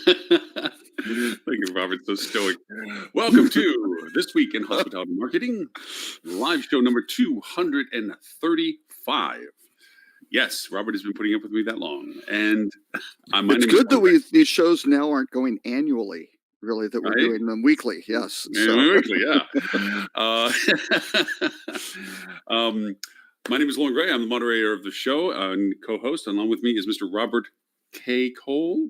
Thank you, Robert. So stoic. Welcome to This Week in Hospitality Marketing, live show number 235. Yes, Robert has been putting up with me that long. And my It's name is good that these shows now aren't going annually, really, that we're Right? doing them weekly. Yes. Weekly, yeah. My name is Lauren Gray. I'm the moderator of the show and co-host. Along with me is Mr. Robert K. Cole.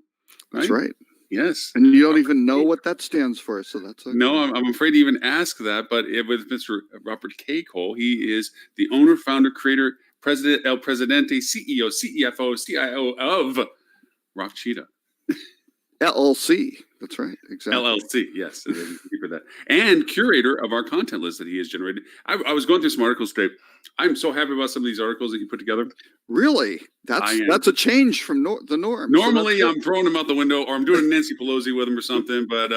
That's right. Yes. And you don't even know what that stands for, so that's okay. No, I'm afraid to even ask that, but with Mr. Robert K. Cole, he is the owner, founder, creator, president, El Presidente, CEO, CFO, CIO of Rock Cheetah. LLC. That's right. Exactly. LLC, yes. For that. And curator of our content list that he has generated. I was going through some articles today. I'm so happy about some of these articles that you put together. Really? That's a change from the norm. Normally, I'm throwing them out the window, or I'm doing Nancy Pelosi with them or something. But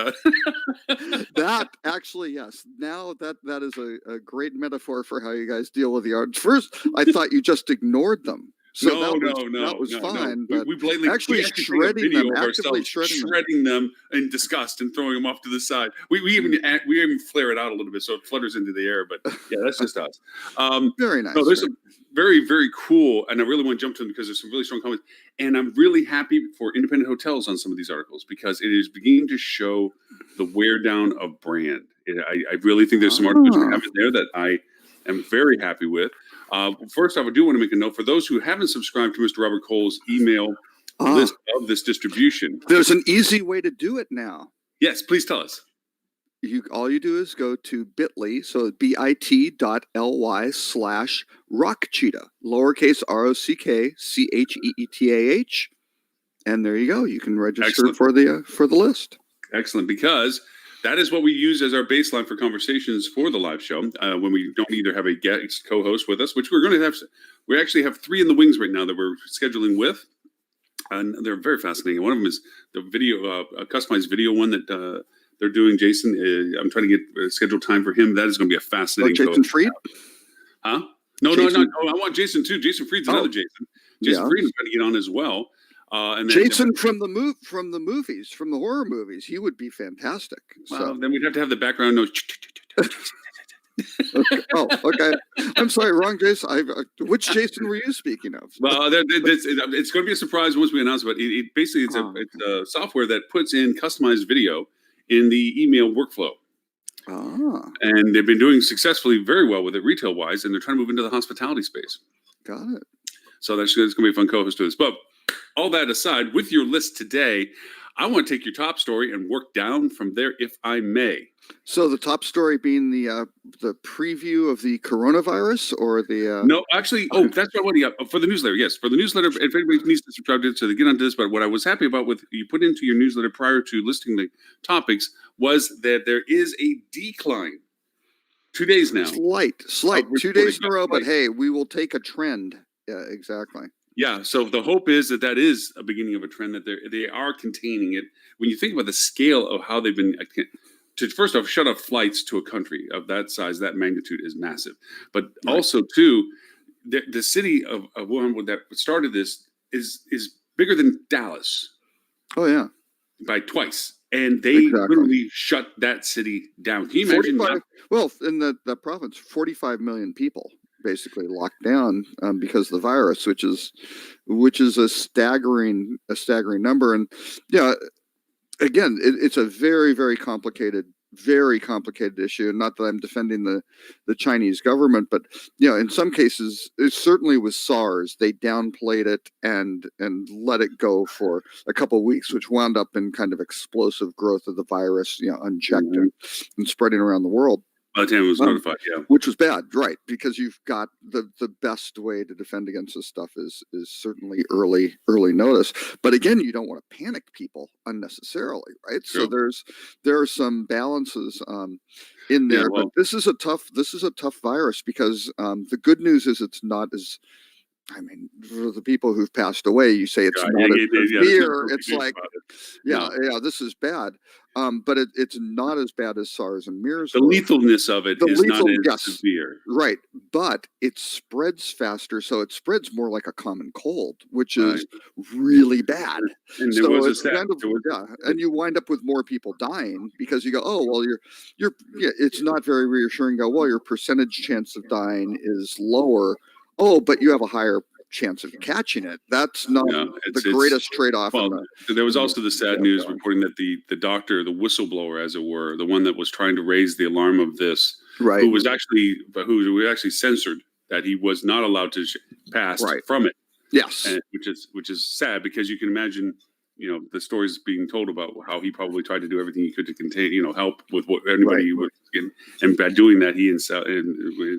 that actually, yes. Now that is a great metaphor for how you guys deal with the art. First, I thought you just ignored them. So that was fine. No. We blatantly actually shredding them, actively shredding them in disgust and throwing them off to the side. We even flare it out a little bit so it flutters into the air. But yeah, that's just us. Very nice. No, there's some very, very cool, and I really want to jump to them because there's some really strong comments. And I'm really happy for independent hotels on some of these articles because it is beginning to show the wear down of brand. I really think there's some articles you have in there that I am very happy with. First off, I do want to make a note for those who haven't subscribed to Mr. Robert Cole's email list of this distribution. There's an easy way to do it now. Yes, please tell us. All you do is go to bit.ly, so bit.ly/rockcheetah, lowercase ROCKCHEETAH, and there you go. You can register for the list. Excellent, because that is what we use as our baseline for conversations for the live show when we don't either have a guest co-host with us, which we're going to have. We actually have 3 in the wings right now that we're scheduling with, and they're very fascinating. One of them is the video, a customized video one that they're doing. Jason, I'm trying to get scheduled time for him. That is going to be a fascinating. Jason Fried? Huh? No. I want Jason too. Jason Fried's another Jason. Jason Fried is going to get on as well. And then Jason from the movies, from the horror movies, he would be fantastic. Well, then we'd have to have the background noise. Okay. I'm sorry, wrong Jason. Which Jason were you speaking of? Well, it's going to be a surprise once we announce it. But it's a software that puts in customized video in the email workflow. And they've been doing successfully very well with it retail-wise, and they're trying to move into the hospitality space. Got it. So it's going to be a fun co-host to this. But all that aside, with your list today, I want to take your top story and work down from there, if I may. So the top story being the preview of the coronavirus, or the no, actually, that's what I want to for the newsletter. Yes, for the newsletter. If anybody needs to subscribe to it, so they get onto this. But what I was happy about with you put into your newsletter prior to listing the topics was that there is a decline. 2 days now. Slight. 2 days in a row, but hey, we will take a trend. Yeah, exactly. Yeah, so the hope is that is a beginning of a trend, that they are containing it. When you think about the scale of how they've been, to first off, shut off flights to a country of that size, that magnitude is massive. But also, too, the city of Wuhan that started this is bigger than Dallas. Oh, yeah. By twice. And they literally shut that city down. Can you imagine that? Well, in the province, 45 million people basically locked down because of the virus, which is a staggering number. And yeah, again, it's a very, very complicated issue. And not that I'm defending the Chinese government, but in some cases, it certainly was SARS. They downplayed it and let it go for a couple of weeks, which wound up in kind of explosive growth of the virus, unchecked and spreading around the world. By the time it was notified, which was bad, right? Because you've got the best way to defend against this stuff is certainly early notice. But again, you don't want to panic people unnecessarily, right? True. So there are some balances in there. But this is a tough virus because the good news is it's not as I mean, for the people who've passed away, you say it's not as there's severe. no It's news like, about it. yeah, No. yeah, this is bad. But it's not as bad as SARS and MERS The were. lethalness of it The is not lethal, as yes, severe. right. But it spreads faster, so it spreads more like a common cold, which is really bad. And there So was a it's stat. kind of, yeah, and you wind up with more people dying because you go, oh well, yeah, it's not very reassuring. Go, well, your percentage chance of dying is lower. Oh, but you have a higher chance of catching it. That's not the greatest trade-off. Well, there was also the sad news reporting that the doctor, the whistleblower, as it were, the one that was trying to raise the alarm of this, right, who was actually censored, that he was not allowed to pass from it. Yes, and which is sad, because you can imagine, the stories being told about how he probably tried to do everything he could to contain, help with what anybody would, and by doing that, he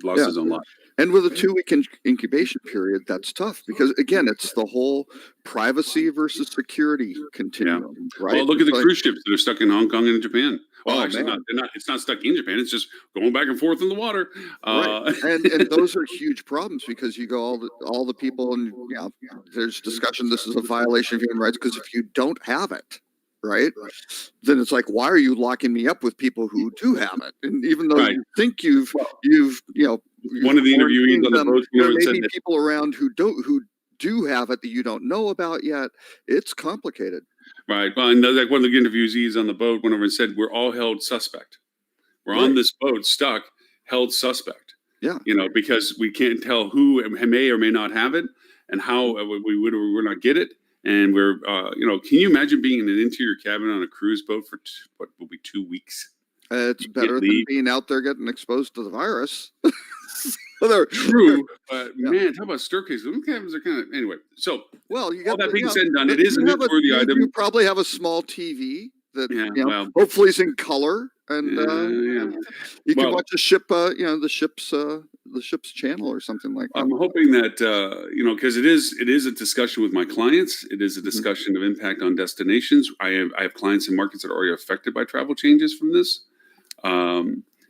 lost his own life. And with a 2-week incubation period, that's tough because, again, it's the whole privacy versus security continuum, right? Well, look at the cruise ships that are stuck in Hong Kong and Japan. Well, actually, man. It's not stuck in Japan. It's just going back and forth in the water. Right. And those are huge problems because you go all the people, and there's discussion. This is a violation of human rights because if you don't have it, right, then it's like, why are you locking me up with people who do have it? And even though you think you've one of the interviewees on the boat, there may be people around who do have it that you don't know about yet. It's complicated. Right. Well, and like one of the interviewees on the boat went over and said, "We're all held suspect. We're on this boat stuck, held suspect. Yeah. Because we can't tell who may or may not have it, and how we would or would not get it. And we're, can you imagine being in an interior cabin on a cruise boat for what will be 2 weeks? It's better than being out there getting exposed to the virus." True, but man, talk about staircases. Those cabins are kind of, anyway. So, well, you got all that being said and done, it is a newsworthy item. You probably have a small TV that hopefully is in color, and you can watch a ship, the ship's channel or something like that. I'm hoping that because it is a discussion with my clients. It is a discussion of impact on destinations. I have clients in markets that are already affected by travel changes from this.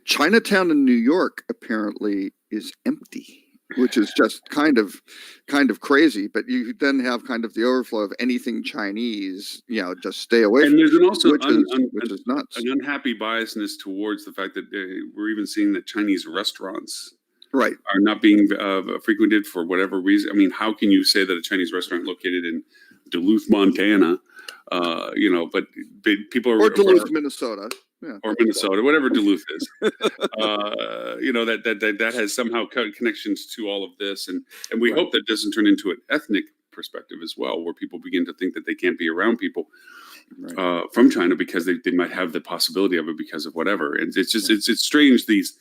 Chinatown in New York apparently is empty, which is just kind of crazy. But you then have kind of the overflow of anything Chinese, just stay away. And there's also which is nuts. An unhappy biasness towards the fact that we're even seeing that Chinese restaurants are not being frequented for whatever reason. I mean, how can you say that a Chinese restaurant located in Duluth, Montana, but people are, or Duluth, Minnesota. Yeah. Or Minnesota, whatever Duluth is, that has somehow connections to all of this, and we hope that doesn't turn into an ethnic perspective as well, where people begin to think that they can't be around people from China because they might have the possibility of it because of whatever. And it's just it's strange, these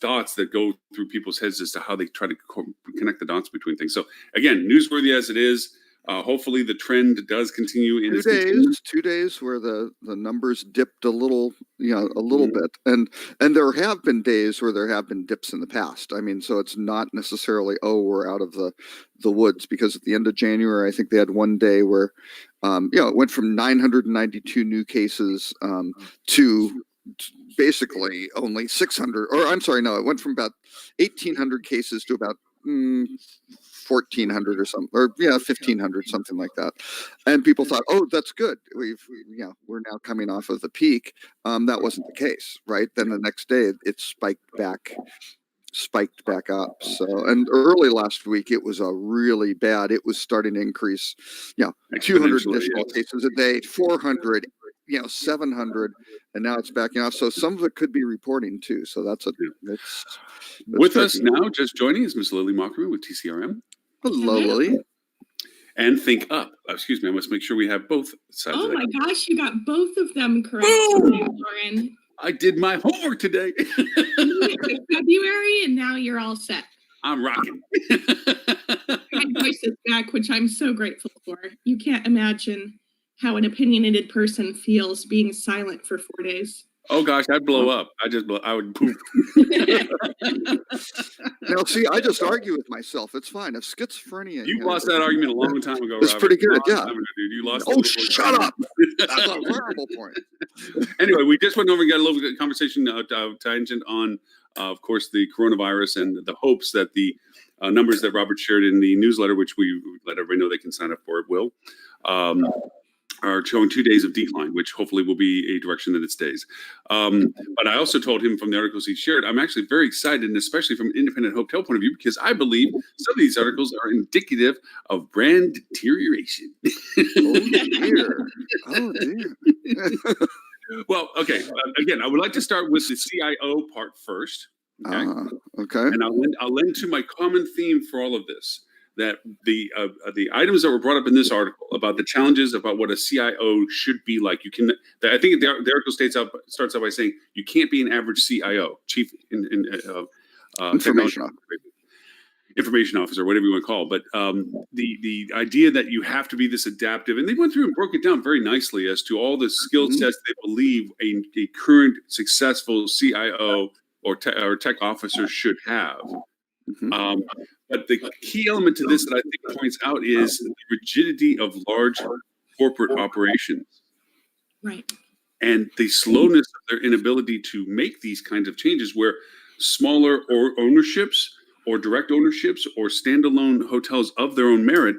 thoughts that go through people's heads as to how they try to connect the dots between things. So again, newsworthy as it is. Hopefully the trend does continue in 2 days where the numbers dipped a little bit, and there have been days where there have been dips in the past. I mean, so it's not necessarily we're out of the woods, because at the end of January, I think they had one day where it went from 992 new cases to basically only 600, or I'm sorry, no, it went from about 1,800 cases to about 1,400 or something, or 1,500, something like that. And people thought, oh, that's good. We're now coming off of the peak. That wasn't the case, right? Then the next day it spiked back up. So, and early last week it was a really bad. It was starting to increase, 200 additional cases a day, 400, 700, and now it's backing off. So some of it could be reporting too. So that's with us now. Just joining is Miss Lily Mockery with TCRM. Hello, Lily. And Think Up. Excuse me, I must make sure we have both sides. Oh my gosh, you got both of them correct today, Lauren. I did my homework today. February, and now you're all set. I'm rocking. My voice is back, which I'm so grateful for. You can't imagine how an opinionated person feels being silent for 4 days. Oh gosh, I'd blow up. I would poop. Now, see, I just argue with myself. It's fine. If schizophrenia, you lost that argument a long time ago. It's pretty good, yeah. Dude, you lost. Oh, shut up! That's a horrible point. Anyway, we just went over and got a little conversation tangent on, of course, the coronavirus and the hopes that the numbers that Robert shared in the newsletter, which we let everybody know they can sign up for it, are showing 2 days of decline, which hopefully will be a direction that it stays. But I also told him from the articles he shared, I'm actually very excited, and especially from an independent hotel point of view, because I believe some of these articles are indicative of brand deterioration. Oh dear. Oh dear. Well, okay. Again, I would like to start with the CIO part first. Okay. Okay. And I'll lend to my common theme for all of this, that the items that were brought up in this article about the challenges about what a CIO should be like. I think the article starts out by saying you can't be an average CIO, chief information officer, whatever you want to call it. But the idea that you have to be this adaptive, and they went through and broke it down very nicely as to all the skill sets they believe a current successful CIO or tech officer should have. But the key element to this that I think points out is the rigidity of large corporate operations. Right. And the slowness of their inability to make these kinds of changes, where smaller ownerships or direct ownerships or standalone hotels of their own merit,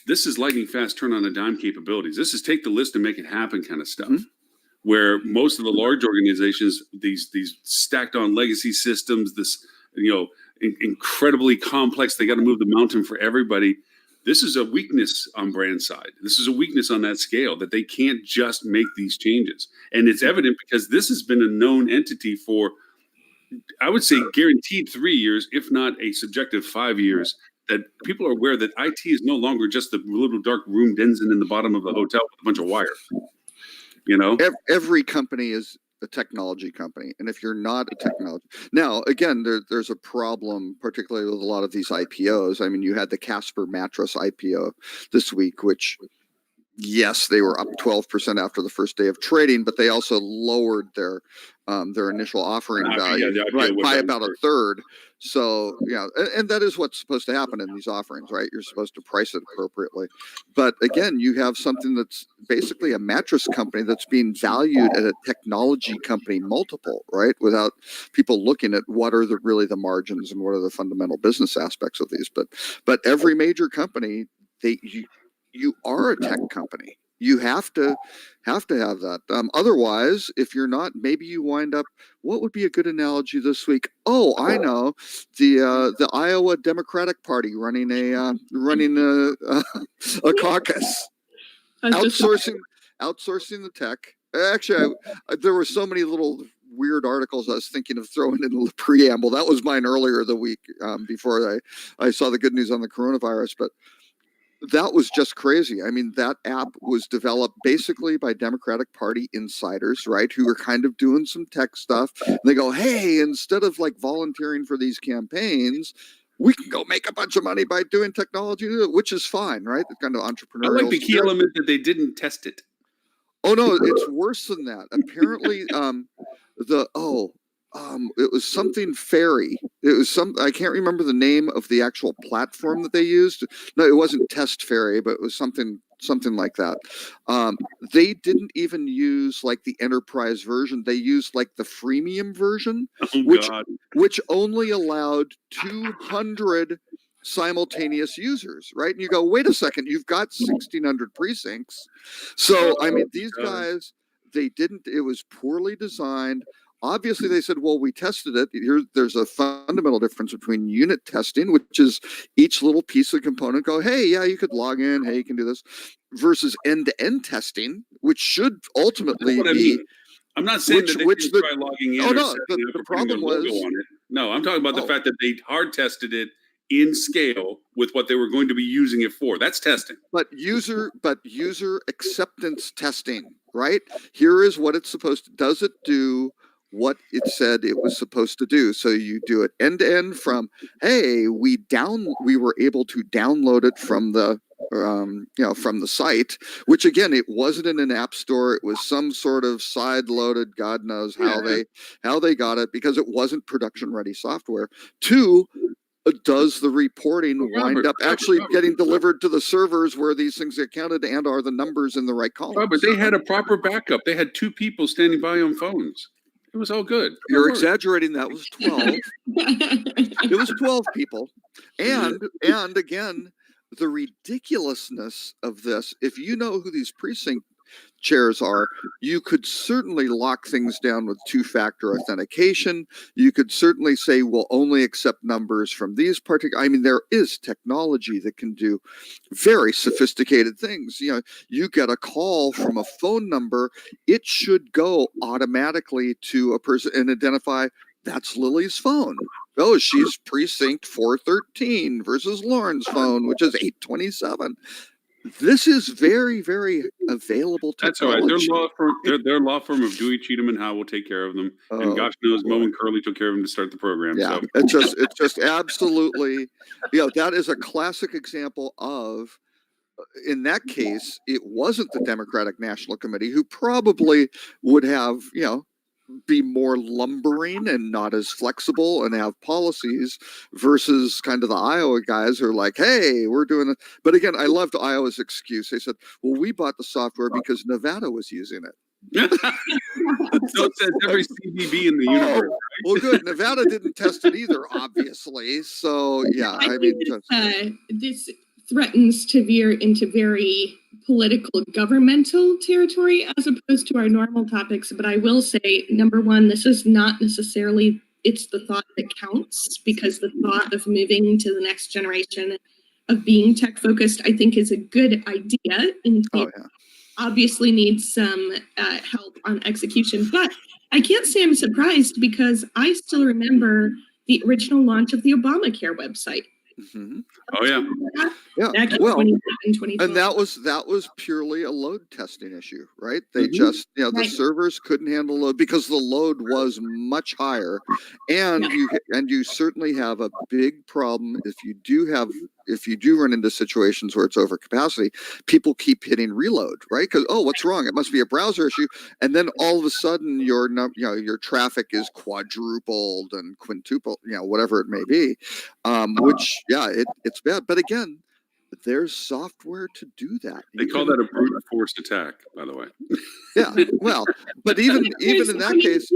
this is lightning fast turn on a dime capabilities. This is take the list and make it happen kind of stuff. Where most of the large organizations, these stacked on legacy systems, this incredibly complex, they got to move the mountain for everybody. This is a weakness on brand side. This is a weakness on that scale, that they can't just make these changes. And it's evident because this has been a known entity for, I would say, guaranteed 3 years, if not a subjective 5 years, that people are aware that IT is no longer just the little dark room denizen in the bottom of a hotel with a bunch of wire. Every company is a technology company, and if you're not a technology, now again, there's a problem, particularly with a lot of these IPOs. I mean, you had the Casper mattress IPO this week, which, yes, they were up 12% after the first day of trading, but they also lowered their initial offering value by about a third. So, and that is what's supposed to happen in these offerings, right? You're supposed to price it appropriately. But again, you have something that's basically a mattress company that's being valued at a technology company multiple, right? Without people looking at what are really the margins and what are the fundamental business aspects of these. But every major company, you are a tech company. You have to have that. Otherwise, if you're not, maybe you wind up. What would be a good analogy this week? Oh, I know, the Iowa Democratic Party running a caucus, outsourcing the tech. Actually, there were so many little weird articles I was thinking of throwing in the preamble. That was mine earlier the week before I saw the good news on the coronavirus, but. That was just crazy. I mean, that app was developed basically by Democratic Party insiders, right? Who are kind of doing some tech stuff. And they go, hey, instead of like volunteering for these campaigns, we can go make a bunch of money by doing technology, which is fine, right? The kind of entrepreneurial. I like the key element that they didn't test it. Oh no, it's worse than that. Apparently, it was something fairy. It was I can't remember the name of the actual platform that they used. No, it wasn't Test Fairy, but it was something like that. They didn't even use like the enterprise version. They used like the freemium version, which only allowed 200 simultaneous users, right? And you go, wait a second, you've got 1,600 precincts. So I mean, these guys, it was poorly designed. Obviously, they said, well, we tested it. There's a fundamental difference between unit testing, which is each little piece of component go, hey, yeah, you could log in. Hey, you can do this, versus end-to-end testing, which should ultimately be. I'm not saying that they didn't try logging in. The problem was. No, I'm talking about the fact that they hard tested it in scale with what they were going to be using it for. That's testing. But user acceptance testing, right? Here is what it's supposed to. Does it do what it said it was supposed to do? So you do it end to end from, hey, we were able to download it from the from the site, which again, it wasn't in an app store. It was some sort of side loaded, God knows how they got it, because it wasn't production ready software. Two, does the reporting wind up actually getting delivered to the servers where these things get counted, and are the numbers in the right column? But they had a proper backup. They had 2 people standing by on phones. It was all good. You're exaggerating. That was 12. It was 12 people. And again, the ridiculousness of this, if you know who these precinct chairs are, you could certainly lock things down with two-factor authentication. You could certainly say we'll only accept numbers from these particular. I mean, there is technology that can do very sophisticated things. You know, you get a call from a phone number, it should go automatically to a person and identify that's Lily's phone. Oh, she's precinct 413 versus Lauren's phone, which is 827. This is very, very available That's all right. technology. Their law firm of Dewey, Cheatham, and Howe will take care of them. And gosh knows, Mo and Curly took care of them to start the program. Yeah, so. it's just absolutely, you know, that is a classic example of, in that case, it wasn't the Democratic National Committee, who probably would have, you know, be more lumbering and not as flexible and have policies, versus kind of the Iowa guys who are like, hey, we're doing it. But again, I loved Iowa's excuse. They said, well, we bought the software because Nevada was using it. So it says every CDB in the universe. Right? Well, good. Nevada didn't test it either, obviously. So yeah, I mean, this threatens to veer into very political governmental territory as opposed to our normal topics. But I will say, number one, this is not necessarily, it's the thought that counts, because the thought of moving to the next generation of being tech focused, I think, is a good idea. And obviously needs some help on execution. But I can't say I'm surprised, because I still remember the original launch of the Obamacare website. Mm-hmm. Oh yeah. Well, and that was purely a load testing issue, right? They just, you know, the servers couldn't handle load because the load was much higher, and you certainly have a big problem if you do run into situations where it's over capacity. People keep hitting reload, right? Because, oh, what's wrong? It must be a browser issue, and then all of a sudden your traffic is quadrupled and quintupled, you know, whatever it may be, which it's bad. But again, there's software to do that. They call that a brute force attack, by the way. Yeah, well, but even in that case,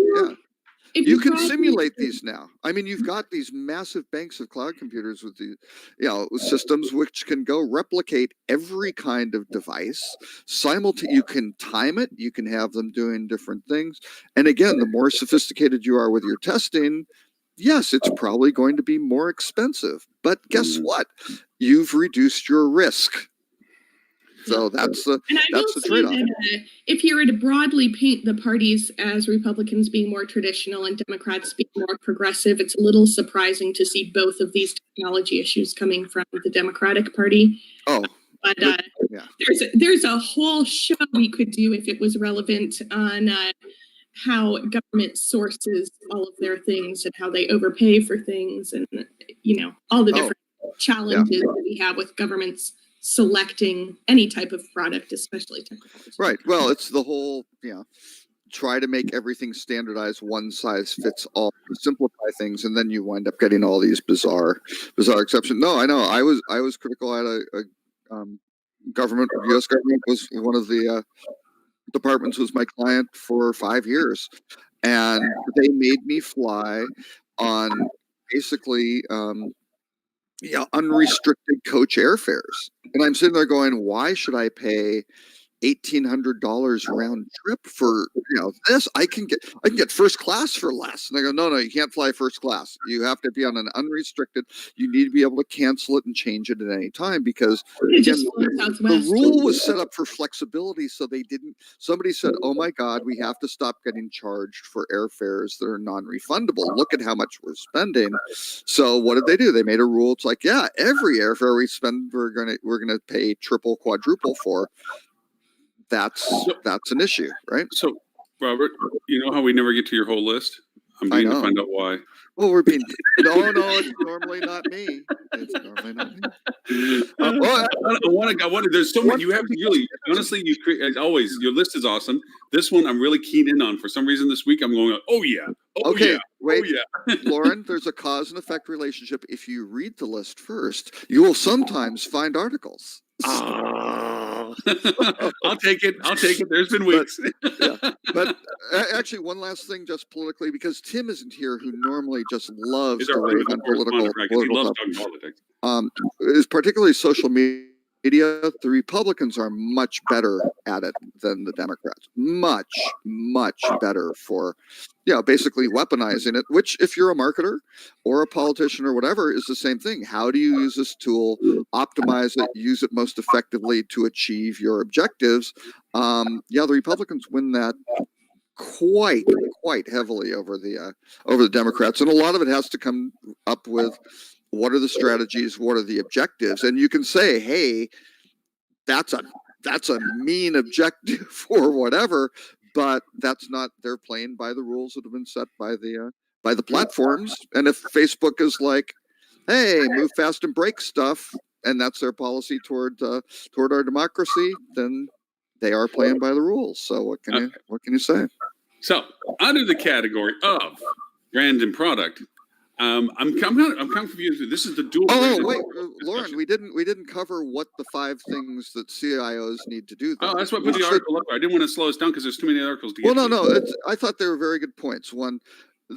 you can simulate these now. I mean, you've got these massive banks of cloud computers with the, you know, systems which can go replicate every kind of device. You can time it. You can have them doing different things. And again, the more sophisticated you are with your testing, yes, it's probably going to be more expensive. But guess what? You've reduced your risk. So that's the trade-off. If you were to broadly paint the parties as Republicans being more traditional and Democrats being more progressive, it's a little surprising to see both of these technology issues coming from the Democratic Party. Oh, but there's a whole show we could do if it was relevant on how government sources all of their things and how they overpay for things, and you know, all the different challenges that we have with governments selecting any type of product, especially technology. Right. Well, it's the whole, you know, try to make everything standardized, one size fits all, simplify things, and then you wind up getting all these bizarre exceptions. No, I know. I was critical at a government. U.S. government was one of the departments was my client for 5 years, and they made me fly on basically unrestricted coach airfares. And I'm sitting there going, why should I pay $1,800 round trip for, you know, this? I can get first class for less. And I go, no, you can't fly first class. You have to be on an unrestricted. You need to be able to cancel it and change it at any time, because again, the rule was set up for flexibility. So somebody said, oh my God, we have to stop getting charged for airfares that are non-refundable. Look at how much we're spending. So what did they do? They made a rule. It's like, yeah, every airfare we spend, we're gonna pay triple, quadruple for. That's an issue, right? So, Robert, you know how we never get to your whole list? I'm beginning to find out why. Well, we're being no, it's normally not me. It's normally not me. I want to. There's so many. You have really, honestly, you create, as always. Your list is awesome. This one I'm really keen in on. For some reason, this week I'm going, oh yeah, wait, Lauren. There's a cause and effect relationship. If you read the list first, you will sometimes find articles. I'll take it. There's been weeks. But actually, one last thing, just politically, because Tim isn't here, who normally just loves Is to our rave on correspondent, right? 'Cause he loves topics. talking politics. Is particularly social media. The Republicans are much better at it than the Democrats. Much better for, basically weaponizing it, which if you're a marketer or a politician or whatever is the same thing. How do you use this tool, optimize it, use it most effectively to achieve your objectives? The Republicans win that quite heavily over the Democrats. And a lot of it has to come up with, what are the strategies? What are the objectives? And you can say, hey, that's a mean objective or whatever, but that's not, they're playing by the rules that have been set by the platforms. And if Facebook is like, hey, move fast and break stuff, and that's their policy toward our democracy, then they are playing by the rules. So what can you say? So under the category of brand and product, I'm kind of confused. This is the dual. Oh wait, Lauren, we didn't cover what the 5 things that CIOs need to do. Oh, that's what I put the article up. I didn't want to slow us down because there's too many articles to get. Well, no. I thought they were very good points. One,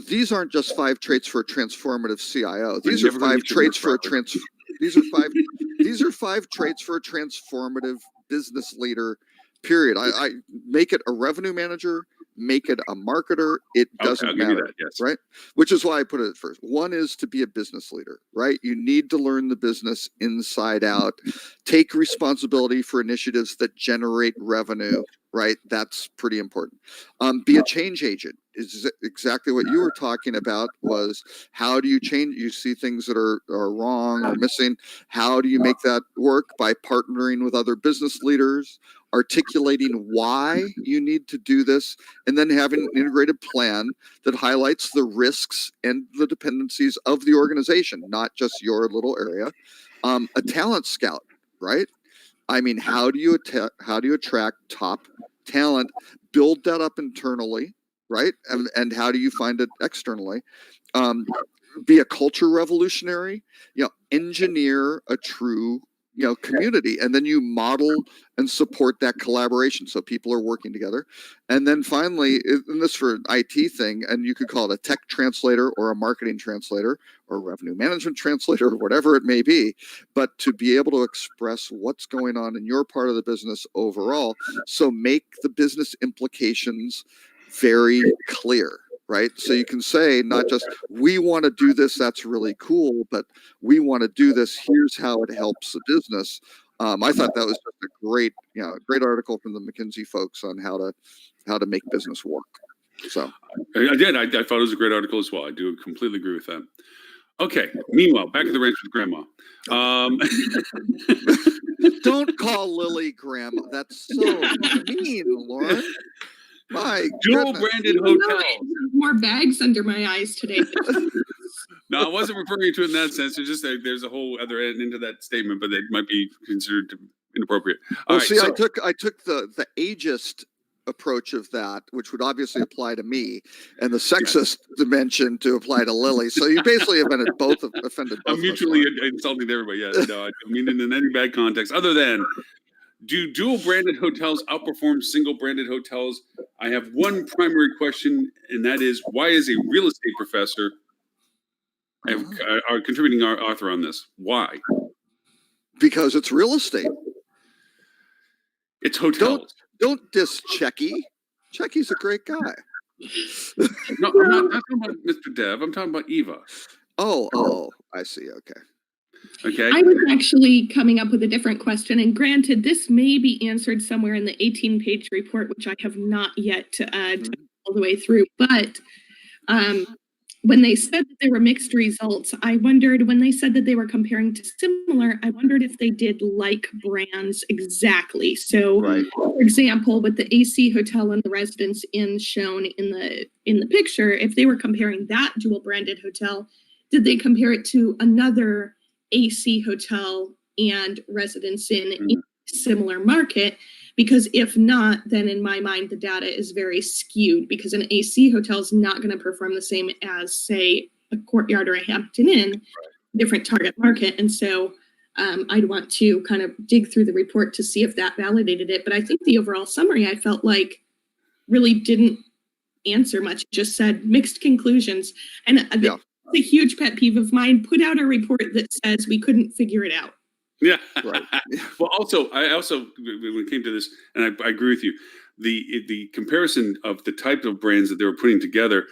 these aren't just 5 traits for a transformative CIO. These are 5 traits for a These are 5 traits for a transformative business leader. Period. I make it a revenue manager. Make it a marketer. It doesn't matter, yes. Right? Which is why I put it at first. One is to be a business leader, right? You need to learn the business inside out. Take responsibility for initiatives that generate revenue, right? That's pretty important. Be a change agent. Is exactly what you were talking about. Was how do you change? You see things that are wrong or missing. How do you make that work? By partnering with other business leaders, articulating why you need to do this, and then having an integrated plan that highlights the risks and the dependencies of the organization, not just your little area. A talent scout, right? I mean, how do you attract top talent? Build that up internally, right? And how do you find it externally? Be a culture revolutionary. Engineer a true community, and then you model and support that collaboration so people are working together. And then finally, and this for an IT thing, and you could call it a tech translator or a marketing translator or a revenue management translator or whatever it may be, but to be able to express what's going on in your part of the business overall, so make the business implications very clear. Right? So you can say, not just, we want to do this, that's really cool, but we want to do this, here's how it helps the business. I thought that was just a great article from the McKinsey folks on how to make business work. So I did. I thought it was a great article as well. I do completely agree with that. Okay. Meanwhile, back at the ranch with Grandma. Don't call Lily Grandma. That's so mean, Lauren. My dual branded hotels. More bags under my eyes today. No, I wasn't referring to it in that sense. It's just that there's a whole other end into that statement, but it might be considered inappropriate. Well, see, I took the ageist approach of that, which would obviously apply to me, and the sexist dimension to apply to Lily. So you basically offended both. I'm mutually insulting everybody. Yeah, no, I don't mean it in any bad context. Other than, do dual branded hotels outperform single branded hotels? I have one primary question, and that is, why is a real estate professor our contributing author on this? Why? Because it's real estate. It's hotels. Don't diss Checky. Checky's a great guy. No, I'm not talking about Mr. Dev. I'm talking about Eva. Oh, I see. Okay. I was actually coming up with a different question, and granted, this may be answered somewhere in the 18-page report, which I have not yet all the way through. But when they said that there were mixed results, I wondered, when they said that they were comparing to similar, I wondered if they did like brands exactly. So, for example, with the AC Hotel and the Residence Inn shown in the picture, if they were comparing that dual branded hotel, did they compare it to another AC Hotel and Residence Inn in a similar market? Because if not, then in my mind, the data is very skewed, because an AC hotel is not going to perform the same as, say, a Courtyard or a Hampton Inn, different target market. And so I'd want to kind of dig through the report to see if that validated it. But I think the overall summary, I felt like really didn't answer much. It just said mixed conclusions. And that's a huge pet peeve of mine. Put out a report that says we couldn't figure it out. Yeah. Right. Well, I also, when it came to this, and I agree with you, the comparison of the type of brands that they were putting together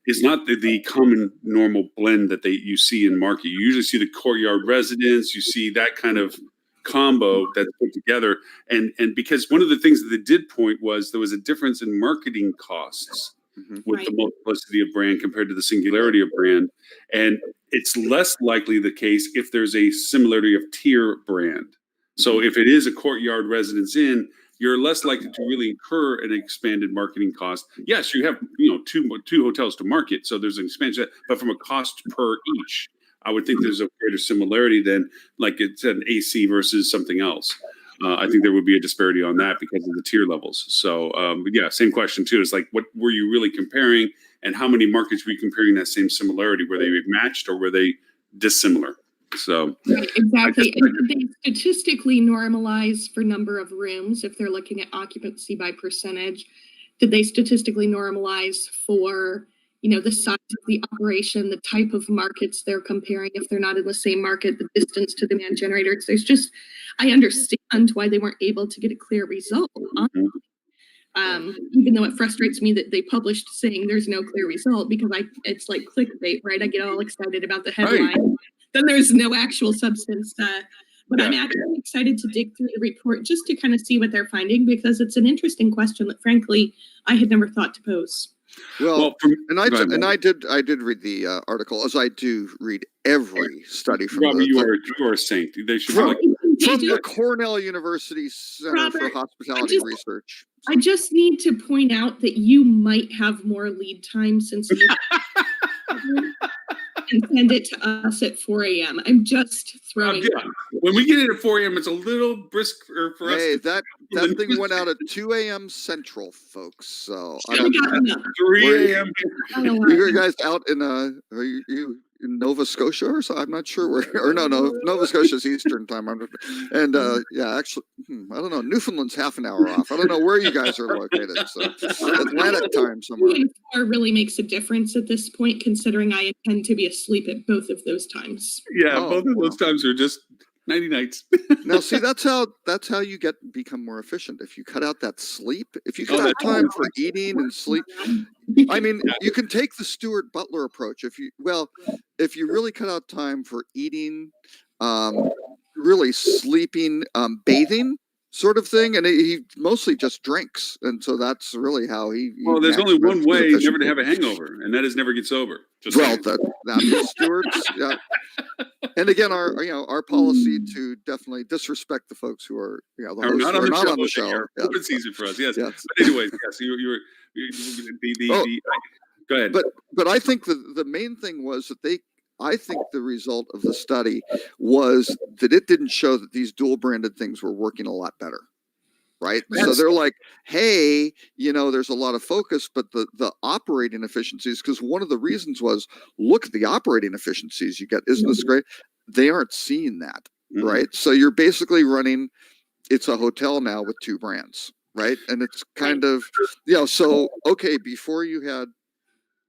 is not the common normal blend that you see in market. You usually see the courtyard residence, you see that kind of combo that's put together. And because one of the things that they did point was there was a difference in marketing costs with the multiplicity of brand compared to the singularity of brand. And it's less likely the case if there's a similarity of tier brand. So if it is a courtyard residence inn, you're less likely to really incur an expanded marketing cost. Yes, you have two hotels to market, so there's an expansion, but from a cost per each, I would think there's a greater similarity than like it's an AC versus something else. I think there would be a disparity on that because of the tier levels. So same question too. Is like, what were you really comparing, and how many markets were you comparing that same similarity? Were they matched or were they dissimilar? So exactly. And they statistically normalize for number of rooms if they're looking at occupancy by percentage. Did they statistically normalize for the size of the operation, the type of markets they're comparing if they're not in the same market, the distance to demand generators? There's just, I understand why they weren't able to get a clear result. Even though it frustrates me that they published saying there's no clear result, because it's like clickbait, right? I get all excited about the headline. Right. Then there's no actual substance. But I'm actually excited to dig through the report just to kind of see what they're finding, because it's an interesting question that, frankly, I had never thought to pose. Well, I did read the article, as I do read every study from Robert, you are a saint. They should from the Cornell University Center for Hospitality Research. I just need to point out that you might have more lead time since you and send it to us at 4 a.m. I'm just throwing. When we get it at 4 a.m., it's a little brisk for us. Hey, that thing went out at 2 a.m. Central, folks. So I don't know. 3 a.m. You guys out in are you in Nova Scotia or so? I'm not sure where. Or no, Nova Scotia's Eastern time. Actually, I don't know. Newfoundland's half an hour off. I don't know where you guys are located. So Atlantic time somewhere. 4 really makes a difference at this point, considering I intend to be asleep at both of those times. Yeah, both of those times are just 90 nights. Now, see, that's how you become more efficient. If you cut out that sleep, if you cut out time for eating and sleep, I mean, you can take the Stuart Butler approach. If you really cut out time for eating, really sleeping, bathing, sort of thing, and he mostly just drinks, and so that's really how he. Well, there's only one way never to have a hangover, and that is never get sober. That's Stuart's. Yeah. And again, our policy to definitely disrespect the folks who are the hosts who are not on the show. Yeah. Open season for us, yes. But anyways, yes, you were go ahead. But I think the main thing was that I think the result of the study was that it didn't show that these dual branded things were working a lot better. Right. Yes. So they're like, hey, there's a lot of focus, but the operating efficiencies, because one of the reasons was, look at the operating efficiencies you get. Isn't this great? They aren't seeing that. Mm-hmm. Right. So you're basically running, it's a hotel now with two brands. Right. And it's kind of, so, okay, before you had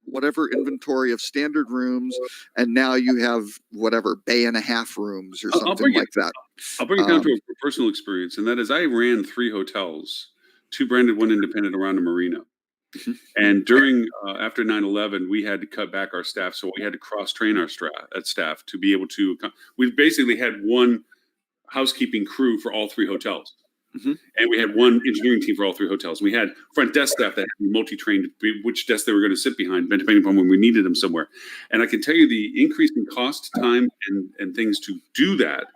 whatever inventory of standard rooms, and now you have whatever bay and a half rooms or something like that. I'll bring it down to a personal experience, and that is I ran 3 hotels, 2 branded, 1 independent, around the marina. Mm-hmm. And during after 9/11, we had to cut back our staff, so we had to cross-train our staff to be able to. We basically had one housekeeping crew for all 3 hotels. Mm-hmm. And we had one engineering team for all 3 hotels. We had front desk staff that had to be multi-trained, which desk they were going to sit behind, depending upon when we needed them somewhere. And I can tell you the increase in cost, time, and things to do that,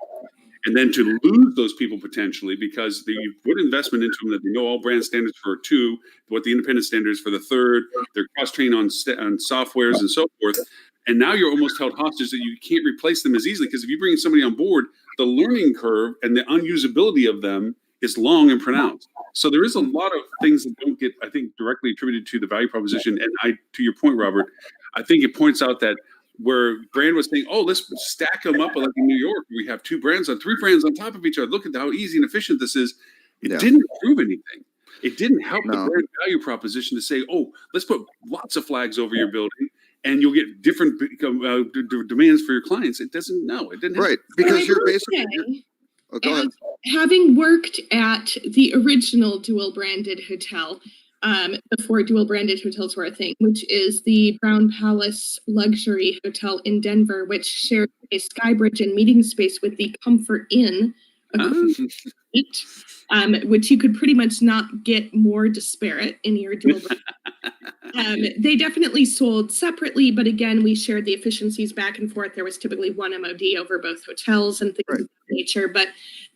and then to lose those people potentially because you put investment into them that they know all brand standards for 2, what the independent standards for the 3rd, they're cross-trained on softwares and so forth. And now you're almost held hostage that you can't replace them as easily, because if you bring somebody on board, the learning curve and the unusability of them is long and pronounced. So there is a lot of things that don't get, I think, directly attributed to the value proposition. And to your point, Robert, I think it points out that where brand was saying, "Oh, let's stack them up like in New York. We have 3 brands on top of each other. Look at how easy and efficient this is." It didn't prove anything. It didn't help the brand value proposition to say, "Oh, let's put lots of flags over your building, and you'll get different demands for your clients." It doesn't. No, it didn't. Right, because you're basically. Go ahead. Having worked at the original dual branded hotel, before dual branded hotels were a thing, which is the Brown Palace Luxury Hotel in Denver, which shared a skybridge and meeting space with the Comfort Inn, which you could pretty much not get more disparate in your dual brand. They definitely sold separately, but again, we shared the efficiencies back and forth. There was typically one MOD over both hotels and things of that nature. But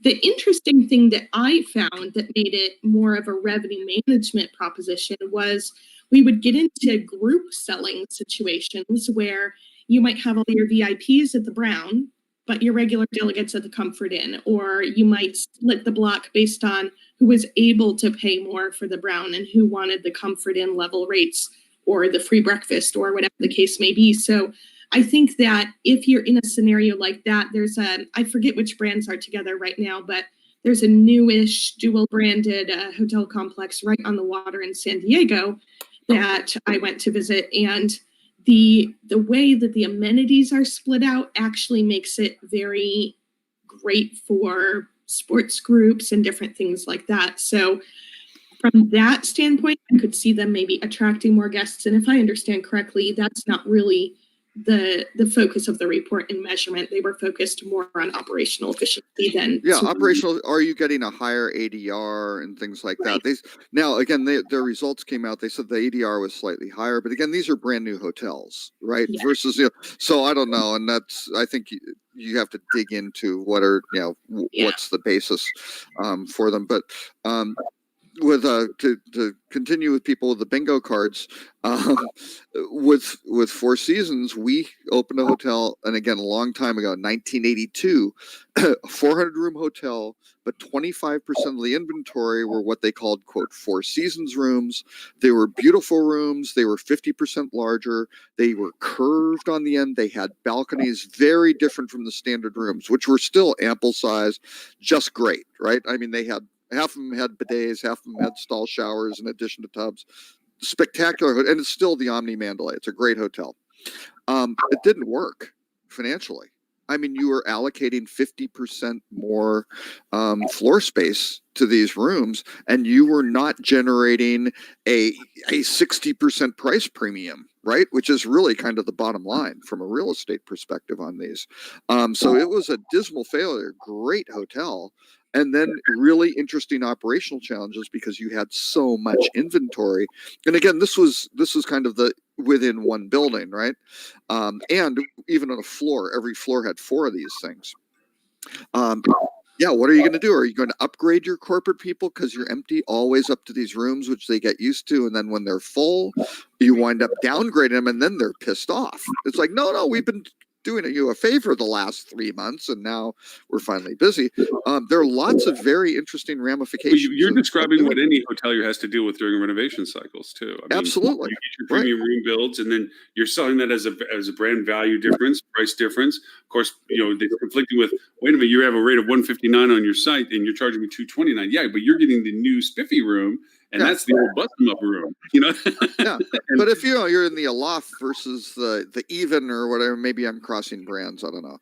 the interesting thing that I found that made it more of a revenue management proposition was we would get into group selling situations where you might have all your VIPs at the Brown, but your regular delegates at the Comfort Inn, or you might split the block based on who was able to pay more for the Brown and who wanted the Comfort Inn level rates or the free breakfast or whatever the case may be. So I think that if you're in a scenario like that, there's I forget which brands are together right now, but there's a newish dual branded hotel complex right on the water in San Diego that I went to visit, and the way that the amenities are split out actually makes it very great for sports groups and different things like that. So from that standpoint, I could see them maybe attracting more guests. And if I understand correctly, that's not really the focus of the report and measurement. They were focused more on operational efficiency than operational. Are you getting a higher ADR and things like that? Now again, their results came out. They said the ADR was slightly higher, but again, these are brand new hotels, right? Yeah. Versus so I don't know, and I think you have to dig into what are what's the basis for them, but with to continue with people with the bingo cards, with Four Seasons, we opened a hotel, and again a long time ago, 1982, a 400-room hotel, but 25% of the inventory were what they called, quote, Four Seasons rooms. They were beautiful rooms. They were 50% larger. They were curved on the end. They had balconies, very different from the standard rooms, which were still ample size, just great, right? I mean, they had half of them had bidets, half of them had stall showers in addition to tubs. Spectacular, and it's still the Omni Mandalay. It's a great hotel. It didn't work financially. I mean, you were allocating 50% more floor space to these rooms, and you were not generating a 60% price premium, right? Which is really kind of the bottom line from a real estate perspective on these. So it was a dismal failure. Great hotel. And then really interesting operational challenges because you had so much inventory. And again, this was kind of the within one building, right? And even on a floor, every floor had 4 of these things. What are you going to do? Are you going to upgrade your corporate people because you're empty always up to these rooms, which they get used to, and then when they're full, you wind up downgrading them, and then they're pissed off. It's like, no, we've been doing you a favor the last 3 months, and now we're finally busy. There are lots of very interesting ramifications. You're describing what any hotelier has to deal with during renovation cycles too. I mean, absolutely. You get your premium room builds, and then you're selling that as a brand value difference, price difference. Of course, they're conflicting with, wait a minute, you have a rate of $159 on your site, and you're charging me $229. Yeah, but you're getting the new spiffy room. And that's the old button up room, Yeah, but if you're in the Aloft versus the Even or whatever, maybe I'm crossing brands. I don't know,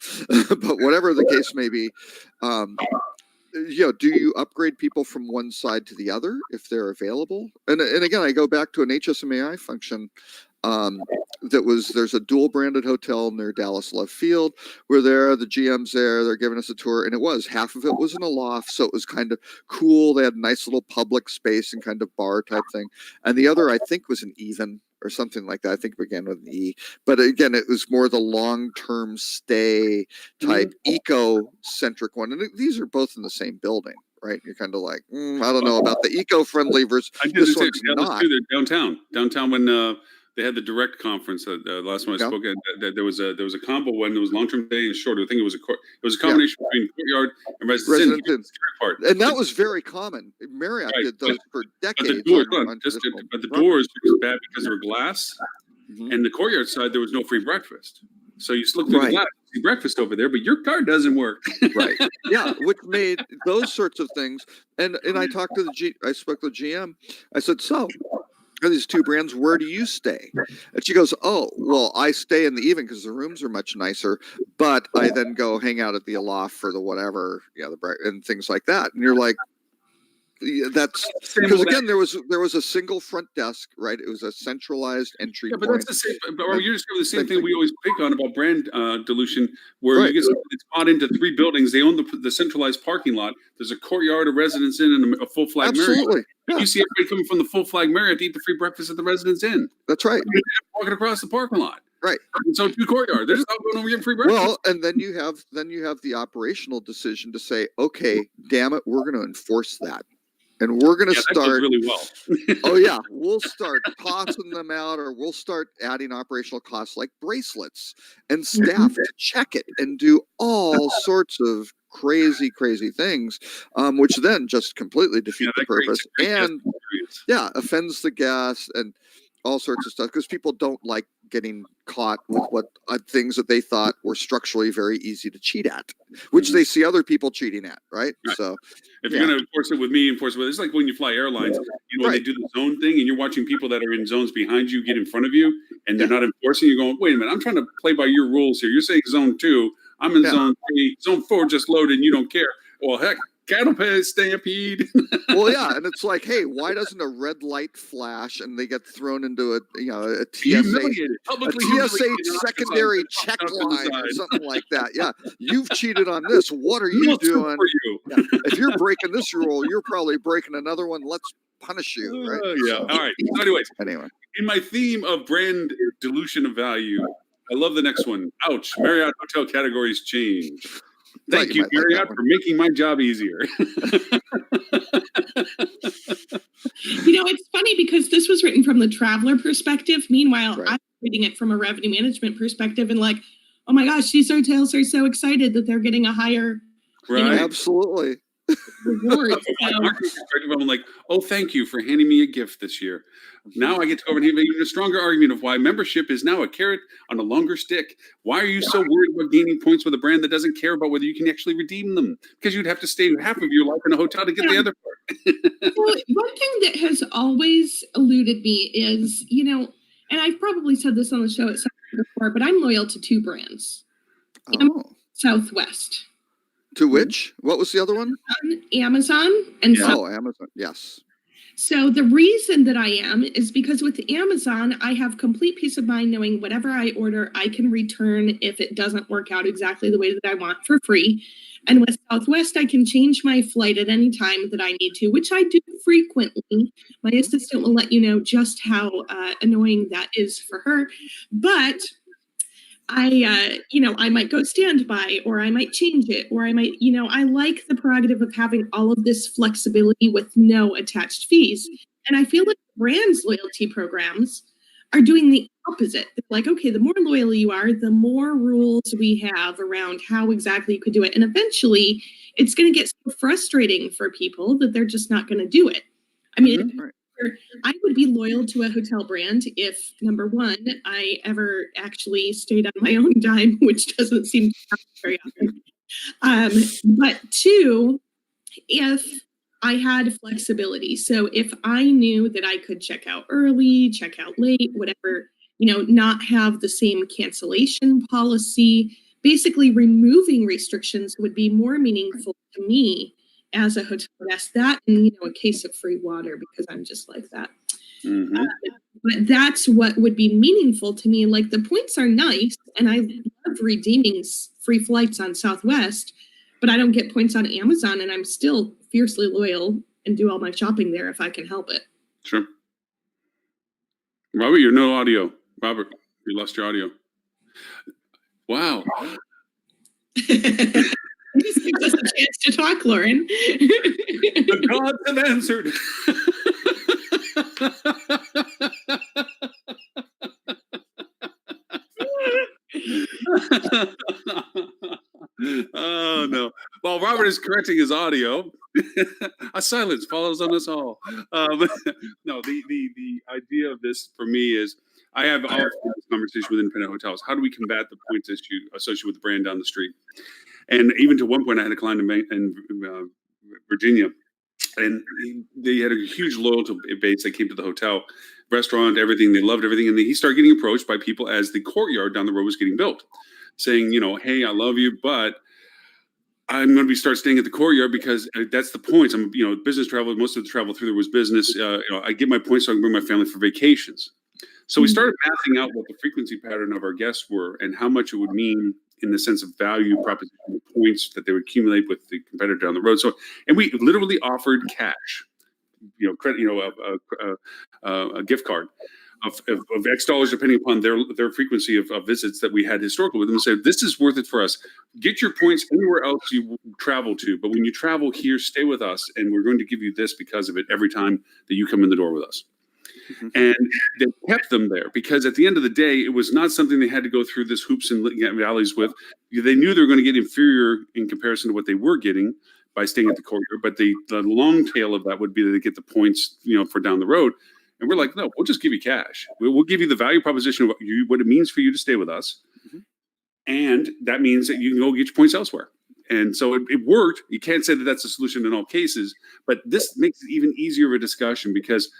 but whatever the case may be, do you upgrade people from one side to the other if they're available? And again, I go back to an HSMAI function. There's a dual branded hotel near Dallas Love Field. We're there, the GM's there, they're giving us a tour, and half of it was in a loft, so it was kind of cool. They had a nice little public space and kind of bar type thing. And the other, I think, was an Even or something like that. I think it began with an E. But again, it was more the long-term stay type eco-centric one. And these are both in the same building. Right, you're kind of like, I don't know about the eco-friendly versus this one's not. Downtown when they had the direct conference. The last one I spoke at, there was a combo one. There was long-term stay and short. I think it was a combination between courtyard and residence part. And that was very common. Marriott did those for decades. But the doors were bad because they were glass, and the courtyard side there was no free breakfast. So you look through the glass, you see breakfast over there, but your card doesn't work. Right. Yeah, which made those sorts of things. And I talked to I spoke to the GM. I said, so are these two brands, where do you stay? And she goes, oh, well, I stay in the evening because the rooms are much nicer, but I then go hang out at the Aloft for the whatever, and things like that. And you're like, that's because again, there was a single front desk, right? It was a centralized entry but point. that's the same. But you're just doing the same thing we always pick on about brand dilution, where you get something that's bought into 3 buildings. They own the centralized parking lot. There's a courtyard, a Residence Inn, and a full flag Marriott. Yeah. You see everybody coming from the full flag Marriott to eat the free breakfast at the Residence Inn. That's right. Walking across the parking lot. Right. And so 2 courtyard. They're just all going over getting free breakfast. Well, and then you have the operational decision to say, okay, damn it, we're going to enforce that. And we're going to start really well. Oh yeah, we'll start tossing them out, or we'll start adding operational costs like bracelets and staff to check it and do all sorts of crazy things, which then just completely defeat the purpose and offends the guests and all sorts of stuff, because people don't like getting caught with what things that they thought were structurally very easy to cheat at, which they see other people cheating at, right? So if you're going to enforce it with me, it's like when you fly airlines, when they do the zone thing and you're watching people that are in zones behind you get in front of you and they're not enforcing, you're going, wait a minute, I'm trying to play by your rules here. You're saying zone 2, I'm in zone 3, zone 4 just loaded and you don't care. Well, heck, cattle pest stampede. Well, yeah, and it's like, hey, why doesn't a red light flash and they get thrown into a TSA secondary check line or something like that? Yeah, you've cheated on this. What are you doing? Yeah. If you're breaking this rule, you're probably breaking another one. Let's punish you, right? All right. So anyway, in my theme of brand dilution of value, I love the next one. Ouch! Marriott hotel categories change. Thank you, Marriott, for making my job easier. It's funny because this was written from the traveler perspective. Meanwhile, I'm reading it from a revenue management perspective and like, oh my gosh, these hotels are so excited that they're getting a higher absolutely reward. I'm like, oh, thank you for handing me a gift this year. Now I get to go over and have even a stronger argument of why membership is now a carrot on a longer stick. Why are you so worried about gaining points with a brand that doesn't care about whether you can actually redeem them? Because you'd have to stay half of your life in a hotel to get the other part. Well, one thing that has always eluded me is, and I've probably said this on the show at some point before, but I'm loyal to 2 brands. Southwest. To which? What was the other one? Amazon and Amazon. Yes. So the reason that I am is because with Amazon, I have complete peace of mind knowing whatever I order, I can return if it doesn't work out exactly the way that I want for free. And with Southwest, I can change my flight at any time that I need to, which I do frequently. My assistant will let you know just how annoying that is for her. But I might go standby, or I might change it, or I might, I like the prerogative of having all of this flexibility with no attached fees. And I feel like brands' loyalty programs are doing the opposite. They're like, okay, the more loyal you are, the more rules we have around how exactly you could do it. And eventually it's going to get so frustrating for people that they're just not going to do it. I mean, I would be loyal to a hotel brand if, number one, I ever actually stayed on my own dime, which doesn't seem to happen very often. But 2, if I had flexibility. So if I knew that I could check out early, check out late, whatever, not have the same cancellation policy, basically removing restrictions would be more meaningful to me as a hotel guest, that and a case of free water, because I'm just like that. But that's what would be meaningful to me. Like, the points are nice, and I love redeeming free flights on Southwest, but I don't get points on Amazon, and I'm still fiercely loyal and do all my shopping there if I can help it. Sure. Robert, you're no audio. Robert, you lost your audio. Wow. This gives us a chance to talk, Lauren. The gods have answered. Oh, no. Well, Robert is correcting his audio. A silence follows on us all. No, the idea of this for me is I have often this conversation with independent hotels. How do we combat the points issue associated with the brand down the street? And even to one point, I had a client in Virginia, and they had a huge loyalty base that came to the hotel, restaurant, everything. They loved everything, and he started getting approached by people as the courtyard down the road was getting built, saying, hey, I love you, but I'm going to start staying at the courtyard because that's the points. I'm, business travel. Most of the travel through there was business. I get my points so I can bring my family for vacations. So we started mapping out what the frequency pattern of our guests were and how much it would mean in the sense of value proposition points that they would accumulate with the competitor down the road. So, and we literally offered cash, credit, a gift card of X dollars, depending upon their frequency of visits that we had historically with them, and said, this is worth it for us. Get your points anywhere else you travel to, but when you travel here, stay with us, and we're going to give you this because of it every time that you come in the door with us. And they kept them there because at the end of the day, it was not something they had to go through this hoops and valleys with. They knew they were going to get inferior in comparison to what they were getting by staying at the courtyard. But the long tail of that would be that they get the points, for down the road. And we're like, no, we'll just give you cash. We'll give you the value proposition of what it means for you to stay with us. And that means that you can go get your points elsewhere. And so it worked. You can't say that that's a solution in all cases, but this makes it even easier of a discussion because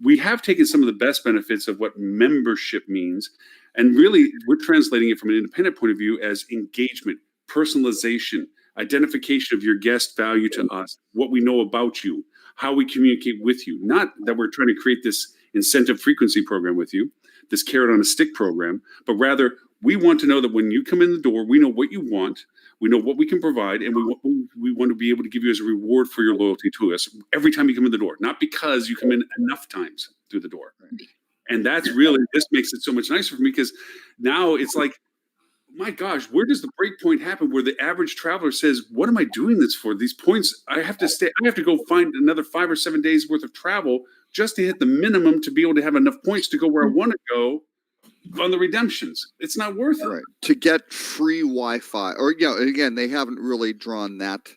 we have taken some of the best benefits of what membership means, and really we're translating it from an independent point of view as engagement, personalization, identification of your guest value to us, what we know about you, how we communicate with you. Not that we're trying to create this incentive frequency program with you, this carrot on a stick program, but rather we want to know that when you come in the door, we know what you want, we know what we can provide, and we want to be able to give you as a reward for your loyalty to us every time you come in the door, not because you come in enough times through the door. And that's really, this makes it so much nicer for me because now it's like, my gosh, where does the break point happen where the average traveler says, what am I doing this for? These points, I have to go find another 5 or 7 days worth of travel just to hit the minimum to be able to have enough points to go where I want to go on the redemptions. It's not worth it. Right. To get free Wi-Fi, or again, they haven't really drawn that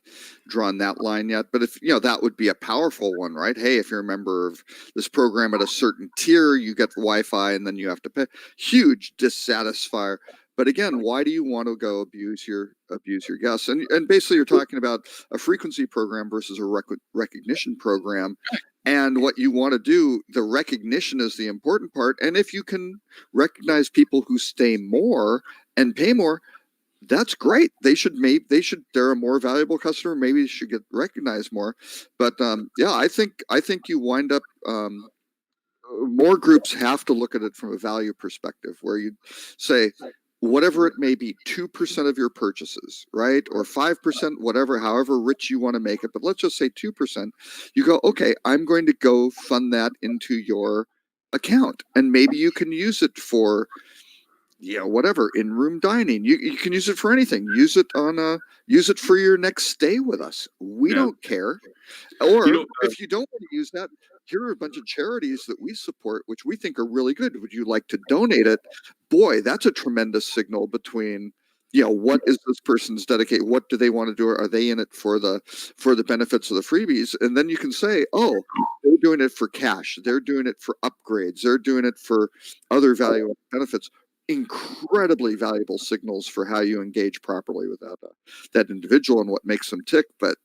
line yet. But if that would be a powerful one, right? Hey, if you're a member of this program at a certain tier, you get the Wi-Fi, and then you have to pay. Huge dissatisfier. But again, why do you want to go abuse your guests? And basically, you're talking about a frequency program versus a recognition program. And what you want to do, the recognition is the important part. And if you can recognize people who stay more and pay more, that's great. They're a more valuable customer. Maybe they should get recognized more. But I think you wind up more groups have to look at it from a value perspective, where you say, whatever it may be, 2% of your purchases, right? Or 5%, whatever, however rich you want to make it. But let's just say 2%. You go, okay, I'm going to go fund that into your account. And maybe you can use it for, whatever, in-room dining. You can use it for anything. Use it for your next stay with us. We don't care. Or if you don't want to use that, here are a bunch of charities that we support, which we think are really good. Would you like to donate it? Boy, that's a tremendous signal between, what is this person's dedicated? What do they want to do? Are they in it for the benefits of the freebies? And then you can say, oh, they're doing it for cash. They're doing it for upgrades. They're doing it for other value benefits. Incredibly valuable signals for how you engage properly with that individual and what makes them tick. But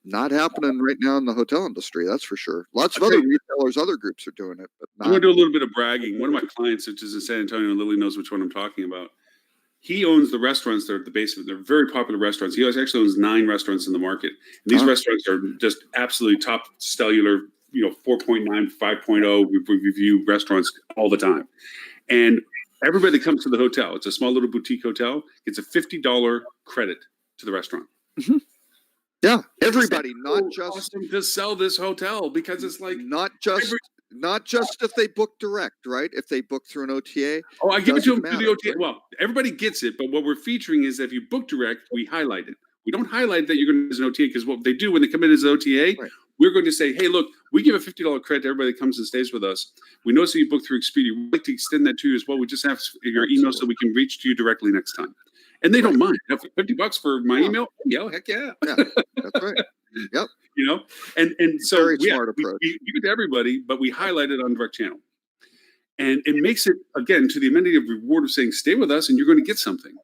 not happening right now in the hotel industry, that's for sure. Lots of other retailers, other groups are doing it. But I'm going to do a little bit of bragging. One of my clients, which is in San Antonio, and Lily knows which one I'm talking about. He owns the restaurants that are at the base of it. They're very popular restaurants. He actually owns 9 restaurants in the market. And these restaurants are just absolutely top cellular, 4.9, 5.0. We review restaurants all the time. And everybody that comes to the hotel, it's a small little boutique hotel, gets a $50 credit to the restaurant. Mm-hmm. Yeah, everybody, not just awesome to sell this hotel because it's like not just if they book direct, right? If they book through an OTA. Oh, I give it to them through the OTA. Right? Well, everybody gets it, but what we're featuring is that if you book direct, we highlight it. We don't highlight that you're going to use an OTA because what they do when they come in as an OTA, we're going to say, hey, look, we give a $50 credit to everybody that comes and stays with us. We notice that you book through Expedia. We'd like to extend that to you as well. We just have your email so we can reach to you directly next time. And they don't mind. $50 for my email? Yeah, heck yeah. Yeah, that's right. Yep. You know, and so Very we smart approach. we give it to everybody, but we highlight it on direct channel. And it makes it, again, to the amenity of reward of saying, stay with us and you're going to get something.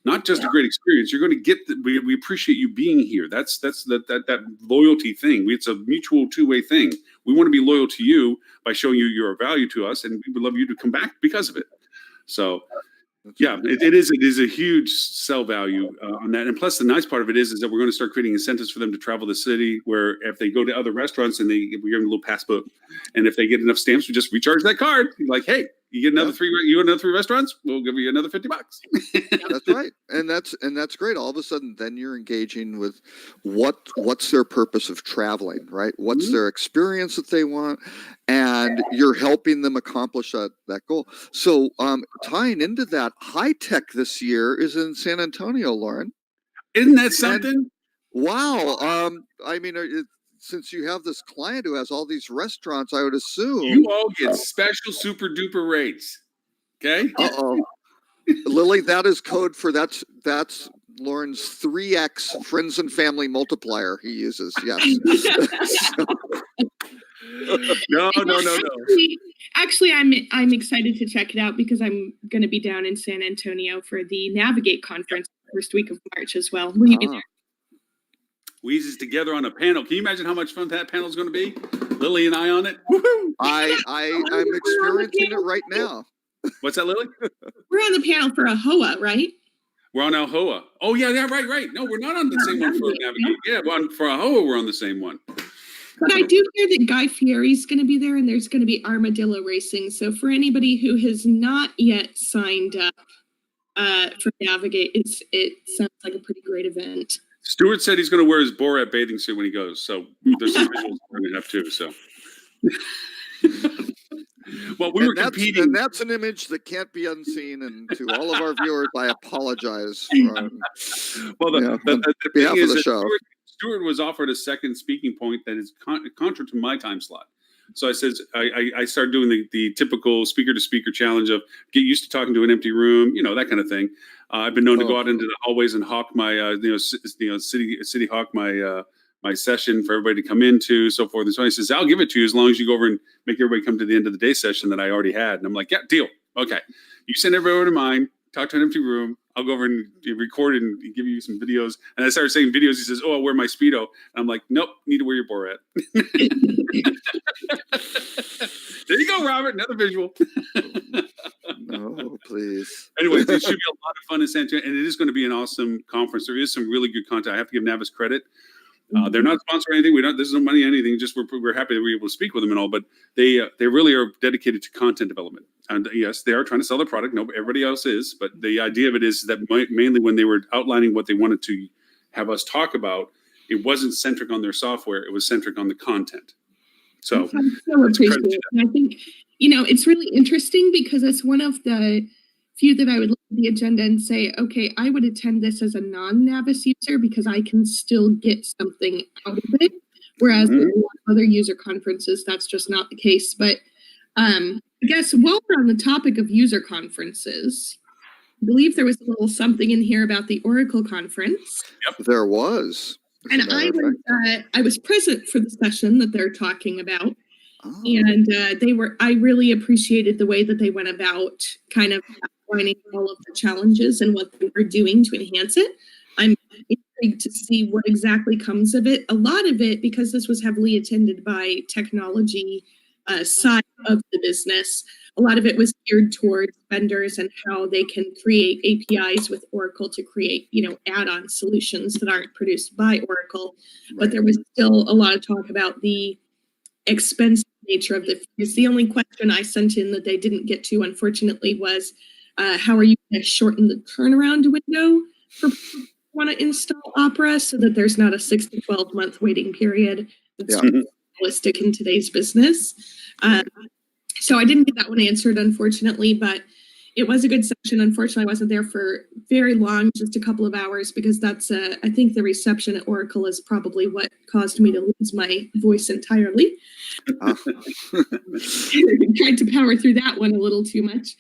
Not just a great experience. You're going to get, we appreciate you being here. That's that loyalty thing. It's a mutual two-way thing. We want to be loyal to you by showing you you're a value to us, and we would love you to come back because of it. So, yeah, it is a huge sell value on that. And plus, the nice part of it is that we're going to start creating incentives for them to travel the city. Where if they go to other restaurants and we give them a little pass book, and if they get enough stamps, we just recharge that card. Like, hey, you get another three restaurants, we'll give you another $50. That's right, and that's great. All of a sudden, then you're engaging with what's their purpose of traveling, right? What's their experience that they want, and you're helping them accomplish that goal. So, tying into that, High Tech this year is in San Antonio, Lauren. Isn't that something? And, wow. I mean, since you have this client who has all these restaurants, I would assume you all get special super duper rates. Okay. Uh-oh. Lily, that is code for that's Lauren's 3x friends and family multiplier he uses. Yes. No. Actually, I'm excited to check it out because I'm going to be down in San Antonio for the Navigate conference first week of March as well. Will you be there? Wheezes together on a panel. Can you imagine how much fun that panel is going to be? Lily and I on it. Woo-hoo! I'm experiencing it right now. What's that, Lily? We're on the panel for AHOA, right? We're on AHOA. Oh, yeah, right. No, we're not on the same one for Navigate. Yeah, for AHOA, we're on the same one. But I do hear that Guy Fieri's going to be there, and there's going to be armadillo racing. So for anybody who has not yet signed up for Navigate, it sounds like a pretty great event. Stuart said he's going to wear his Borat bathing suit when he goes. So there's some visuals we're going to have too. So. Well, we were competing. And that's an image that can't be unseen. And to all of our viewers, I apologize. Well, the thing is that show. Stuart was offered a second speaking point that is contrary to my time slot. So I started doing the typical speaker-to-speaker challenge of get used to talking to an empty room, that kind of thing. I've been known to go out into the hallways and hawk my, city hawk my session for everybody to come into, so forth and so on. He says, I'll give it to you as long as you go over and make everybody come to the end of the day session that I already had. And I'm like, yeah, deal. Okay. You send everybody over to mine, talk to an empty room. I'll go over and record and give you some videos. And I started saying videos. He says, I'll wear my Speedo. And I'm like, nope, need to wear your Borat. There you go, Robert. Another visual. No, please. Anyways, it should be a lot of fun in San Antonio. And it is going to be an awesome conference. There is some really good content. I have to give Navis credit. They're not sponsoring anything. There's no money, anything. Just we're happy that we're able to speak with them and all. But they really are dedicated to content development. And yes, they are trying to sell their product. No, everybody else is. But the idea of it is that mainly when they were outlining what they wanted to have us talk about, it wasn't centric on their software. It was centric on the content. So appreciate it. And I think it's really interesting because it's one of the few that I would look at the agenda and say, okay, I would attend this as a non-Navis user because I can still get something out of it. Whereas in a lot of other user conferences, that's just not the case. But I guess while we're on the topic of user conferences, I believe there was a little something in here about the Oracle conference. Yep, there was. And I was present for the session that they're talking about. Oh. And I really appreciated the way that they went about kind of outlining all of the challenges and what they were doing to enhance it. I'm intrigued to see what exactly comes of it. A lot of it, because this was heavily attended by technology side of the business, a lot of it was geared towards vendors and how they can create APIs with Oracle to create, add-on solutions that aren't produced by Oracle. Right. But there was still a lot of talk about the expensive nature of the fees. The only question I sent in that they didn't get to, unfortunately, was how are you going to shorten the turnaround window for people who want to install Opera so that there's not a 6 to 12 month waiting period that's realistic in today's business. So I didn't get that one answered, unfortunately, but it was a good session. Unfortunately, I wasn't there for very long, just a couple of hours, because that's, I think the reception at Oracle is probably what caused me to lose my voice entirely. I tried to power through that one a little too much.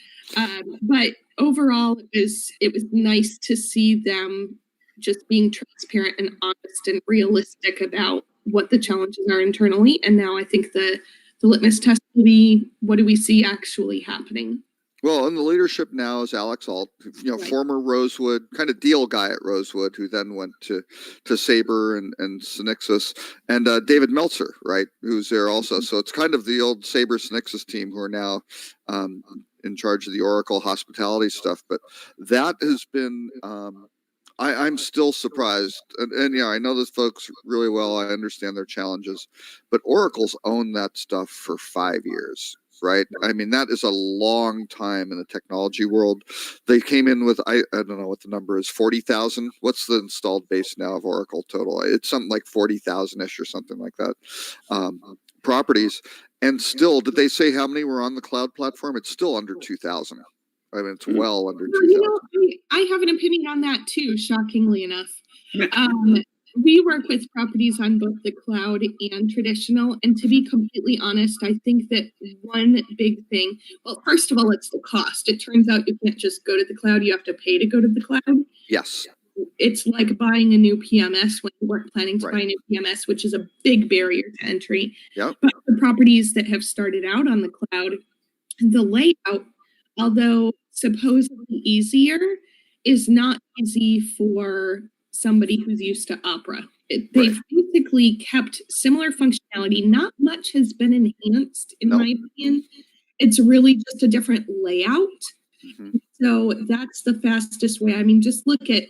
But overall, it was nice to see them just being transparent and honest and realistic about what the challenges are internally. And now I think the litmus test will be, what do we see actually happening? Well, and the leadership now is Alex Alt, Right. former Rosewood, kind of deal guy at Rosewood, who then went to Sabre and Synixis, and David Meltzer, right, who's there also. So it's kind of the old Sabre Synixis team who are now in charge of the Oracle hospitality stuff. But that has been, I'm still surprised. And I know those folks really well. I understand their challenges, but Oracle's owned that stuff for 5 years. Right. I mean, that is a long time in the technology world. They came in with, I don't know what the number is, 40,000. What's the installed base now of Oracle total? It's something like 40,000-ish or something like that. Properties. And still, did they say how many were on the cloud platform? It's still under 2,000. I mean, it's well under 2,000. I have an opinion on that too, shockingly enough. We work with properties on both the cloud and traditional. And to be completely honest, I think that one big thing, well, first of all, it's the cost. It turns out you can't just go to the cloud. You have to pay to go to the cloud. Yes. It's like buying a new PMS when you weren't planning to buy a new PMS, which is a big barrier to entry. Yep. But the properties that have started out on the cloud, the layout, although supposedly easier, is not easy for somebody who's used to Opera. They've basically kept similar functionality. Not much has been enhanced, in my opinion. It's really just a different layout. So that's the fastest way. I mean, just look at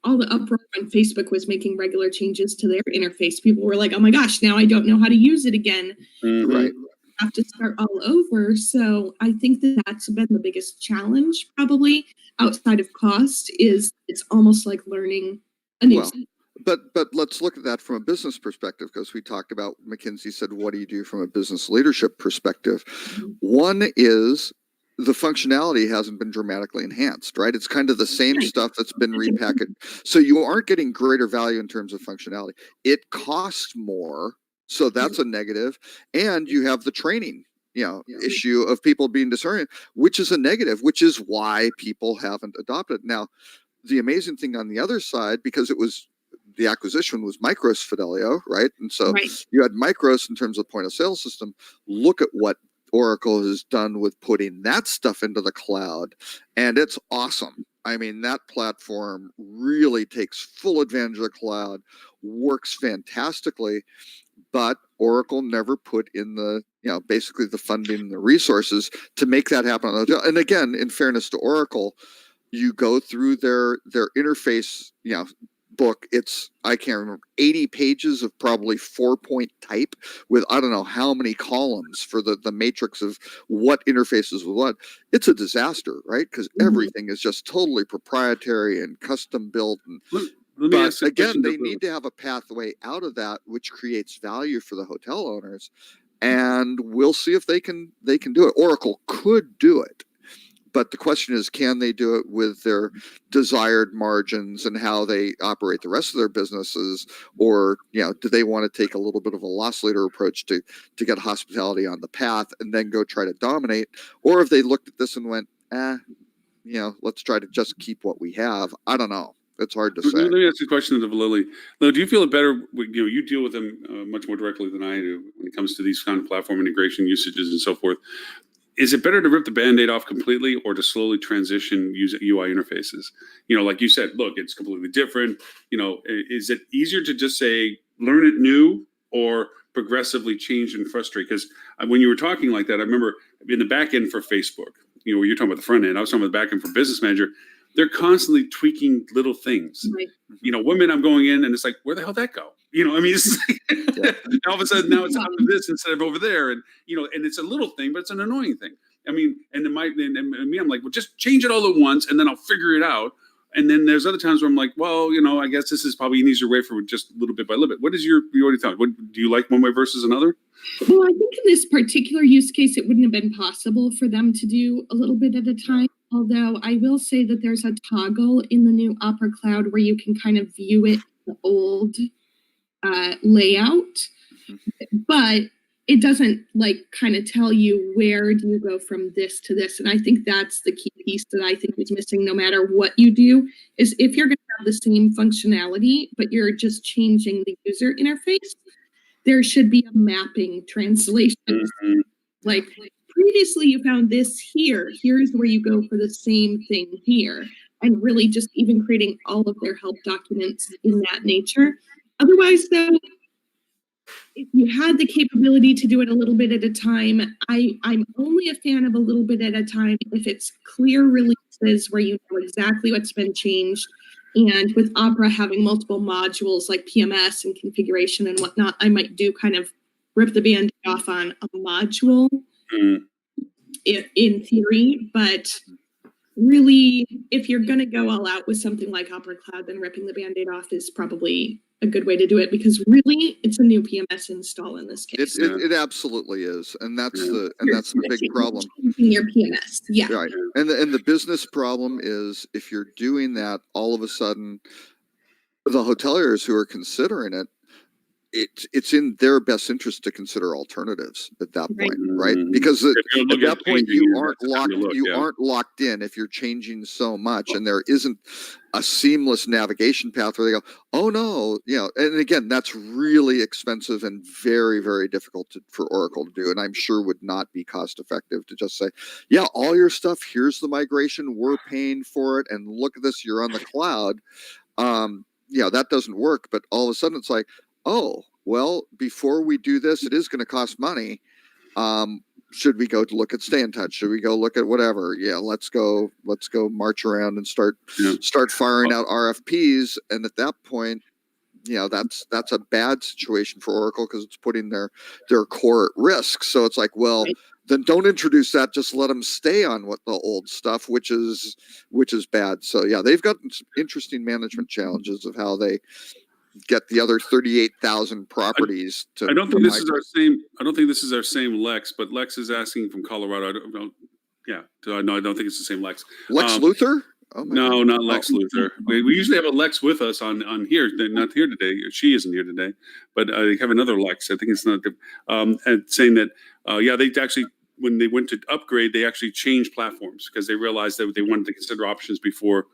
all the uproar on Facebook was making regular changes to their interface. People were like, oh my gosh, now I don't know how to use it again. Right. Have to start all over. So I think that's been the biggest challenge, probably outside of cost, is it's almost like learning a new thing. But let's look at that from a business perspective, because we talked about, McKinsey said, what do you do from a business leadership perspective? One is the functionality hasn't been dramatically enhanced, right? It's kind of the same stuff that's been repackaged. So you aren't getting greater value in terms of functionality. It costs more. So that's a negative. And you have the training, issue of people being disoriented, which is a negative, which is why people haven't adopted. Now, the amazing thing on the other side, because the acquisition was Micros Fidelio, right? And so you had Micros in terms of point of sale system. Look at what Oracle has done with putting that stuff into the cloud. And it's awesome. I mean, that platform really takes full advantage of the cloud, works fantastically. But Oracle never put in the, basically the funding and the resources to make that happen. And again, in fairness to Oracle, you go through their interface, book. It's, I can't remember, 80 pages of probably 4-point type with I don't know how many columns for the matrix of what interfaces with what. It's a disaster, right? Because everything is just totally proprietary and custom built. And but again, they need to have a pathway out of that, which creates value for the hotel owners. And we'll see if they can do it. Oracle could do it. But the question is, can they do it with their desired margins and how they operate the rest of their businesses? Or, do they want to take a little bit of a loss leader approach to get hospitality on the path and then go try to dominate? Or if they looked at this and went, let's try to just keep what we have. I don't know. It's hard to say. Let me ask you a question of Lily. Lily, do you feel it better? You deal with them much more directly than I do when it comes to these kind of platform integration usages and so forth. Is it better to rip the Band-Aid off completely or to slowly transition UI interfaces? Like you said, look, it's completely different. Is it easier to just say, learn it new, or progressively change and frustrate? Because when you were talking like that, I remember in the back end for Facebook, you're talking about the front end. I was talking about the back end for Business Manager. They're constantly tweaking little things. Right. Women, I'm going in and it's like, where the hell did that go? It's like, all of a sudden now it's out of this instead of over there. And, and it's a little thing, but it's an annoying thing. And me, I'm like, well, just change it all at once and then I'll figure it out. And then there's other times where I'm like, well, I guess this is probably an easier way for just little bit by little bit. What is you already thought? What do you like one way versus another? Well, I think in this particular use case, it wouldn't have been possible for them to do a little bit at a time. Although I will say that there's a toggle in the new Opera Cloud where you can kind of view it the old layout. But it doesn't like kind of tell you where do you go from this to this. And I think that's the key piece that I think is missing no matter what you do, is if you're going to have the same functionality, but you're just changing the user interface, there should be a mapping translation. Mhm. Like previously you found this here, here's where you go for the same thing here. And really just even creating all of their help documents in that nature. Otherwise, though, if you had the capability to do it a little bit at a time, I'm only a fan of a little bit at a time if it's clear releases where you know exactly what's been changed. And with Opera having multiple modules like PMS and configuration and whatnot, I might do kind of rip the band off on a module Mhm. in theory, but really, if you're going to go all out with something like Opera Cloud, then ripping the Band-Aid off is probably a good way to do it, because really it's a new PMS install in this case. It absolutely is, and that's Yeah. the big problem. Changing your PMS, yeah. Right, and the business problem is if you're doing that, all of a sudden, the hoteliers who are considering it, it's in their best interest to consider alternatives at that Right. point, right? Mhm. Because If you're at looking that at point changing you it, aren't that's the time locked to look, you yeah. aren't locked in if you're changing so much, and there isn't a seamless navigation path where they go, oh no, and again, that's really expensive and very, very difficult for Oracle to do, and I'm sure would not be cost effective to just say, yeah, all your stuff, here's the migration, we're paying for it, and look at this, you're on the cloud. That doesn't work. But all of a sudden it's like, oh, well, before we do this, it is going to cost money. Should we go to look at Stay in Touch? Should we go look at whatever? Yeah, let's go march around and start firing out RFPs. And at that point, that's a bad situation for Oracle because it's putting their core at risk. So it's like, well, then don't introduce that. Just let them stay on what the old stuff, which is bad. So yeah, they've got some interesting management challenges of how they get the other 38,000 properties to. I don't think this is our same. I don't think this is our same Lex, but Lex is asking from Colorado. I don't know. Yeah, no, I don't think it's the same Lex. Lex Luthor? Oh no, God. Not Lex Luthor. We usually have a Lex with us on here. They're not here today. She isn't here today, but they have another Lex. I think it's not. And saying that, they actually, when they went to upgrade, they actually changed platforms because they realized that they wanted to consider options before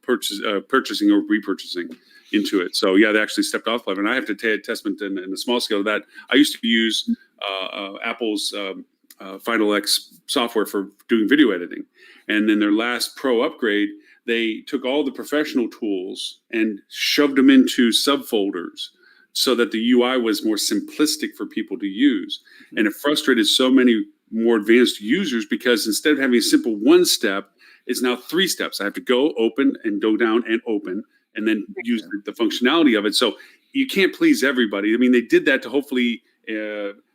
purchasing or repurchasing into it. So yeah, they actually stepped off platform. And I have to take a testament in a small scale of that. I used to use Apple's Final X software for doing video editing. And then their last pro upgrade, they took all the professional tools and shoved them into subfolders so that the UI was more simplistic for people to use. And it frustrated so many more advanced users because instead of having a simple one step, it's now 3 steps. I have to go open and go down and open and then use the functionality of it. So you can't please everybody. I mean, they did that to hopefully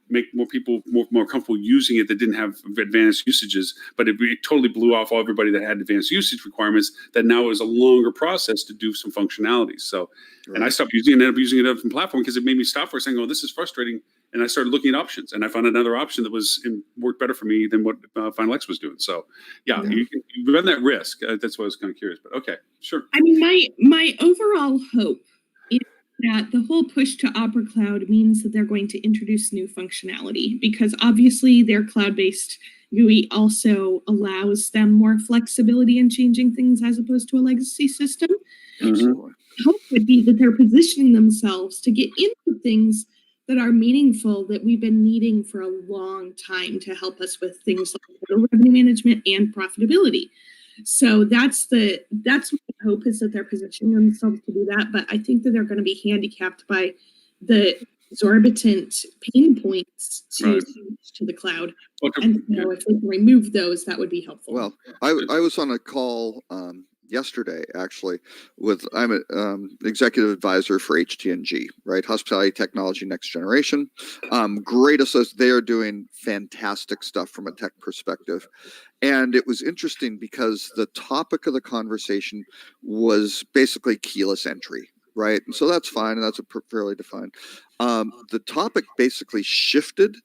make more people more comfortable using it that didn't have advanced usages, but it totally blew off everybody that had advanced usage requirements that now is a longer process to do some functionalities. So, and I stopped using it and ended up using it from platform because it made me stop for a second, this is frustrating. And I started looking at options and I found another option that worked better for me than what Final X was doing. So you run that risk. That's why I was kind of curious, but okay, sure. I mean, my overall hope is that the whole push to Opera Cloud means that they're going to introduce new functionality because obviously their cloud-based GUI also allows them more flexibility in changing things as opposed to a legacy system. Absolutely. Hope would be that they're positioning themselves to get into things that are meaningful that we've been needing for a long time to help us with things like revenue management and profitability. So that's what I hope is that they're positioning themselves to do that. But I think that they're going to be handicapped by the exorbitant pain points to the cloud. And so if we can remove those, that would be helpful. Well, I was on a call yesterday actually I'm an executive advisor for HTNG, right? Hospitality Technology Next Generation. Great associate. They are doing fantastic stuff from a tech perspective. And it was interesting because the topic of the conversation was basically keyless entry, right? And so that's fine, and that's fairly defined. The topic basically shifted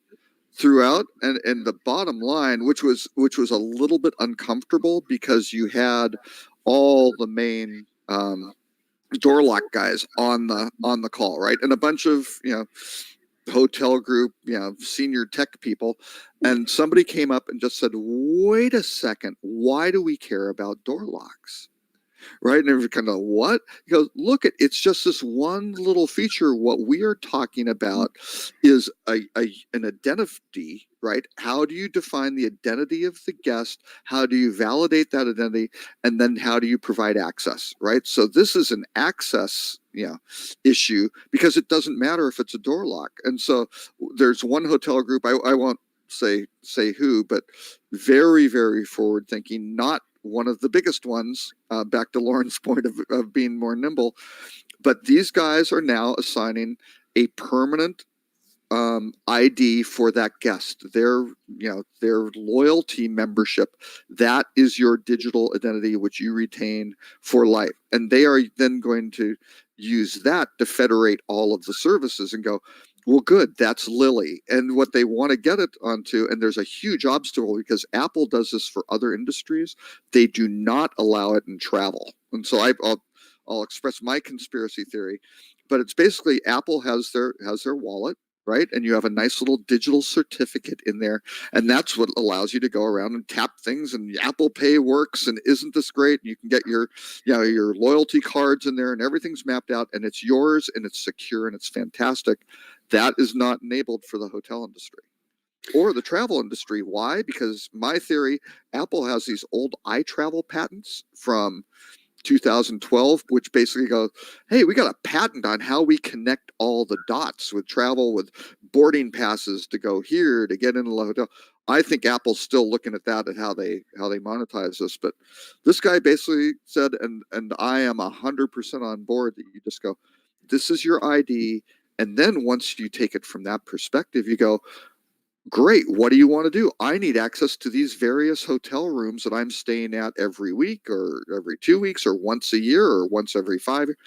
throughout, and the bottom line, which was a little bit uncomfortable because you had all the main door lock guys on the call, right? And a bunch of hotel group, senior tech people, and somebody came up and just said, "Wait a second, why do we care about door locks?" Right? And everybody kind of, what? He goes, look, it's just this one little feature. What we are talking about is an identity, right? How do you define the identity of the guest? How do you validate that identity? And then how do you provide access, right? So this is an access issue, because it doesn't matter if it's a door lock. And so there's one hotel group, I won't say who, but very, very forward thinking, not one of the biggest ones, back to Lauren's point of being more nimble. But these guys are now assigning a permanent ID for that guest, their loyalty membership. That is your digital identity, which you retain for life. And they are then going to use that to federate all of the services and go, well, good, that's Lily. And what they want to get it onto, and there's a huge obstacle because Apple does this for other industries. They do not allow it in travel. And so I'll express my conspiracy theory, but it's basically Apple has their wallet, right? And you have a nice little digital certificate in there. And that's what allows you to go around and tap things, and Apple Pay works. And isn't this great? And you can get your loyalty cards in there, and everything's mapped out, and it's yours, and it's secure, and it's fantastic. That is not enabled for the hotel industry or the travel industry. Why? Because my theory, Apple has these old iTravel patents from 2012, which basically goes, hey, we got a patent on how we connect all the dots with travel, with boarding passes to go here, to get into the hotel. I think Apple's still looking at that, at how they monetize this. But this guy basically said, and I am 100% on board, that you just go, this is your ID. And then once you take it from that perspective, you go, great, what do you want to do? I need access to these various hotel rooms that I'm staying at every week, or every 2 weeks, or once a year, or once every 5 years.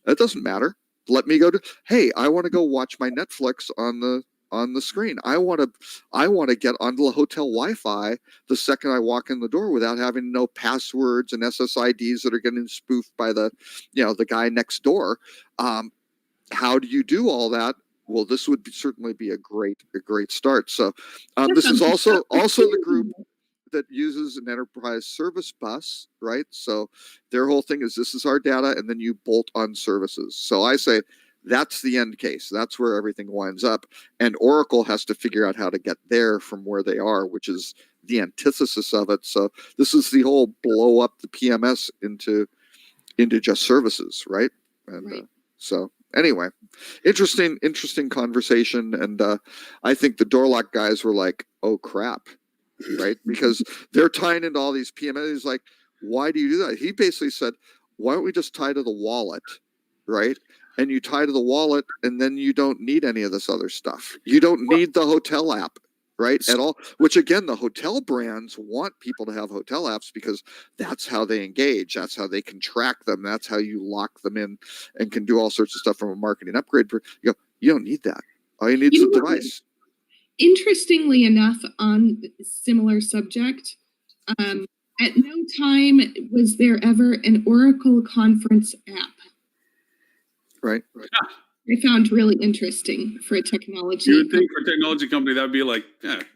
It doesn't matter. Let me go to, hey, I want to go watch my Netflix on the screen. I want to get onto the hotel Wi-Fi the second I walk in the door, without having to know passwords and SSIDs that are getting spoofed by the guy next door. How do you do all that? Well, this would certainly be a great start. So this is also the group that uses an enterprise service bus, right? So their whole thing is, this is our data, and then you bolt on services. So I say that's the end case. That's where everything winds up. And Oracle has to figure out how to get there from where they are, which is the antithesis of it. So this is the whole blow up the PMS into just services, right? And Right. So anyway, interesting conversation. And I think the door lock guys were like, oh crap, right? Because they're tying into all these PMS. He's like, why do you do that? He basically said, why don't we just tie to the wallet, right? And you tie to the wallet, and then you don't need any of this other stuff. You don't need the hotel app, right, at all. Which again, the hotel brands want people to have hotel apps, because that's how they engage. That's how they can track them. That's how you lock them in and can do all sorts of stuff from a marketing upgrade. You don't need that. All you need is a device. Interestingly enough, on similar subject, at no time was there ever an Oracle conference app. Right. I found really interesting for a technology. You would think for a technology company that would be like,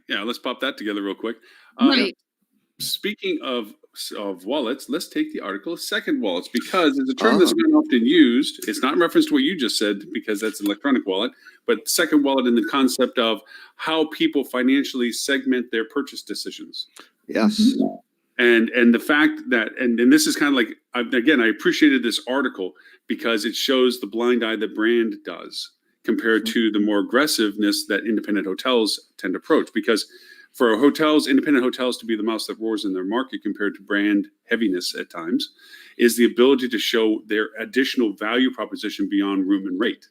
yeah, let's pop that together real quick. Right. Speaking of wallets, let's take the article of second wallets, because it's a term that's been often used. It's not in reference to what you just said, because that's an electronic wallet, but second wallet in the concept of how people financially segment their purchase decisions. Yes. And the fact that, and this is kind of like, again, I appreciated this article because it shows the blind eye that brand does compared to the more aggressiveness that independent hotels tend to approach. Because for independent hotels to be the mouse that roars in their market compared to brand heaviness at times, is the ability to show their additional value proposition beyond room and rate,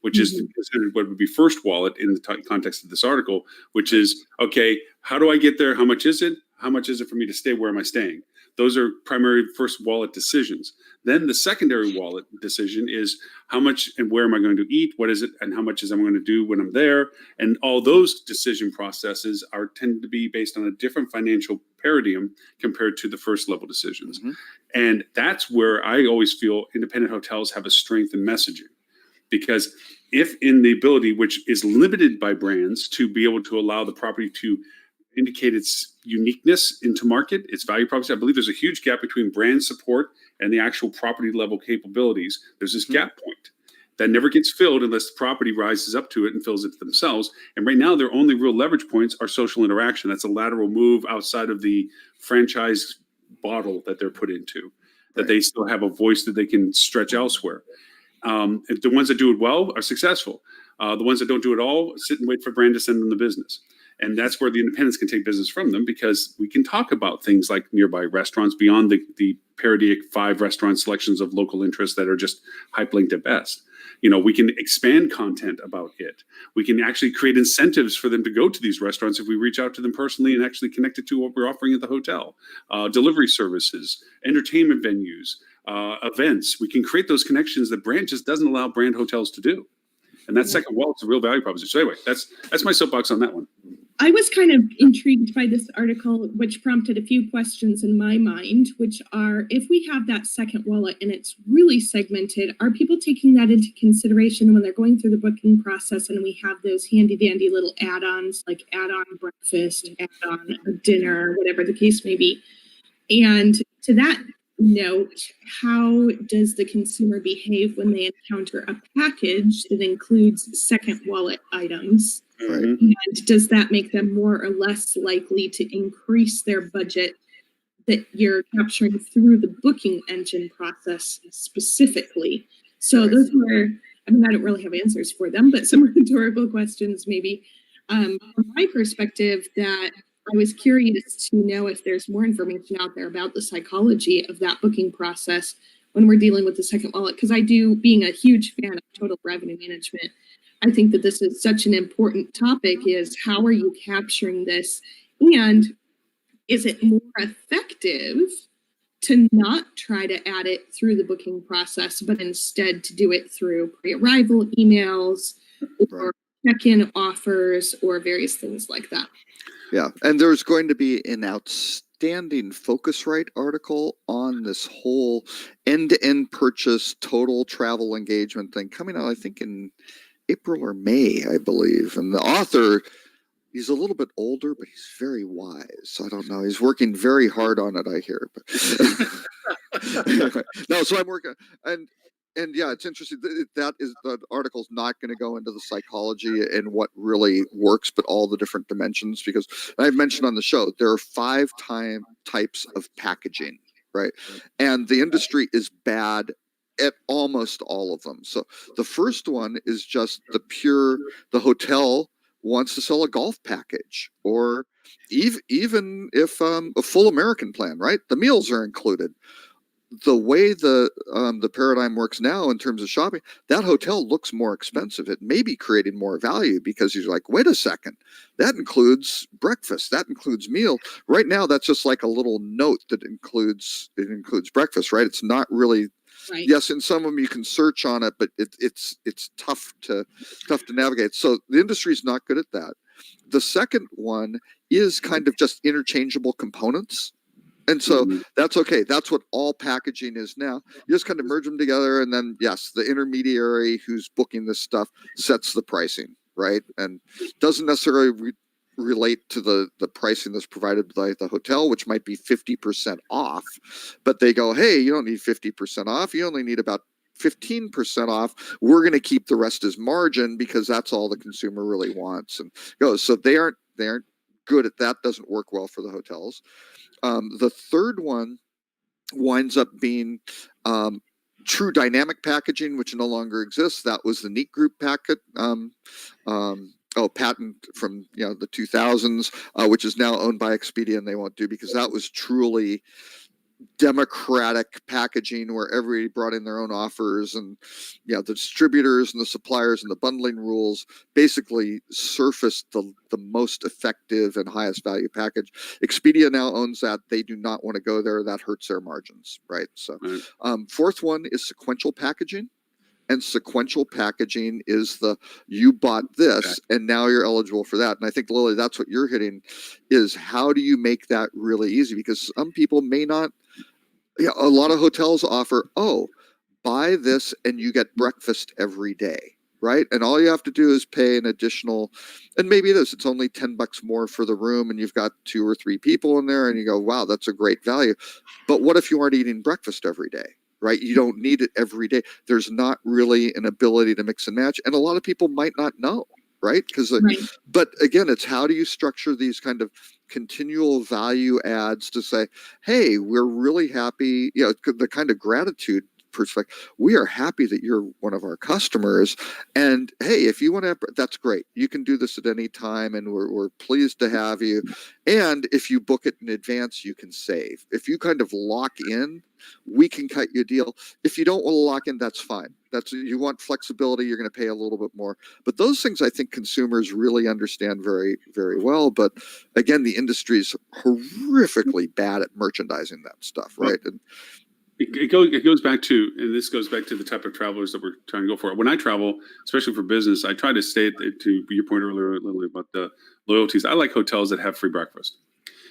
which is considered what would be first wallet in the context of this article, which is, okay, how do I get there? How much is it? How much is it for me to stay? Where am I staying? Those are primary first wallet decisions. Then the secondary wallet decision is how much and where am I going to eat? What is it? And how much is I'm going to do when I'm there? And all those decision processes tend to be based on a different financial paradigm compared to the first level decisions. And that's where I always feel independent hotels have a strength in messaging. because if in the ability, which is limited by brands, to be able to allow the property to indicate its uniqueness into market, its value proposition. I believe there's a huge gap between brand support and the actual property level capabilities. There's this gap point that never gets filled unless the property rises up to it and fills it themselves. And right now, their only real leverage points are social interaction. That's a lateral move outside of the franchise bottle that they're put into, that they still have a voice that they can stretch elsewhere. The ones that do it well are successful. The ones that don't do it all sit and wait for brand to send them the business. And that's where the independents can take business from them, because we can talk about things like nearby restaurants beyond the parodic 5 restaurant selections of local interest that are just hyperlinked at best. We can expand content about it. We can actually create incentives for them to go to these restaurants if we reach out to them personally and actually connect it to what we're offering at the hotel. Delivery services, entertainment venues, events. We can create those connections that brand just doesn't allow brand hotels to do. And that second wall is a real value proposition. So anyway, that's my soapbox on that one. I was kind of intrigued by this article, which prompted a few questions in my mind, which are, if we have that second wallet and it's really segmented, are people taking that into consideration when they're going through the booking process and we have those handy dandy little add-ons, like add-on breakfast, add-on a dinner, whatever the case may be? And to that note, how does the consumer behave when they encounter a package that includes second wallet items? Right. And does that make them more or less likely to increase their budget that you're capturing through the booking engine process specifically? So those were, I don't really have answers for them, but some rhetorical questions maybe. From my perspective, that I was curious to know if there's more information out there about the psychology of that booking process when we're dealing with the second wallet, because I do, being a huge fan of total revenue management, I think that this is such an important topic, is how are you capturing this? And is it more effective to not try to add it through the booking process, but instead to do it through pre-arrival emails or check-in offers or various things like that? Yeah, and there's going to be an outstanding Focusrite article on this whole end-to-end purchase, total travel engagement thing coming out, I think, in April or May, I believe. And the author, he's a little bit older, but he's very wise. I don't know. He's working very hard on it, I hear. But no, so I'm working, and yeah, it's interesting. That is, the article's not going to go into the psychology and what really works, but all the different dimensions. Because I've mentioned on the show, there are 5 types of packaging, right? And the industry is bad at almost all of them. So the first one is just the hotel wants to sell a golf package, or even if a full American plan, right? The meals are included. The way the paradigm works now in terms of shopping, that hotel looks more expensive. It may be creating more value because you're like, wait a second, that includes breakfast, that includes meal. Right now, that's just like a little note that includes breakfast, right? It's not really. Right. Yes, in some of them you can search on it, but it's tough to navigate. So the industry is not good at that. The second one is kind of just interchangeable components. And so that's okay. That's what all packaging is now. You just kind of merge them together, and then, yes, the intermediary who's booking this stuff sets the pricing, right? And doesn't necessarily relate to the pricing that's provided by the hotel, which might be 50% off. But they go, hey, you don't need 50% off. You only need about 15% off. We're going to keep the rest as margin because that's all the consumer really wants and goes. So they aren't good at that. Doesn't work well for the hotels. The third one winds up being true dynamic packaging, which no longer exists. That was the Neat Group patent from the 2000s, which is now owned by Expedia, and they won't do, because that was truly democratic packaging where everybody brought in their own offers, and the distributors and the suppliers and the bundling rules basically surfaced the most effective and highest value package. Expedia now owns that. They do not want to go there. That hurts their margins, right? So fourth one is sequential packaging. And sequential packaging is you bought this and now you're eligible for that. And I think, Lily, that's what you're hitting, is how do you make that really easy? Because some people may not, a lot of hotels offer, buy this and you get breakfast every day, right? And all you have to do is pay an additional, and maybe it's only $10 more for the room, and you've got 2 or 3 people in there, and you go, wow, that's a great value. But what if you aren't eating breakfast every day? Right? You don't need it every day. There's not really an ability to mix and match. And a lot of people might not know, right? Right. But again, it's how do you structure these kind of continual value adds to say, hey, we're really happy, the kind of gratitude perspective. We are happy that you're one of our customers. And hey, if you want to, that's great. You can do this at any time, and we're pleased to have you. And if you book it in advance, you can save. If you kind of lock in, we can cut you a deal. If you don't want to lock in, that's fine. You want flexibility, you're going to pay a little bit more. But those things I think consumers really understand very, very well. But again, the industry is horrifically bad at merchandising that stuff, right? And it goes back to, and this goes back to the type of travelers that we're trying to go for. When I travel, especially for business, I try to stay to your point earlier, Lily, about the loyalties. I like hotels that have free breakfast.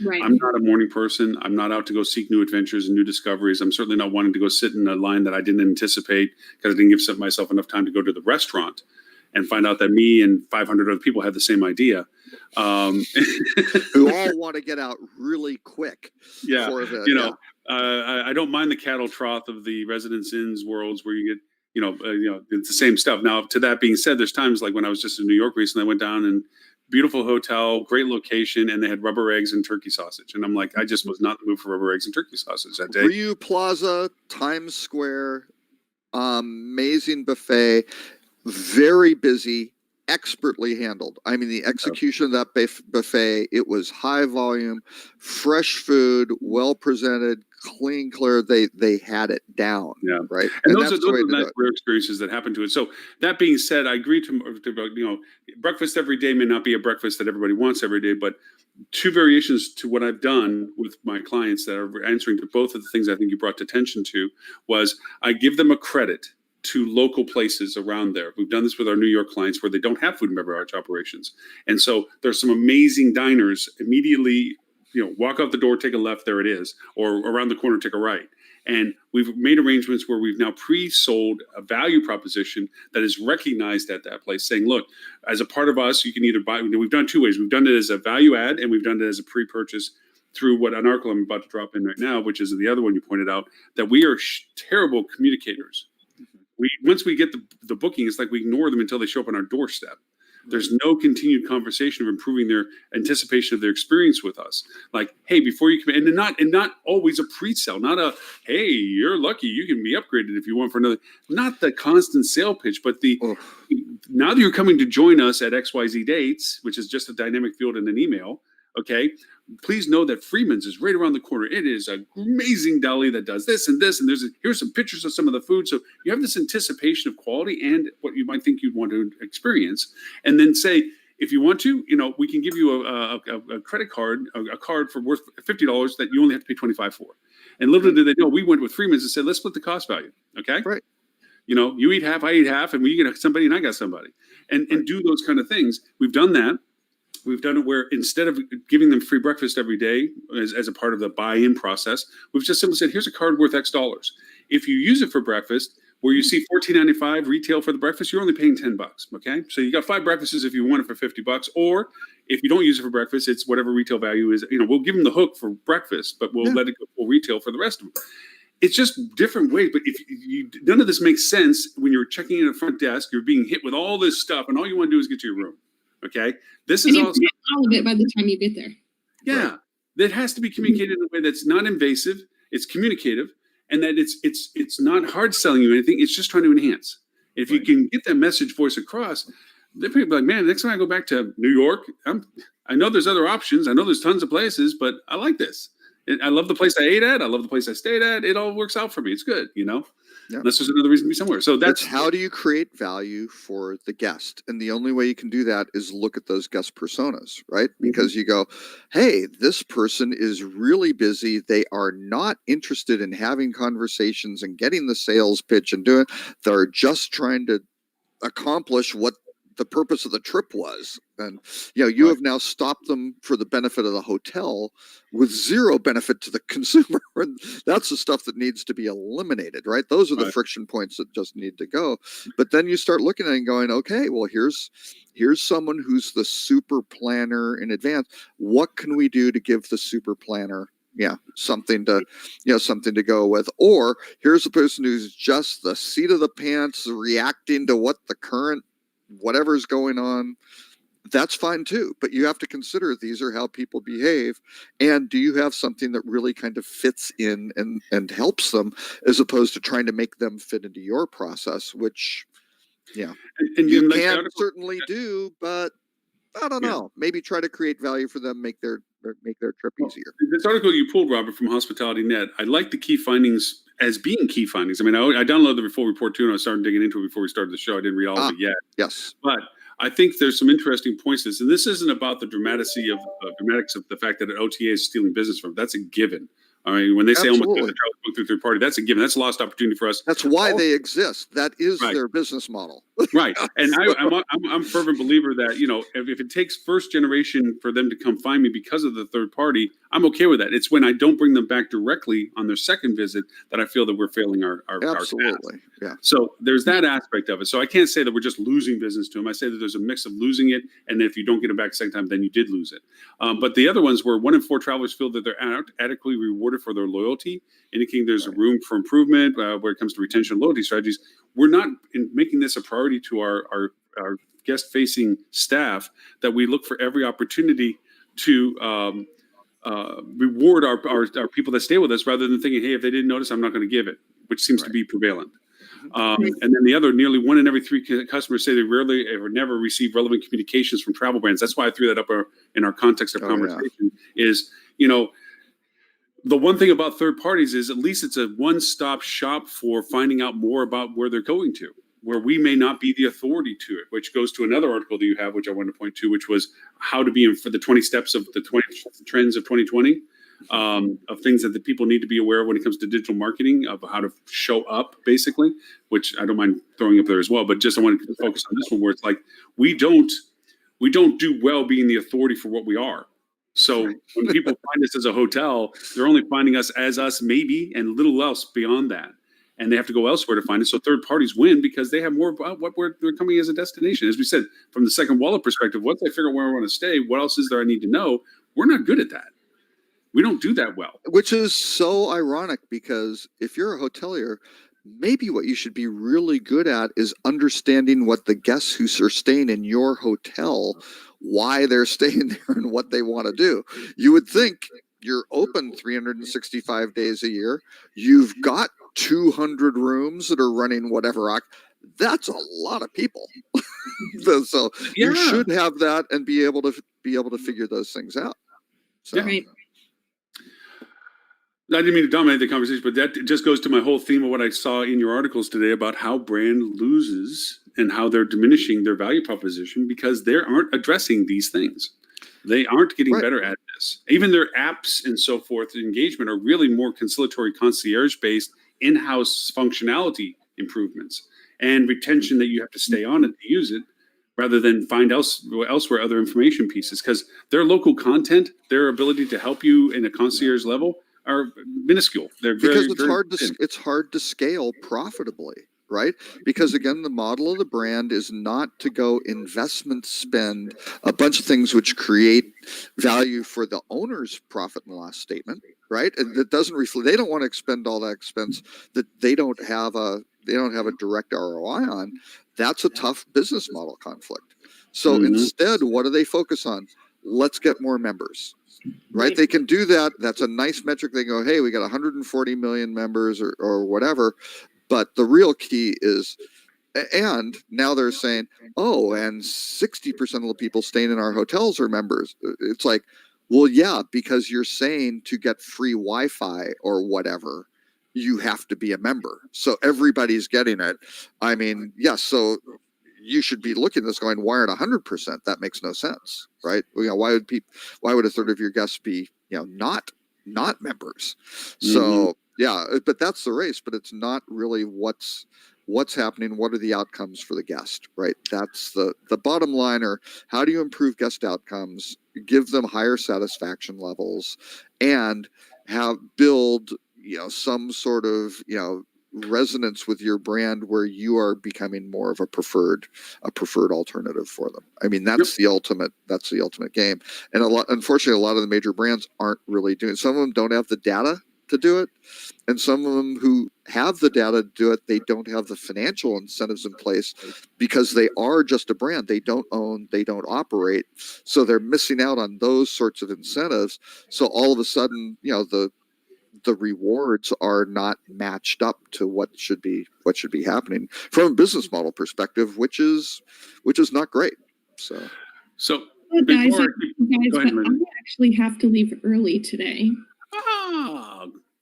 Right. I'm not a morning person. I'm not out to go seek new adventures and new discoveries. I'm certainly not wanting to go sit in a line that I didn't anticipate because I didn't give myself enough time to go to the restaurant and find out that me and 500 other people had the same idea. Who all want to get out really quick. Yeah. I don't mind the cattle trough of the residence inns worlds where you get, it's the same stuff. Now, to that being said, there's times like when I was just in New York recently, I went down and beautiful hotel, great location, and they had rubber eggs and turkey sausage. And I'm like, I just was not in the mood for rubber eggs and turkey sausage that day. Rio Plaza, Times Square, amazing buffet, very busy, expertly handled. I mean, the execution of that buffet, it was high volume, fresh food, well presented, clean, clear. They had it down. Yeah. Right. And those are nice rare experiences that happen to it. So that being said, I agree to breakfast every day may not be a breakfast that everybody wants every day, but 2 variations to what I've done with my clients that are answering to both of the things I think you brought attention to was I give them a credit to local places around there. We've done this with our New York clients where they don't have food and beverage operations. And so there's some amazing diners immediately, walk out the door, take a left, there it is, or around the corner, take a right. And we've made arrangements where we've now pre-sold a value proposition that is recognized at that place, saying, look, as a part of us, you can either buy, we've done 2 ways. We've done it as a value add, and we've done it as a pre-purchase through what an article I'm about to drop in right now, which is the other one you pointed out, that we are terrible communicators. Once we get the booking, it's like we ignore them until they show up on our doorstep. There's no continued conversation of improving their anticipation of their experience with us. Like, hey, before you come in, and not always a pre-sale, not a, hey, you're lucky, you can be upgraded if you want for another, not the constant sale pitch, but now that you're coming to join us at XYZ dates, which is just a dynamic field in an email, okay, please know that Freeman's is right around the corner. It is an amazing deli that does this and this, and here's some pictures of some of the food. So you have this anticipation of quality and what you might think you'd want to experience, and then say, if you want to, we can give you a credit card, a card for worth $50 that you only have to pay $25 for. And little did they know, we went with Freeman's and said, let's split the cost value. Okay, right. You eat half, I eat half, and we get somebody, and I got somebody, and do those kind of things. We've done that. We've done it where instead of giving them free breakfast every day as a part of the buy-in process, we've just simply said, here's a card worth X dollars. If you use it for breakfast, where you see $14.95 retail for the breakfast, you're only paying $10. Okay, so you got 5 breakfasts if you want it for $50, or if you don't use it for breakfast, it's whatever retail value is. We'll give them the hook for breakfast, but we'll let it go full retail for the rest of them. It's just different ways, but if none of this makes sense when you're checking in at the front desk, you're being hit with all this stuff, and all you want to do is get to your room. Okay, this is all of it by the time you get there. Yeah, right. That has to be communicated in a way that's not invasive. It's communicative, and that it's not hard selling you anything. It's just trying to enhance. If you can get that message voice across, they're people like, man, next time I go back to New York, I know there's other options. I know there's tons of places, but I like this. I love the place I ate at. I love the place I stayed at. It all works out for me. It's good, Yeah. Unless there's another reason to be somewhere. So that's how do you create value for the guest? And the only way you can do that is look at those guest personas, right? Because you go, hey, this person is really busy. They are not interested in having conversations and getting the sales pitch and doing. They're just trying to accomplish what the purpose of the trip was. And you have now stopped them for the benefit of the hotel with zero benefit to the consumer. And that's the stuff that needs to be eliminated, right? Those are the friction points that just need to go. But then you start looking at it and going, okay, well, here's someone who's the super planner in advance. What can we do to give the super planner something to go with? Or here's a person who's just the seat of the pants reacting to what the current whatever's going on. That's fine too, but you have to consider these are how people behave, and do you have something that really kind of fits in and helps them, as opposed to trying to make them fit into your process, which and you like can certainly do, but I don't know, maybe try to create value for them, make their trip easier. This article you pulled, Robert, from Hospitality Net, I like the key findings as being key findings. I mean, I downloaded the full report too, and I started digging into it before we started the show. I didn't read all of it yet. Yes. But I think there's some interesting points to this. And this isn't about the dramatics of the fact that an OTA is stealing business from. That's a given. I mean, when they say, "Oh my God, the travel book through third party," that's a given. That's a lost opportunity for us. That's why they exist. That is their business model. Right. And I'm a fervent believer that, if it takes first generation for them to come find me because of the third party, I'm okay with that. It's when I don't bring them back directly on their second visit that I feel that we're failing our absolutely. Yeah. So there's that aspect of it. So I can't say that we're just losing business to them. I say that there's a mix of losing it, and if you don't get it back the second time, then you did lose it. But the other ones were 1 in 4 travelers feel that they're adequately rewarded for their loyalty, indicating there's a room for improvement where it comes to retention and loyalty strategies. We're not making this a priority to our guest-facing staff, that we look for every opportunity to reward our people that stay with us, rather than thinking, hey, if they didn't notice, I'm not going to give it, which seems to be prevalent. And then the other, nearly 1 in every 3 customers say they rarely or never receive relevant communications from travel brands. That's why I threw that up in our context of conversation. Is, the one thing about third parties is at least it's a one-stop shop for finding out more about where they're going to, where we may not be the authority to it, which goes to another article that you have, which I wanted to point to, which was how to be in for the 20 steps of the 20 trends of 2020, of things that the people need to be aware of when it comes to digital marketing, of how to show up, basically, which I don't mind throwing up there as well. But just I wanted to focus on this one, where it's like we don't do well being the authority for what we are. So when people find us as a hotel, they're only finding us as us, maybe, and little else beyond that. And they have to go elsewhere to find it. So third parties win because they have more about what they're coming as a destination. As we said, from the second wallet perspective, once I figure out where I want to stay, what else is there I need to know? We're not good at that. We don't do that well. Which is so ironic, because if you're a hotelier, maybe what you should be really good at is understanding what the guests who are staying in your hotel, why they're staying there and what they want to do. You would think you're open 365 days a year. You've got 200 rooms that are running whatever. That's a lot of people. So you should have that and be able to figure those things out. So. Right. I didn't mean to dominate the conversation, but that just goes to my whole theme of what I saw in your articles today about how brand loses and how they're diminishing their value proposition because they aren't addressing these things. They aren't getting better at this. Even their apps and so forth, engagement, are really more conciliatory, concierge-based, in-house functionality improvements and retention that you have to stay on it to use it, rather than find elsewhere other information pieces. Because their local content, their ability to help you in a concierge level, are minuscule. They're very, it's hard to scale profitably, right? Because again, the model of the brand is not to go investment spend a bunch of things which create value for the owner's profit and loss statement, right? And that doesn't reflect. They don't want to expend all that expense that they don't have a direct ROI on. That's a tough business model conflict. So instead, what do they focus on? Let's get more members. Right? They can do that. That's a nice metric. They go, hey, we got 140 million members or whatever. But the real key is, and now they're saying, oh, and 60% of the people staying in our hotels are members. It's like, well, yeah, because you're saying to get free Wi-Fi or whatever, you have to be a member. So everybody's getting it. I mean, yes. So you should be looking at this going, why aren't 100%? That makes no sense, right? Why would a third of your guests be, not members? So yeah, but that's the race. But it's not really what's what's happening, what are the outcomes for the guest, right? That's the bottom line. Or how do you improve guest outcomes, give them higher satisfaction levels, and build some sort of resonance with your brand where you are becoming more of a preferred alternative for them. I mean, that's the ultimate game. And unfortunately, a lot of the major brands aren't really doing it. Some of them don't have the data to do it, and some of them who have the data to do it, they don't have the financial incentives in place because they are just a brand. They don't own, they don't operate, so they're missing out on those sorts of incentives. So all of a sudden, the rewards are not matched up to what should be happening from a business model perspective, which is not great. So guys, before, but I actually have to leave early today.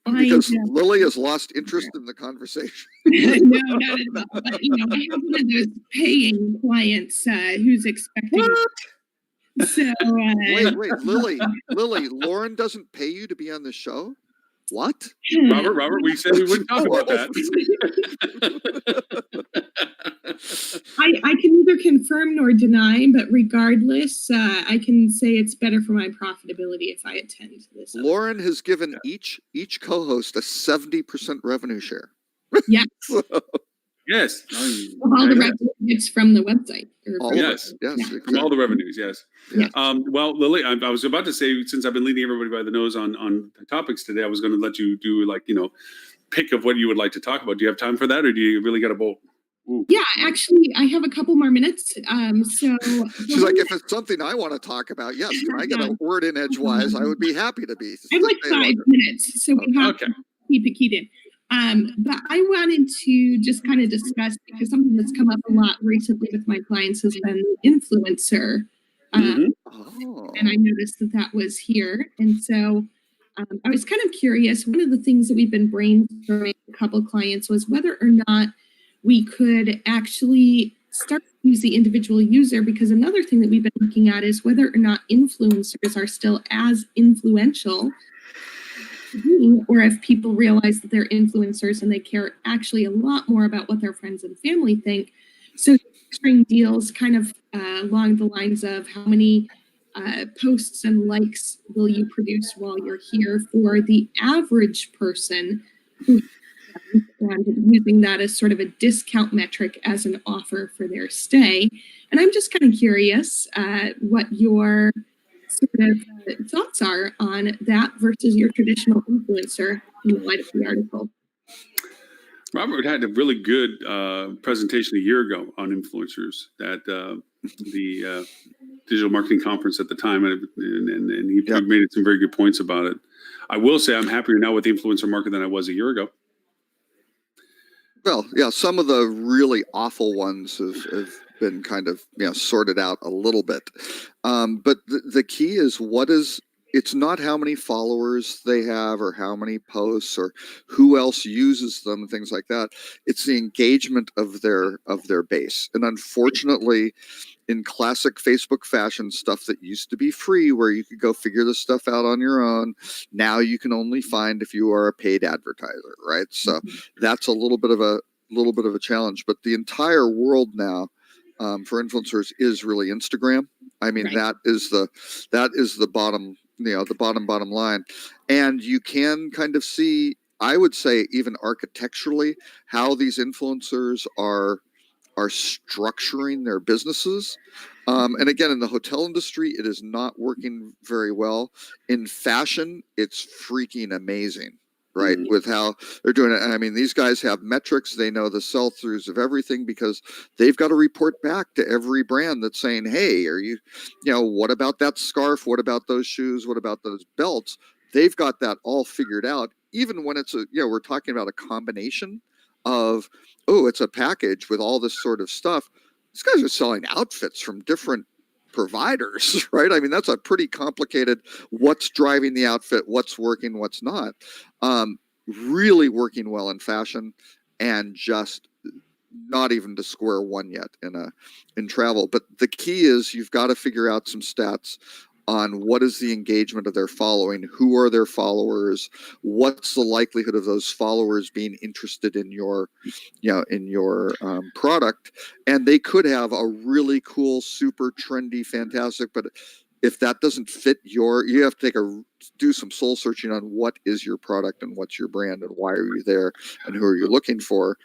Because Lily has lost interest in the conversation. No, not at all. But, I have one of those paying clients who's expecting. What? So wait, Lily, Lauren doesn't pay you to be on the show? What? Robert, we said we wouldn't talk about that. I can neither confirm nor deny, but regardless, I can say it's better for my profitability if I attend this. Lauren has given each co-host a 70% revenue share. Yes. Yes. All the revenues from the website. Yes. Exactly. From all the revenues, yes. Yeah. Well, Lily, I was about to say, since I've been leading everybody by the nose on topics today, I was going to let you do pick of what you would like to talk about. Do you have time for that, or do you really got a bolt? Ooh. Yeah, actually, I have a couple more minutes. So she's like, if it's something I want to talk about, yes, can I get a word in edgewise? I would be happy to be. I have like 5 minutes, so we have to keep it keyed in. But I wanted to just kind of discuss, because something that's come up a lot recently with my clients has been influencer. And I noticed that was here. And so I was kind of curious. One of the things that we've been brainstorming a couple of clients was whether or not we could actually start to use the individual user, because another thing that we've been looking at is whether or not influencers are still as influential, or if people realize that they're influencers and they care actually a lot more about what their friends and family think. So string deals kind of along the lines of how many posts and likes will you produce while you're here for the average person, and using that as sort of a discount metric as an offer for their stay. And I'm just kind of curious what your sort of thoughts are on that versus your traditional influencer in light of the article. Robert had a really good presentation a year ago on influencers at the digital marketing conference at the time, and he made some very good points about it. I will say I'm happier now with the influencer market than I was a year ago. Well, yeah, some of the really awful ones have been kind of sorted out a little bit. But the key is it's not how many followers they have or how many posts or who else uses them, things like that. It's the engagement of their base. And unfortunately, in classic Facebook fashion, stuff that used to be free, where you could go figure this stuff out on your own, now you can only find if you are a paid advertiser, right? So that's a little bit of a challenge. But the entire world now for influencers is really Instagram. I mean, that is the bottom, bottom line. And you can kind of see, I would say, even architecturally, how these influencers are structuring their businesses. And again, in the hotel industry, it is not working very well. In fashion, it's freaking amazing, right? With how they're doing it. I mean, these guys have metrics. They know the sell-throughs of everything because they've got to report back to every brand that's saying, hey, are you, what about that scarf? What about those shoes? What about those belts? They've got that all figured out. Even when it's we're talking about a combination of, it's a package with all this sort of stuff. These guys are selling outfits from different providers, right? I mean, that's a pretty complicated, what's driving the outfit, what's working, what's not. Really working well in fashion, and just not even to square one yet in travel. But the key is you've got to figure out some stats on what is the engagement of their following, who are their followers, what's the likelihood of those followers being interested in your product. And they could have a really cool, super trendy, fantastic, but if that doesn't fit you have to do some soul searching on what is your product and what's your brand and why are you there and who are you looking for.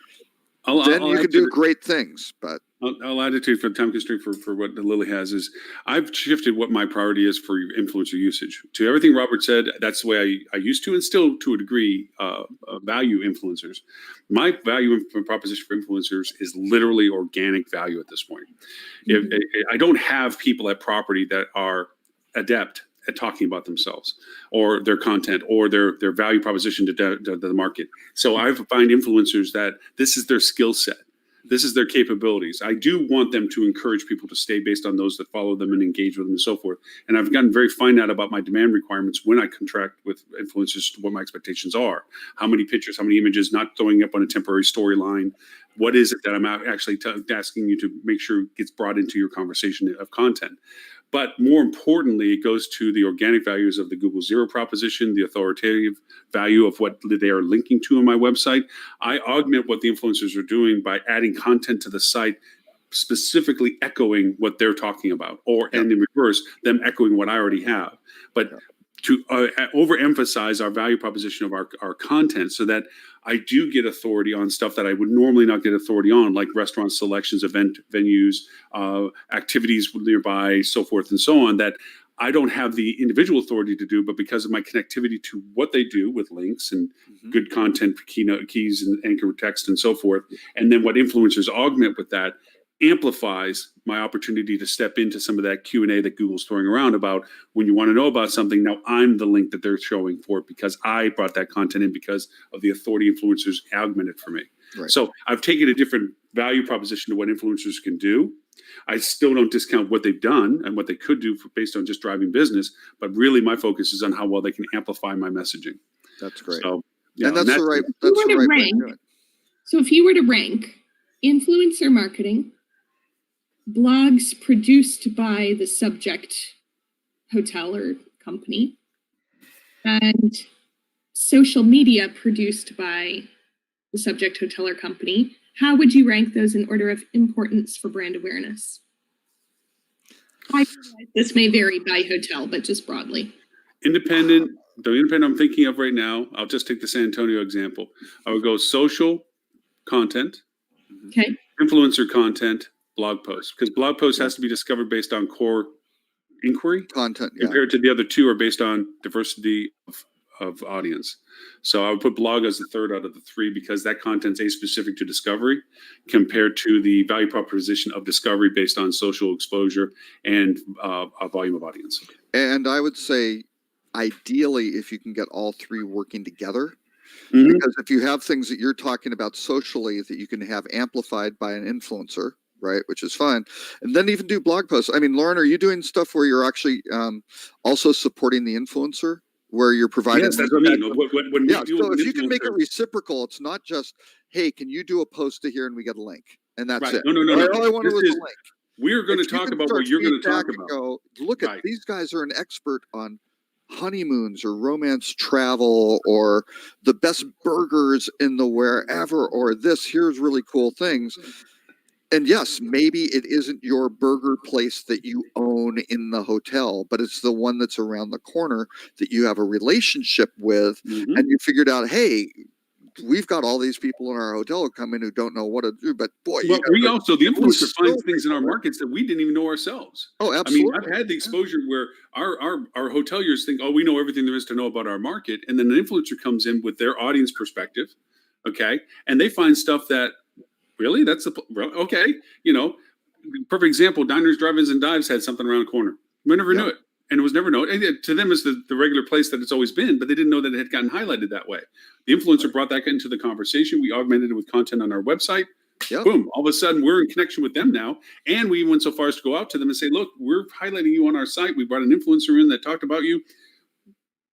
Then you can do great things. But I'll add it to, for the time constraint, for what Lily has, is I've shifted what my priority is for influencer usage. To everything Robert said, that's the way I used to, and still to a degree, value influencers. My value proposition for influencers is literally organic value at this point. I don't have people at property that are adept at talking about themselves or their content or their value proposition to the market. So I find influencers that this is their skill set. This is their capabilities. I do want them to encourage people to stay based on those that follow them and engage with them and so forth. And I've gotten very fine out about my demand requirements when I contract with influencers, what my expectations are. How many pictures, how many images, not throwing up on a temporary storyline. What is it that I'm actually asking you to make sure gets brought into your conversation of content? But more importantly, it goes to the organic values of the Google Zero proposition, the authoritative value of what they are linking to on my website. I augment what the influencers are doing by adding content to the site, specifically echoing what they're talking about, and in reverse, them echoing what I already have. But to overemphasize our value proposition of our content so that I do get authority on stuff that I would normally not get authority on, like restaurant selections, event venues, activities nearby, so forth and so on, that I don't have the individual authority to do, but because of my connectivity to what they do with links and good content, keynote keys and anchor text and so forth, and then what influencers augment with that, amplifies my opportunity to step into some of that Q&A that Google's throwing around about when you want to know about something. Now I'm the link that they're showing for it because I brought that content in because of the authority influencers augmented for me. Right. So I've taken a different value proposition to what influencers can do. I still don't discount what they've done and what they could do based on just driving business, but really my focus is on how well they can amplify my messaging. That's great. So, and that's the right way to do it. So if you were to rank influencer marketing, blogs produced by the subject hotel or company, and social media produced by the subject hotel or company, how would you rank those in order of importance for brand awareness? I realize this may vary by hotel, but just broadly. The independent I'm thinking of right now, I'll just take the San Antonio example. I would go social content, okay, influencer content, blog posts, because blog posts has to be discovered based on core inquiry content compared to the other two are based on diversity of audience. So I would put blog as the third out of the three because that content's specific to discovery compared to the value proposition of discovery based on social exposure and a volume of audience. And I would say ideally if you can get all three working together, because if you have things that you're talking about socially that you can have amplified by an influencer, right, which is fine, and then even do blog posts. I mean, Lauren, are you doing stuff where you're actually also supporting the influencer, where you're providing? Yes, that's what I mean. So if you can make it reciprocal, it's not just, hey, can you do a post to here and we get a link, and that's it. No. All I wanted was a link. We're going to talk about what you're going to talk about. Go, look at these guys are an expert on honeymoons or romance travel or the best burgers in the wherever or this. Here's really cool things. And yes, maybe it isn't your burger place that you own in the hotel, but it's the one that's around the corner that you have a relationship with, and you figured out, hey, we've got all these people in our hotel who come in who don't know what to do, but boy, the influencer finds things in our markets that we didn't even know ourselves. Oh, absolutely. I mean, I've had the exposure where our hoteliers think, oh, we know everything there is to know about our market, and then an influencer comes in with their audience perspective, okay, and they find stuff that really okay, perfect example. Diners, Drive-ins, and Dives had something around the corner. We never knew it. And it was never known. To them, it's the regular place that it's always been, but they didn't know that it had gotten highlighted that way. The influencer brought that into the conversation. We augmented it with content on our website. Boom. All of a sudden, we're in connection with them now. And we went so far as to go out to them and say, look, we're highlighting you on our site. We brought an influencer in that talked about you.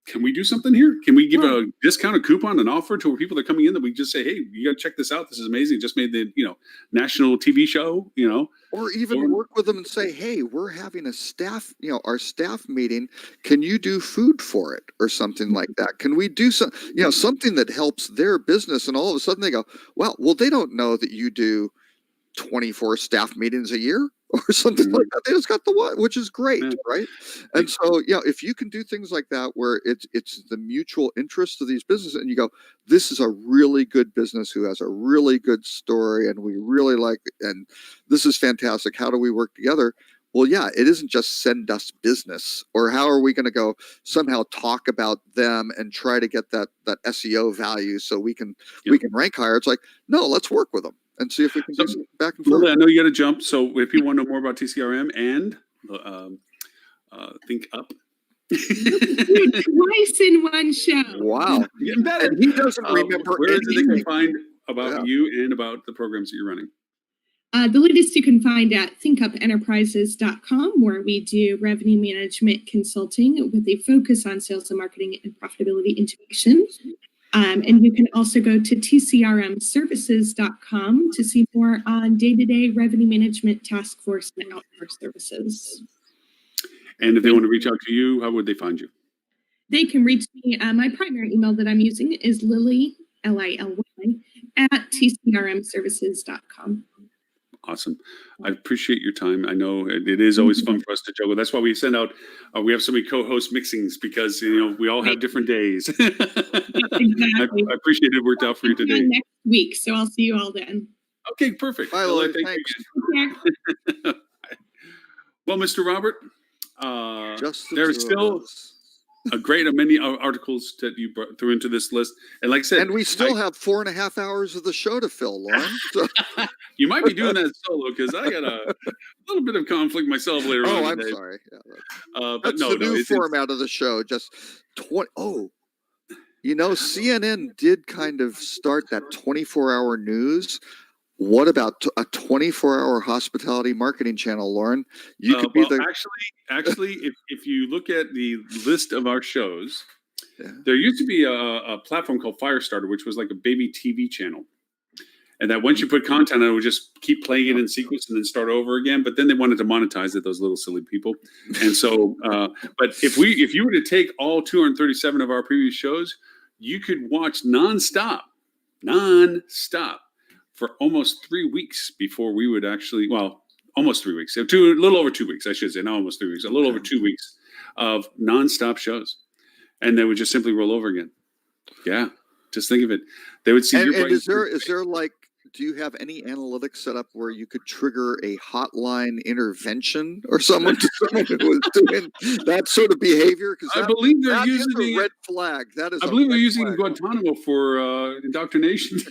can we do something here? Can we give a discounted coupon, an offer to people that are coming in that we just say, hey, you got to check this out. This is amazing. Just made the national TV show. Or even work with them and say, hey, we're having a staff, our staff meeting. Can you do food for it or something like that? Can we do something that helps their business? And all of a sudden they go, well, they don't know that you do 24 staff meetings a year or something like that. They just got the one, which is great, right? And so, if you can do things like that where it's the mutual interest of these businesses, and you go, this is a really good business who has a really good story, and we really like it, and this is fantastic. How do we work together? Well, yeah, it isn't just send us business, or how are we going to go somehow talk about them and try to get that SEO value so we can rank higher. It's like, no, let's work with them and see if we can do something back and forth. I know you got to jump. So if you want to know more about TCRM and Think Up. Twice in one show. Wow. And he doesn't remember where anything. They can find about you and about the programs that you're running. The latest you can find at thinkupenterprises.com, where we do revenue management consulting with a focus on sales and marketing and profitability integration. And you can also go to tcrmservices.com to see more on day-to-day revenue management task force and outsource services. And if they want to reach out to you, how would they find you? They can reach me. My primary email that I'm using is Lily, Lily, at tcrmservices.com. Awesome. I appreciate your time. I know it is always fun for us to juggle. That's why we send out, we have so many co-host mixings because, we all have different days. Exactly. I appreciate it worked out for you today. Next week, so I'll see you all then. Okay, perfect. Bye, Lloyd. Thanks. Well, Mr. Robert, Just there's still a great many articles that you threw into this list. And like I said, and we still have 4.5 hours of the show to fill, Lauren. So. You might be doing that solo because I got a little bit of conflict myself later on. I'm today. Sorry. Yeah, but that's the new format of the show. Just 20. CNN did kind of start that 24-hour news. What about a 24-hour hospitality marketing channel, Lauren? You could be the actually, if you look at the list of our shows, there used to be a platform called Firestarter, which was like a baby TV channel, and that once you put content on, it would just keep playing it in sequence and then start over again. But then they wanted to monetize it, those little silly people. And so, but if you were to take all 237 of our previous shows, you could watch nonstop. For almost 3 weeks before we would actually, almost 3 weeks, a little over 2 weeks, I should say, not almost 3 weeks, a little over 2 weeks of nonstop shows. And they would just simply roll over again. Yeah. Just think of it. They would see your and is there like, do you have any analytics set up where you could trigger a hotline intervention or someone who was doing that sort of behavior? Because I believe they're using a red flag. That is. I believe they're using Guantanamo for indoctrination.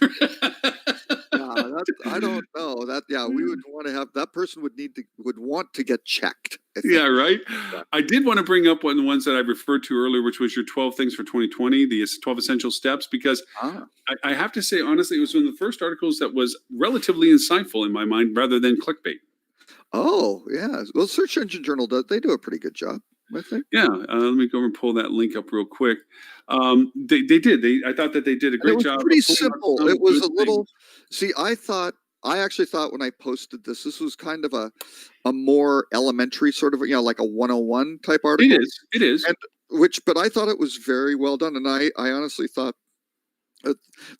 I don't know that. Yeah, we would want to have that person would want to get checked. Yeah, right. I did want to bring up one of the ones that I referred to earlier, which was your 12 things for 2020, the 12 essential steps, because I have to say, honestly, it was one of the first articles that was relatively insightful in my mind rather than clickbait. Oh, yeah. Well, Search Engine Journal they do a pretty good job, I think. Yeah. Let me go and pull that link up real quick. They did. I thought that they did a great job. Pretty simple. It was a little. See, I actually thought when I posted this was kind of a more elementary sort of, like a 101 type article. It is. But I thought it was very well done. And I honestly thought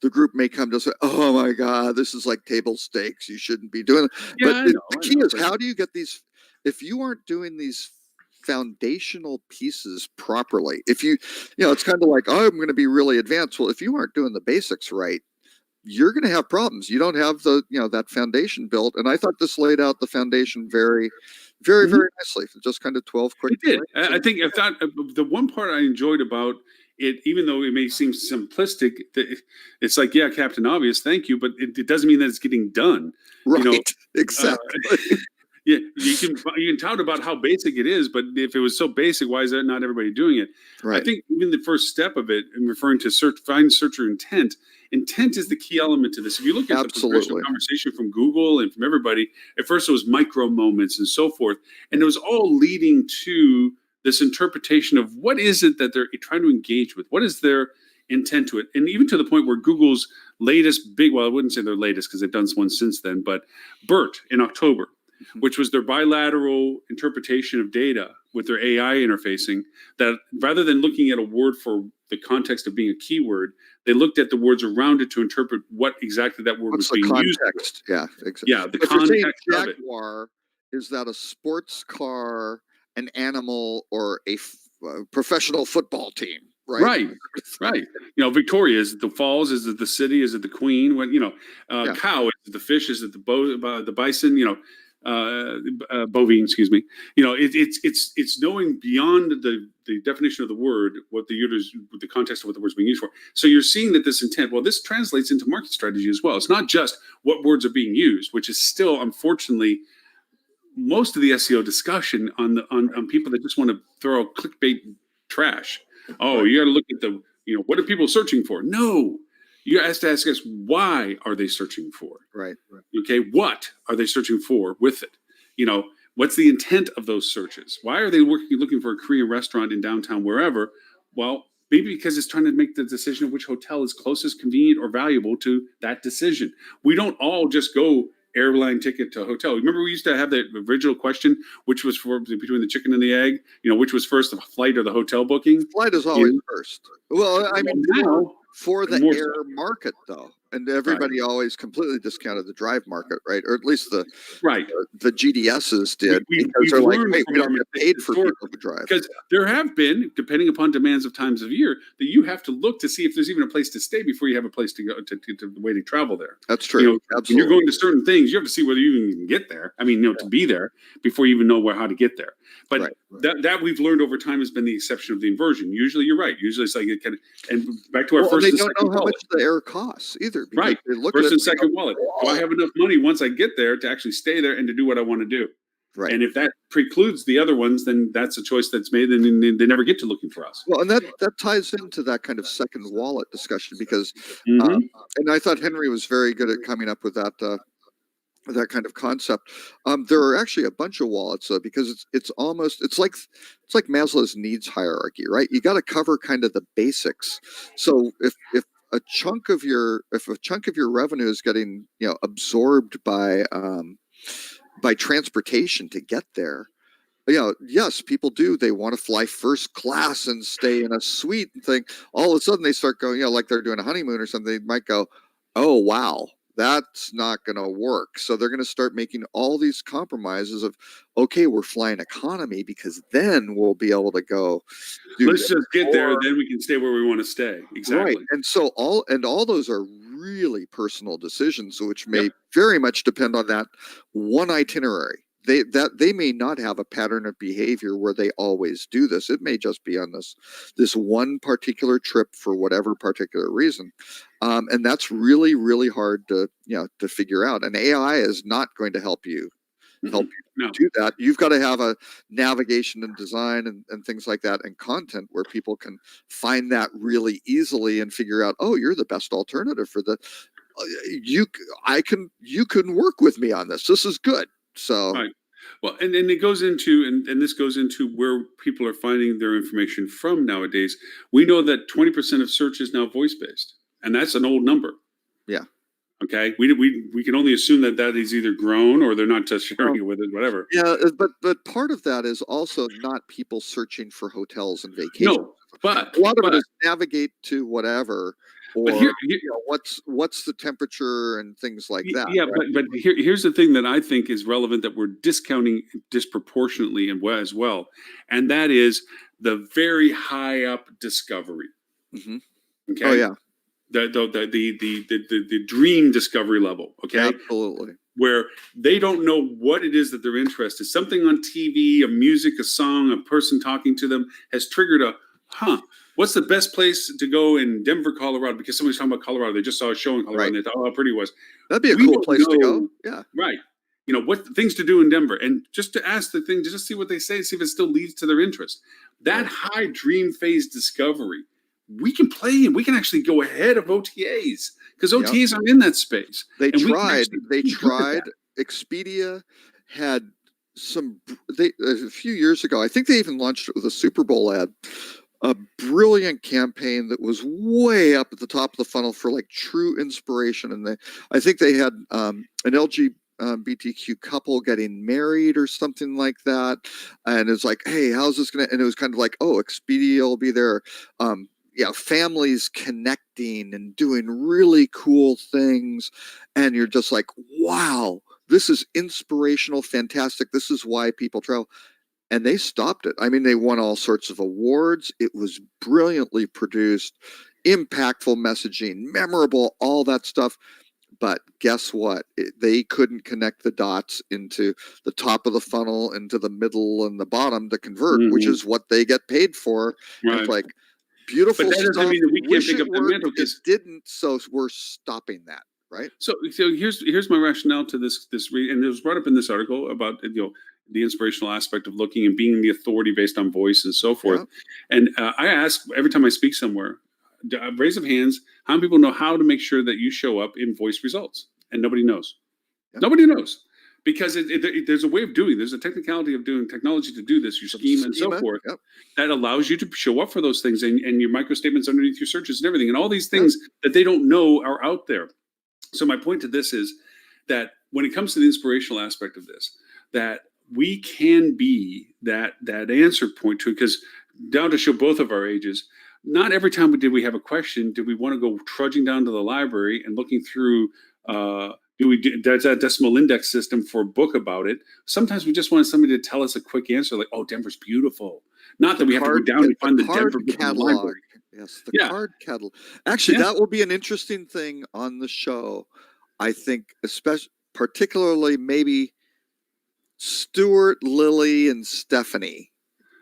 the group may come to say, oh my God, this is like table stakes. You shouldn't be doing it. Yeah, but the key is, how do you get these, if you aren't doing these foundational pieces properly, if it's kind of like, I'm going to be really advanced. Well, if you aren't doing the basics right, you're going to have problems. You don't have that foundation built. And I thought this laid out the foundation very, very, very nicely. Just kind of 12 quick. It did. I think the one part I enjoyed about it, even though it may seem simplistic, it's like, yeah, Captain Obvious, thank you, but it doesn't mean that it's getting done. Right. Exactly. Yeah, you can tout about how basic it is, but if it was so basic, why is that not everybody doing it? Right. I think even the first step of it, in referring to find searcher intent is the key element to this. If you look at the progression of conversation from Google and from everybody, at first it was micro moments and so forth, and it was all leading to this interpretation of what is it that they're trying to engage with, what is their intent to it, and even to the point where Google's latest I wouldn't say their latest because they've done one since then, but BERT in October, which was their bilateral interpretation of data with their AI interfacing, that rather than looking at a word for the context of being a keyword, they looked at the words around it to interpret what exactly that word was being used for. Yeah, exactly. Yeah, the If you're saying context of it. Jaguar, is that a sports car, an animal, or a professional football team? Right. Right. Victoria, is it the falls? Is it the city? Is it the queen? When cow, is it the fish? Is it the bison? Bovine, excuse me. It's knowing beyond the definition of the word what the context of what the word's being used for. So you're seeing that this intent. Well, this translates into market strategy as well. It's not just what words are being used, which is still, unfortunately, most of the SEO discussion on people that just want to throw out clickbait trash. Oh, you got to look at what are people searching for? No, you have to ask us, why are they searching for? Right. Okay, what are they searching for with it? What's the intent of those searches? Why are they looking for a Korean restaurant in downtown wherever? Well, maybe because it's trying to make the decision of which hotel is closest, convenient, or valuable to that decision. We don't all just go airline ticket to hotel. Remember, we used to have the original question, which was between the chicken and the egg. Which was first, the flight or the hotel booking? Flight is always first. Well, I mean, now for the air market, though, and everybody always completely discounted the drive market, right? Or at least the GDSs did, because they're like, wait, we don't get paid for people who drive. Because there have been, depending upon demands of times of year, that you have to look to see if there's even a place to stay before you have a place to go to the way to travel there. That's true. Absolutely. When you're going to certain things, you have to see whether you even get there. I mean, to be there before you even know how to get there. But that we've learned over time has been the exception of the inversion. Usually, you're right. Usually, it's like it kind of, and back to our first. They don't know how much the air costs either. Right. They look first at and second wallet. Do I have enough money once I get there to actually stay there and to do what I want to do? Right. And if that precludes the other ones, then that's a choice that's made, and they never get to looking for us. Well, and that ties into that kind of second wallet discussion, because, and I thought Henry was very good at coming up with that kind of concept. There are actually a bunch of wallets, because it's like Maslow's needs hierarchy, right? You got to cover kind of the basics. So if a chunk of your revenue is getting absorbed by transportation to get there, yes, people do. They want to fly first class and stay in a suite and think. All of a sudden, they start going, like they're doing a honeymoon or something. They might go, oh wow, that's not going to work. So they're going to start making all these compromises of, okay, we're flying economy because then we'll be able to go. Let's just get there, and then we can stay where we want to stay. Exactly. Right. And so all those are really personal decisions, which may very much depend on that one itinerary. They may not have a pattern of behavior where they always do this. It may just be on this one particular trip for whatever particular reason, and that's really, really hard to figure out. And AI is not going to help you do that. You've got to have a navigation and design and things like that, and content where people can find that really easily and figure out, oh, you're the best alternative for the. You can work with me on this. This is good. So right. Well, and it goes into and this goes into where people are finding their information from nowadays. We know that 20% of search is now voice based, and that's an old number. Yeah. Okay. We can only assume that is either grown or they're not just sharing it with it, whatever. Yeah, but part of that is also not people searching for hotels and vacations. No, but a lot of it is navigate to whatever. Or what's the temperature and things like that. Yeah, right? but here's the thing that I think is relevant that we're discounting disproportionately as well, and that is the very high up discovery. Mm-hmm. Okay. Oh yeah. The dream discovery level. Okay. Absolutely. Where they don't know what it is that they're interested. Something on TV, a music, a song, a person talking to them has triggered what's the best place to go in Denver, Colorado? Because somebody's talking about Colorado. They just saw a show in Colorado and they thought, oh, how pretty it was. That'd be a cool place to go. Yeah. Right. What things to do in Denver. And just to ask the thing, to just see what they say, see if it still leads to their interest. That high dream phase discovery, we can play and we can actually go ahead of OTAs because OTAs are in that space. They tried. Expedia had a few years ago, I think they even launched it with a Super Bowl ad, a brilliant campaign that was way up at the top of the funnel for like true inspiration. And I think they had an LGBTQ couple getting married or something like that. And it's like, hey, how's this gonna? And it was kind of like, oh, Expedia will be there. Families connecting and doing really cool things, and you're just like, wow, this is inspirational, fantastic. This is why people travel. And they stopped it. I mean, they won all sorts of awards. It was brilliantly produced, impactful messaging, memorable, all that stuff. But guess what? They couldn't connect the dots into the top of the funnel, into the middle and the bottom to convert, which is what they get paid for. Right. It's like beautiful But that doesn't stuff. mean that we can't Wish pick it up that worked. mantle, It didn't, so we're stopping that. Right. So here's my rationale to this and it was brought up in this article about the inspirational aspect of looking and being the authority based on voice and so forth. Yeah. And I ask every time I speak somewhere, raise of hands, how many people know how to make sure that you show up in voice results? And nobody knows. Yep. Nobody knows. Because there's a way of doing, there's a technicality of doing technology to do this, your schema and so forth, that allows you to show up for those things and your microstatements underneath your searches and everything. And all these things that they don't know are out there. So my point to this is that when it comes to the inspirational aspect of this, that we can be that answer point to it, because down to show both of our ages, not every time we have a question, do we want to go trudging down to the library and looking through there's that decimal index system for a book about it. Sometimes we just want somebody to tell us a quick answer, like, oh, Denver's beautiful. Not that we have to go down and find the Denver catalog. Yes, the card catalog. Actually, that will be an interesting thing on the show. I think, particularly maybe Stuart, Lily, and Stephanie,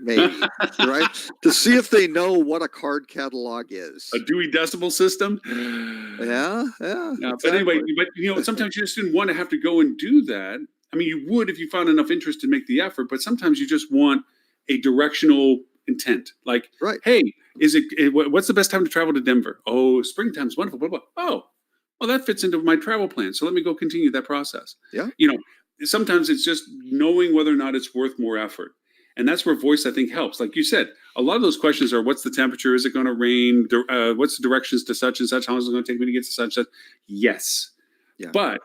maybe, right? To see if they know what a card catalog is. A Dewey Decimal System? Yeah. Exactly. But anyway, sometimes you just didn't want to have to go and do that. I mean, you would if you found enough interest to make the effort, but sometimes you just want a directional intent. Like, hey, what's the best time to travel to Denver? Oh, springtime's wonderful, blah, blah. Oh, well, that fits into my travel plan. So let me go continue that process. Yeah. Sometimes it's just knowing whether or not it's worth more effort. And that's where voice, I think, helps. Like you said, a lot of those questions are, what's the temperature? Is it going to rain? What's the directions to such and such? How long is it going to take me to get to such and such? Yes. Yeah. But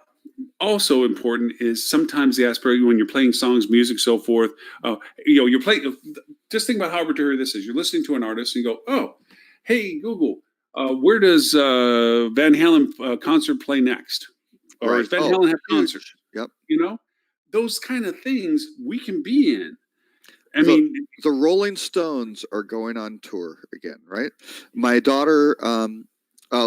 also important is sometimes the aspect when you're playing songs, music, so forth. You're playing. Just think about how arbitrary this is. You're listening to an artist and you go, "Oh, hey Google, where does Van Halen concert play next? Or does Van Halen have concert?" Yep. Those kind of things we can be in. The Rolling Stones are going on tour again, right? My daughter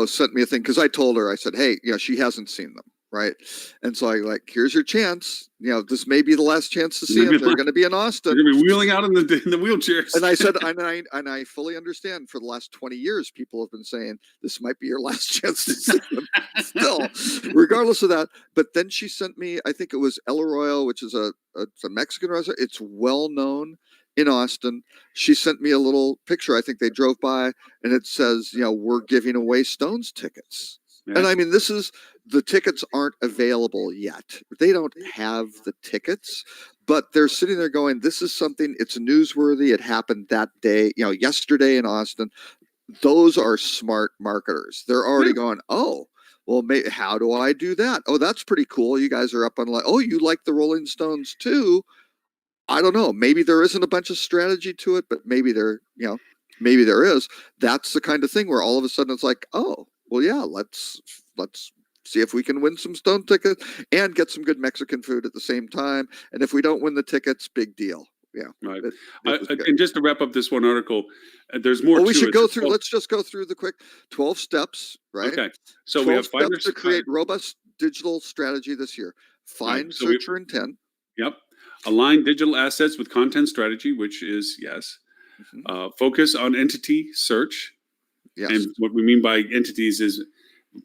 sent me a thing because I told her, I said, hey, she hasn't seen them, right? And so I here's your chance. This may be the last chance to see them. They're going to be in Austin. They're going to be wheeling out in the wheelchairs. And I said, and I fully understand. For the last 20 years, people have been saying this might be your last chance to see them. Still, regardless of that. But then she sent me, I think it was El Arroyo, which is a Mexican restaurant. It's well known in Austin. She sent me a little picture. I think they drove by, and it says, we're giving away Stones tickets. Yeah. And I mean, the tickets aren't available yet. They don't have the tickets, but they're sitting there going, this is something, it's newsworthy. It happened that day, yesterday in Austin. Those are smart marketers. They're already going, oh, well, how do I do that? Oh, that's pretty cool. You guys are up on oh, you like the Rolling Stones too. I don't know. Maybe there isn't a bunch of strategy to it, but maybe maybe there is. That's the kind of thing where all of a sudden it's like, oh, well, yeah, let's see if we can win some Stone tickets and get some good Mexican food at the same time. And if we don't win the tickets, big deal. Yeah. Right. And just to wrap up this one article, there's more. We should go through. Let's just go through the quick 12 steps, right? Okay. So we have steps to create robust digital strategy this year. Find, search, or intent. Yep. Align digital assets with content strategy, which is yes. Mm-hmm. Focus on entity search. Yes. And what we mean by entities is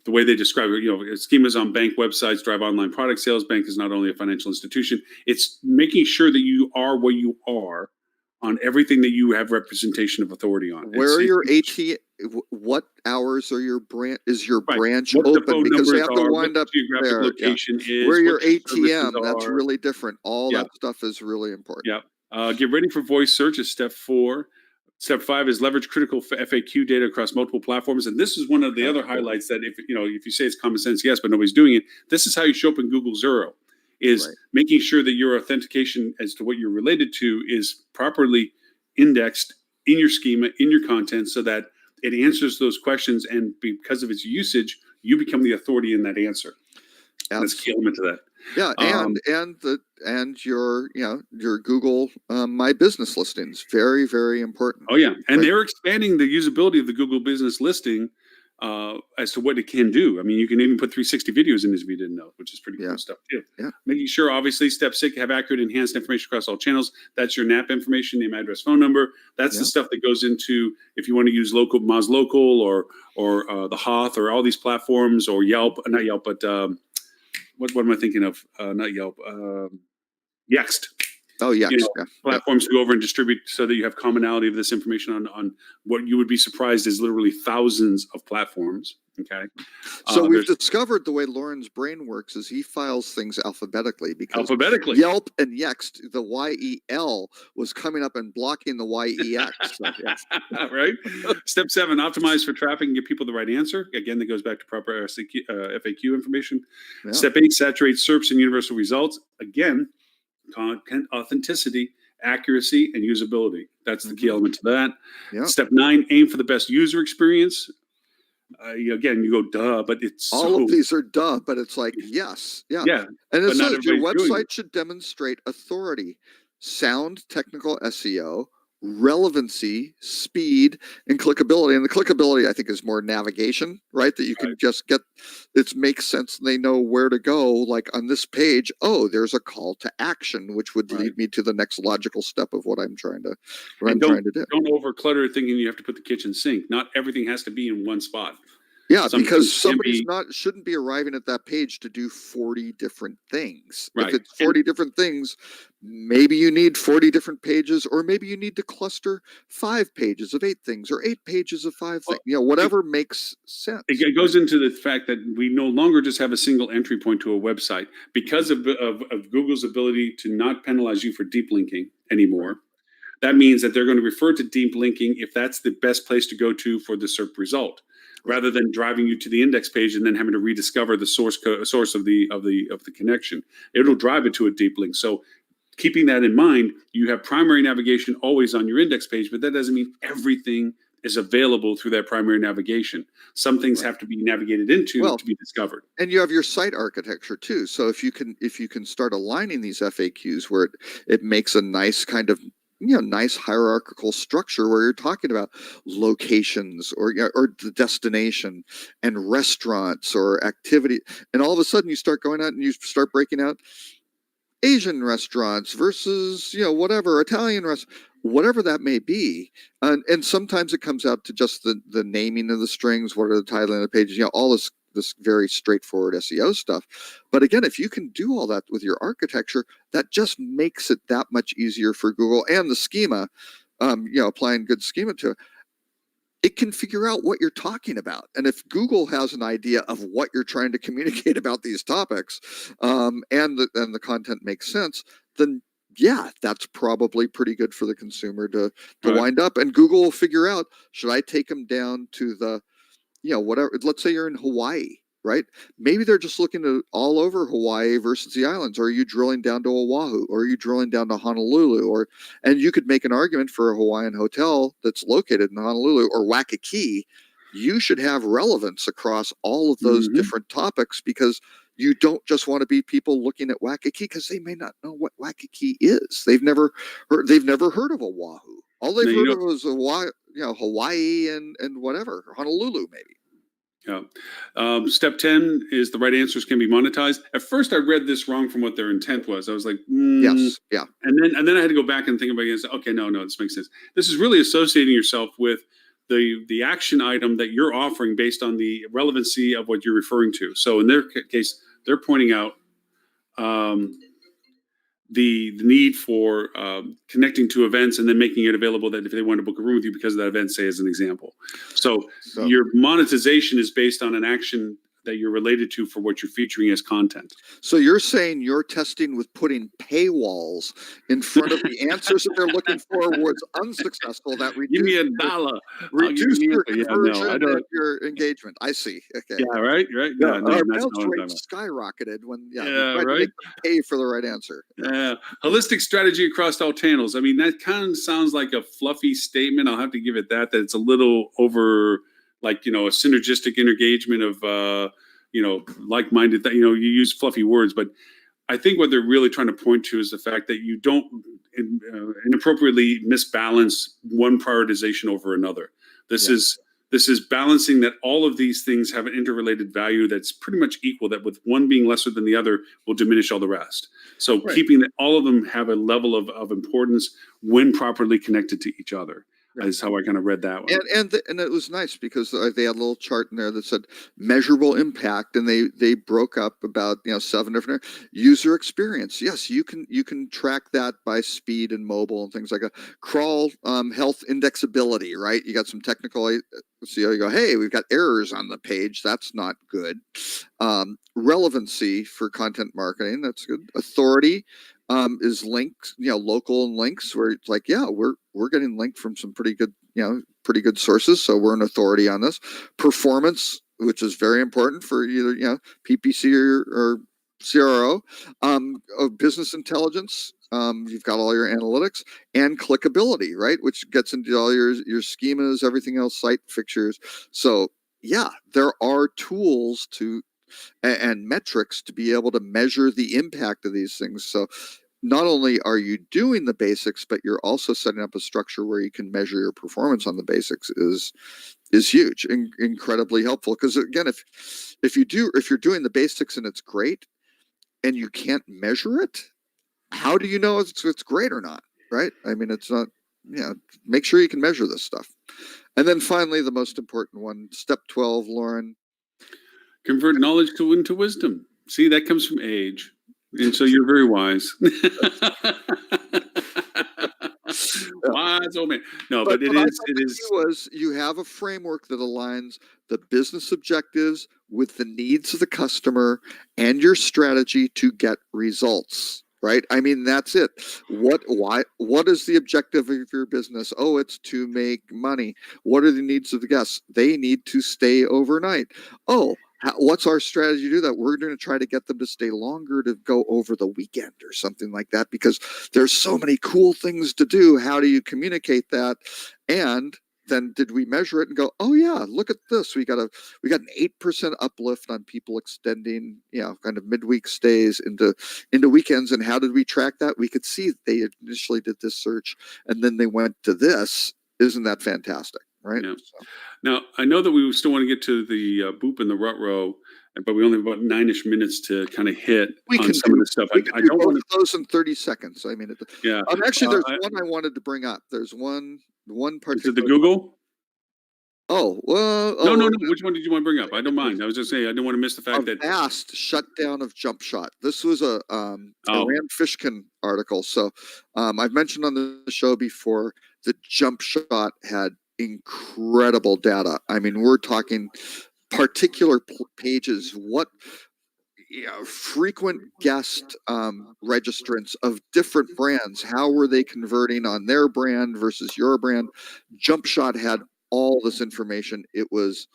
the way they describe it. Schemas on bank websites drive online product sales. Bank is not only a financial institution; it's making sure that you are what you are on everything that you have representation of authority on. Where are your AT? What hours are your branch? Is your branch What the open? phone Because they numbers have to are, wind what up the geographic there. Yeah. location is, Where your what your services ATM? That's are. really different. All Yeah. that stuff is really important. Yeah. Get ready for voice search is step 4. Step 5 is leverage critical FAQ data across multiple platforms. And this is one of the other highlights that if you say it's common sense, yes, but nobody's doing it. This is how you show up in Google Zero, is making sure that your authentication as to what you're related to is properly indexed in your schema, in your content, so that it answers those questions. And because of its usage, you become the authority in that answer. That's a key element to that. Yeah, and your your Google My Business listings, very, very important. Oh yeah, and they're expanding the usability of the Google Business listing as to what it can do. I mean, you can even put 360 videos in this if you didn't know, which is pretty cool stuff too. Yeah. Making sure, obviously, step 6, have accurate, enhanced information across all channels. That's your NAP information, name, address, phone number. That's the stuff that goes into if you want to use local, Moz Local, or the Hoth, or all these platforms, or Yelp, not Yelp, but what am I thinking of? Not Yelp, Yext. Oh, yeah. Platforms to go over and distribute so that you have commonality of this information on what you would be surprised is literally thousands of platforms. Okay. So we've discovered the way Lauren's brain works is he files things alphabetically, because Yelp and Yext, the YEL was coming up and blocking the YEX. So, yes. Right. Step 7, optimize for traffic and give people the right answer. Again, that goes back to proper FAQ information. Yeah. Step 8, saturate SERPs and universal results. Again, content authenticity, accuracy, and usability. That's the key element to that. Yep. Step 9, aim for the best user experience. Again, you go duh, but it's all of these are duh, but it's like yes, yeah. And it says your website should demonstrate authority, sound technical SEO, relevancy, speed, and clickability. And the clickability, I think, is more navigation, right? That you can just get, it makes sense. They know where to go. Like on this page, oh, there's a call to action, which would lead me to the next logical step of what I'm trying to do. Don't overclutter thinking you have to put the kitchen sink. Not everything has to be in one spot. Yeah, because somebody's shouldn't be arriving at that page to do 40 different things. If it's 40 different things, maybe you need 40 different pages, or maybe you need to cluster 5 pages of 8 things, or 8 pages of 5 things. Whatever makes sense. It goes into the fact that we no longer just have a single entry point to a website because of Google's ability to not penalize you for deep linking anymore. That means that they're going to refer to deep linking if that's the best place to go to for the SERP result, rather than driving you to the index page and then having to rediscover the source of the connection. It'll drive it to a deep link. So keeping that in mind, you have primary navigation always on your index page, but that doesn't mean everything is available through that primary navigation. Some things have to be navigated into to be discovered. And you have your site architecture too. So if you can start aligning these FAQs where it makes a nice kind of nice hierarchical structure where you're talking about locations or the destination and restaurants or activity, and all of a sudden you start going out and you start breaking out Asian restaurants versus whatever Italian restaurant, whatever that may be, and sometimes it comes out to just the naming of the strings, what are the title of the pages, all this very straightforward SEO stuff. But again, if you can do all that with your architecture, that just makes it that much easier for Google and the schema, applying good schema to it. It can figure out what you're talking about. And if Google has an idea of what you're trying to communicate about these topics, and the content makes sense, then that's probably pretty good for the consumer to wind up. And Google will figure out, should I take them down to the whatever, let's say you're in Hawaii, right? Maybe they're just looking at all over Hawaii versus the islands. Or are you drilling down to Oahu? Or are you drilling down to Honolulu? And you could make an argument for a Hawaiian hotel that's located in Honolulu or Waikiki. You should have relevance across all of those different topics, because you don't just want to be people looking at Waikiki because they may not know what Waikiki is. They've never heard of Oahu. All they've heard of is Hawaii and whatever, Honolulu maybe. Yeah. Step 10 is the right answers can be monetized. At first, I read this wrong from what their intent was. I was like, yes, yeah. And then I had to go back and think about it and say, okay, no, this makes sense. This is really associating yourself with the action item that you're offering based on the relevancy of what you're referring to. So in their case, they're pointing out the need for connecting to events and then making it available that if they want to book a room with you because of that event, say as an example. So your monetization is based on an action that you're related to for what you're featuring as content. So you're saying you're testing with putting paywalls in front of the answers that they're looking for was unsuccessful. That Give me reduce your conversion I don't. and your engagement. I see. Okay. Yeah, right. No, Our that's bounce not what I'm rate talking skyrocketed when we Yeah, tried to right. make them pay for the right answer. Yeah, holistic strategy across all channels. I mean, that kind of sounds like a fluffy statement. I'll have to give it that it's a little over, like, a synergistic engagement of, like-minded. You use fluffy words, but I think what they're really trying to point to is the fact that you don't inappropriately misbalance one prioritization over another. This is balancing that all of these things have an interrelated value that's pretty much equal, that with one being lesser than the other will diminish all the rest. So keeping that all of them have a level of importance when properly connected to each other. Is how I kind of read that one. And it was nice because they had a little chart in there that said measurable impact, and they broke up about 7 different user experience. Yes, you can track that by speed and mobile and things like that. Crawl health indexability, right? You got some technical. So you go, hey, we've got errors on the page. That's not good. Relevancy for content marketing. That's good. Authority. Is links, local links where it's like, we're getting linked from some pretty good sources, so we're an authority on this. Performance, which is very important for either PPC or CRO. Business intelligence. You've got all your analytics and clickability, right, which gets into all your schemas, everything else, site fixtures. So there are tools and metrics to be able to measure the impact of these things. So not only are you doing the basics, but you're also setting up a structure where you can measure your performance on the basics is huge and incredibly helpful. Because again, if you're doing the basics and it's great and you can't measure it, how do you know it's great or not? Right? I mean, it's not. Make sure you can measure this stuff. And then finally, the most important one, step 12, Lauren. Convert knowledge into wisdom. See, that comes from age. And so you're very wise. Wise old man. No, but it is. You have a framework that aligns the business objectives with the needs of the customer and your strategy to get results. Right? I mean, that's it. What is the objective of your business? Oh, it's to make money. What are the needs of the guests? They need to stay overnight. Oh, what's our strategy to do that? We're going to try to get them to stay longer, to go over the weekend or something like that, because there's so many cool things to do. How do you communicate that? And then did we measure it and go, oh yeah, look at this. We got an 8% uplift on people extending, kind of midweek stays into weekends. And how did we track that? We could see they initially did this search and then they went to this. Isn't that fantastic? Right. Yeah. So. Now, I know that we still want to get to the boop and the rut row, but we only have about 9-ish minutes to kind of hit on some of this stuff. I don't want to those in 30 seconds. I mean, actually, there's one I wanted to bring up. There's one particular. Is it the Google? Oh, well. No. Which one did you want to bring up? I don't mind. I was just saying, I don't want to miss the fact that vast shutdown of Jump Shot. This was a Rand Fishkin article. So I've mentioned on the show before that Jump Shot had incredible data. I mean, we're talking particular pages, what frequent guest registrants of different brands, how were they converting on their brand versus your brand? Jump Shot had all this information. It was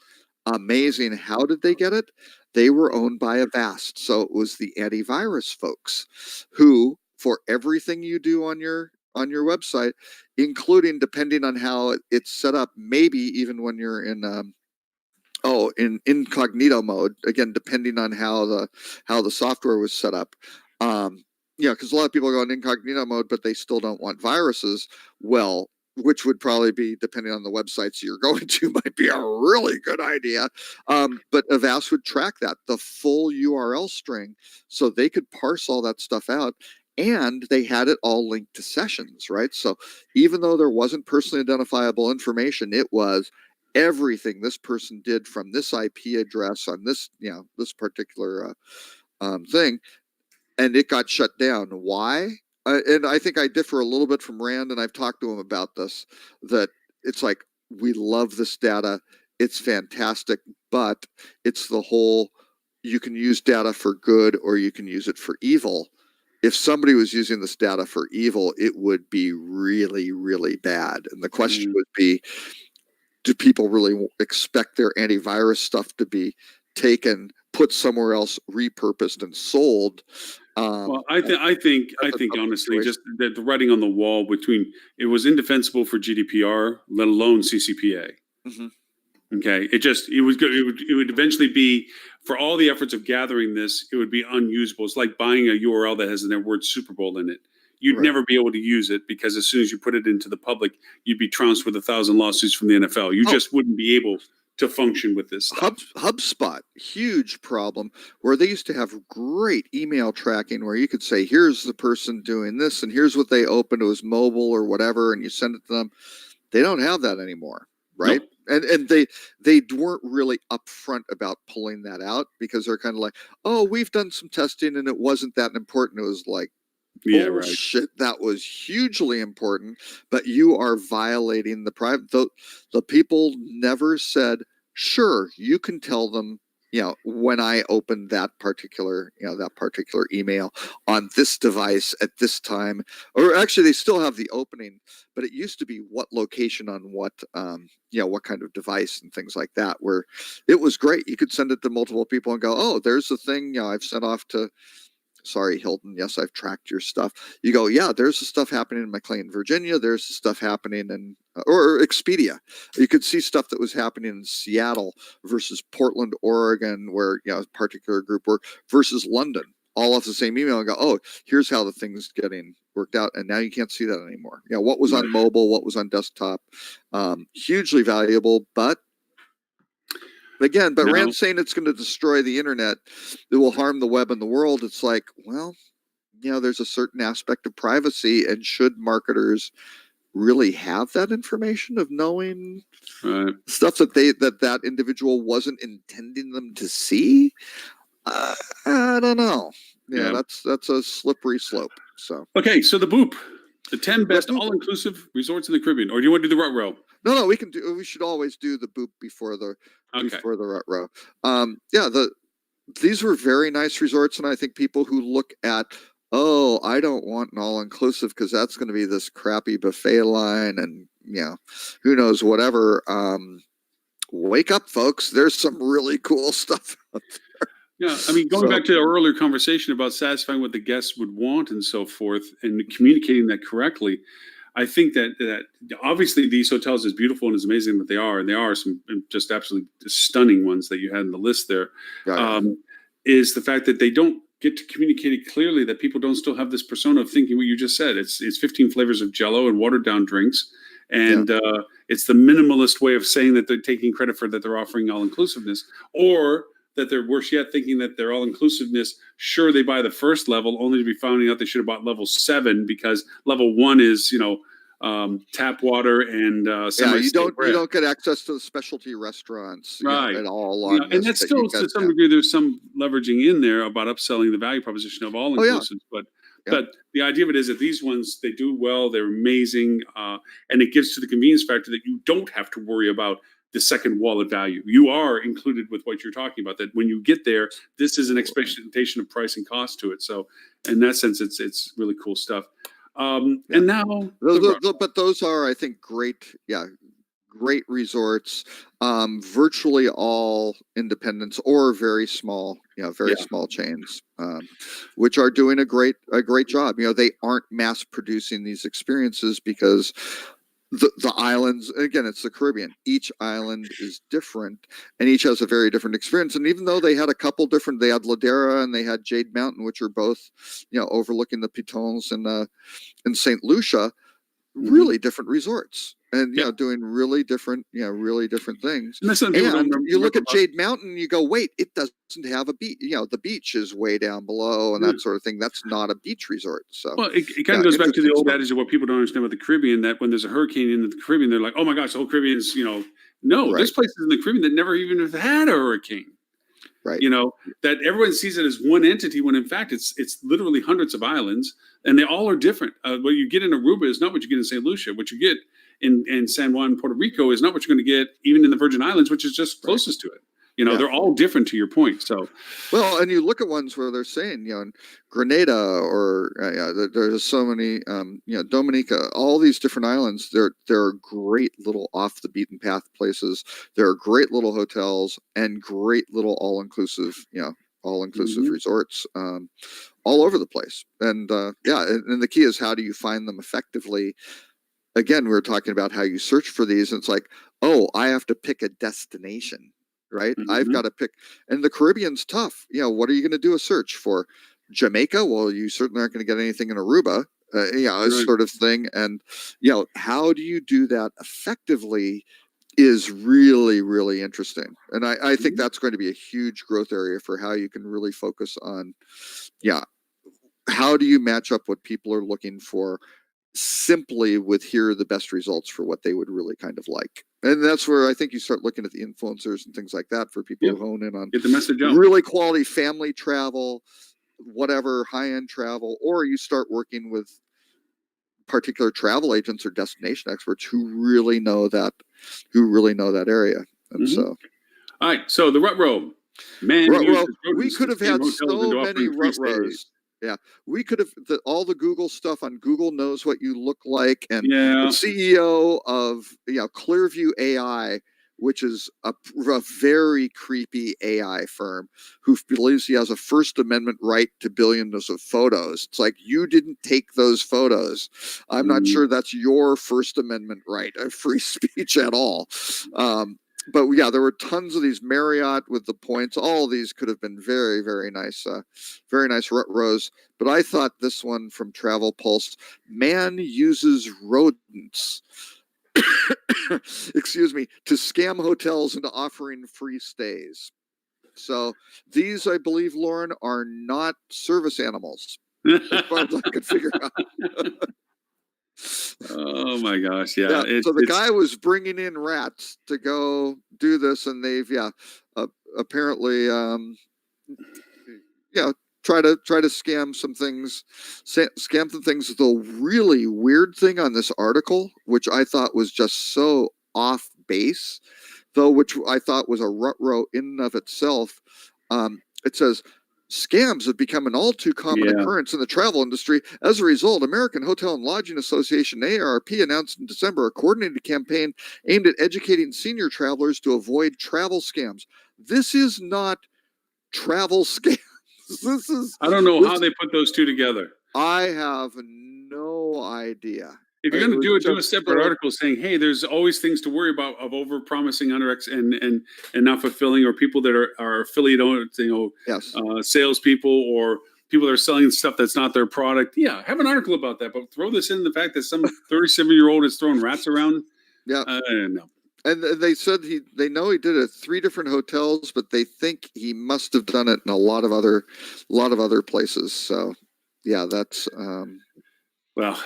amazing. How did they get it? They were owned by Avast. So it was the antivirus folks who, for everything you do on your website, including depending on how it's set up, maybe even when you're in incognito mode, again, depending on how the software was set up. Because a lot of people go in incognito mode, but they still don't want viruses. Well, which would probably be, depending on the websites you're going to, might be a really good idea. But Avast would track that, the full URL string, so they could parse all that stuff out. And they had it all linked to sessions, right? So even though there wasn't personally identifiable information, it was everything this person did from this IP address on this, this particular thing. and it got shut down. Why? And I think I differ a little bit from Rand, and I've talked to him about this. That it's like, we love this data, it's fantastic, but it's the whole, you can use data for good or you can use it for evil. If somebody was using this data for evil, it would be really, really bad. And the question would be, do people really expect their antivirus stuff to be taken, put somewhere else, repurposed, and sold? Well, I think honestly, situation. just that the writing on the wall between it was indefensible for GDPR, let alone CCPA. Mhm. Okay, it would eventually be, for all the efforts of gathering this, it would be unusable. It's like buying a URL that has the word Super Bowl in it. You'd Right. never be able to use it because as soon as you put it into the public, you'd be trounced with 1,000 lawsuits from the NFL. You just wouldn't be able to function with this stuff. HubSpot, huge problem, where they used to have great email tracking where you could say, here's the person doing this and here's what they opened, it was mobile or whatever, and you send it to them. They don't have that anymore, right? Nope. And they weren't really upfront about pulling that out because they're kind of like, oh, we've done some testing and it wasn't that important. It was like, Yeah, right. bullshit, that was hugely important, but you are violating the private. The people never said, sure, you can tell them, when I opened that particular email on this device at this time, or actually they still have the opening, but it used to be what location on what, what kind of device and things like that, where it was great. You could send it to multiple people and go, oh, there's the thing, I've sent off to, sorry, Hilton, yes, I've tracked your stuff. You go, yeah, there's the stuff happening in McLean, Virginia. There's the stuff happening in, or Expedia. You could see stuff that was happening in Seattle versus Portland, Oregon, where, a particular group worked, versus London, all off the same email, and go, oh, here's how the thing's getting worked out. And now you can't see that anymore. What was on mobile, what was on desktop, hugely valuable, but again, but Rand's saying it's going to destroy the internet. It will harm the web and the world. It's like, well, there's a certain aspect of privacy, and should marketers really have that information of knowing stuff that individual wasn't intending them to see? I don't know. That's a slippery slope. So okay, so the BOOP, the 10 best all-inclusive resorts in the Caribbean, or do you want to do the rut row? No, we should always do the BOOP before the rut row. These were very nice resorts, and I think people who look at, oh, I don't want an all-inclusive because that's going to be this crappy buffet line and who knows whatever. Wake up, folks! There's some really cool stuff out there. Yeah, I mean, going back to our earlier conversation about satisfying what the guests would want and so forth, and communicating that correctly. I think that obviously these hotels, as beautiful and as amazing that they are, and they are some just absolutely stunning ones that you had in the list there, is the fact that they don't get to communicate it clearly, that people don't still have this persona of thinking what you just said. It's 15 flavors of Jell-O and watered down drinks. And it's the minimalist way of saying that they're taking credit for that they're offering all-inclusiveness, or that they're worse yet thinking that they're all-inclusiveness. Sure, they buy the first level only to be finding out they should have bought level 7 because level 1 is, tap water and you don't get access to the specialty restaurants at all. And that's still to some degree there's some leveraging in there about upselling the value proposition of all-inclusive. But the idea of it is that these ones, they do well, they're amazing, and it gives to the convenience factor that you don't have to worry about the second wallet value. You are included with what you're talking about, that when you get there, this is an expectation of price and cost to it. So in that sense, it's really cool stuff. And now, but those are, I think, great resorts, virtually all independents or very small, small chains, which are doing a great job. They aren't mass producing these experiences because the islands, again, it's the Caribbean. Each island is different, and each has a very different experience. And even though they had a couple different, they had Ladera and they had Jade Mountain, which are both, overlooking the Pitons and St. Lucia, really different resorts, and doing really different things. And you look at Jade Mountain, you go, wait, it doesn't have a beach. The beach is way down below, and that sort of thing. That's not a beach resort. So, well, it kind of goes back to the old adage of what people don't understand about the Caribbean, that when there's a hurricane in the Caribbean, they're like, oh my gosh, the whole Caribbean is, no, there's places in the Caribbean that never even have had a hurricane. Right. That everyone sees it as one entity when in fact it's literally hundreds of islands, and they all are different. What you get in Aruba is not what you get in St. Lucia. What you get in San Juan, Puerto Rico is not what you're going to get even in the Virgin Islands, which is just closest to it. They're all different to your point. So, well, and you look at ones where they're saying, in Grenada or there's so many, Dominica, all these different islands. They're great little off the beaten path places. There are great little hotels and great little all inclusive resorts all over the place. And and the key is, how do you find them effectively? Again, we were talking about how you search for these, and it's like, oh, I have to pick a destination. Right? I've got to pick, and the Caribbean's tough. What are you going to do a search for? Jamaica? Well, you certainly aren't going to get anything in Aruba, sort of thing. And, how do you do that effectively is really, really interesting. And I think that's going to be a huge growth area for how you can really focus on, how do you match up what people are looking for simply with here are the best results for what they would really kind of like. And that's where I think you start looking at the influencers and things like that for people who hone in on get the message out. Really quality family travel, whatever, high-end travel, or you start working with particular travel agents or destination experts who really know that area. And so, all right, so the rut row. Man, we could have had so many rut rows. Yeah, we could have all the Google stuff on Google knows what you look like, and the CEO of Clearview AI, which is a very creepy AI firm who believes he has a First Amendment right to billions of photos. It's like, you didn't take those photos. I'm not sure that's your First Amendment right of free speech at all. But there were tons of these Marriott with the points. All of these could have been very, very nice rut rows. But I thought this one from Travel Pulse, man uses rodents, excuse me, to scam hotels into offering free stays. So these, I believe, Lauren, are not service animals, as far as I could figure out. Oh my gosh, yeah. So the guy was bringing in rats to go do this, and they've apparently try to scam some things. The really weird thing on this article, which I thought was just so off base, though, which I thought was a rut row in and of itself. It says, scams have become an all too common occurrence in the travel industry. As a result, American Hotel and Lodging Association, AARP, announced in December a coordinated campaign aimed at educating senior travelers to avoid travel scams. This is not travel scams. I don't know how they put those two together. I have no idea. If you're going to do a separate article saying, hey, there's always things to worry about of over promising, under and not fulfilling, or people that are affiliate owners, salespeople, or people that are selling stuff that's not their product. Yeah, have an article about that, but throw this in the fact that some 37-year-old is throwing rats around. Yeah, no. And they said they know he did it at 3 different hotels, but they think he must have done it in a lot of other places. So, yeah, that's. Well,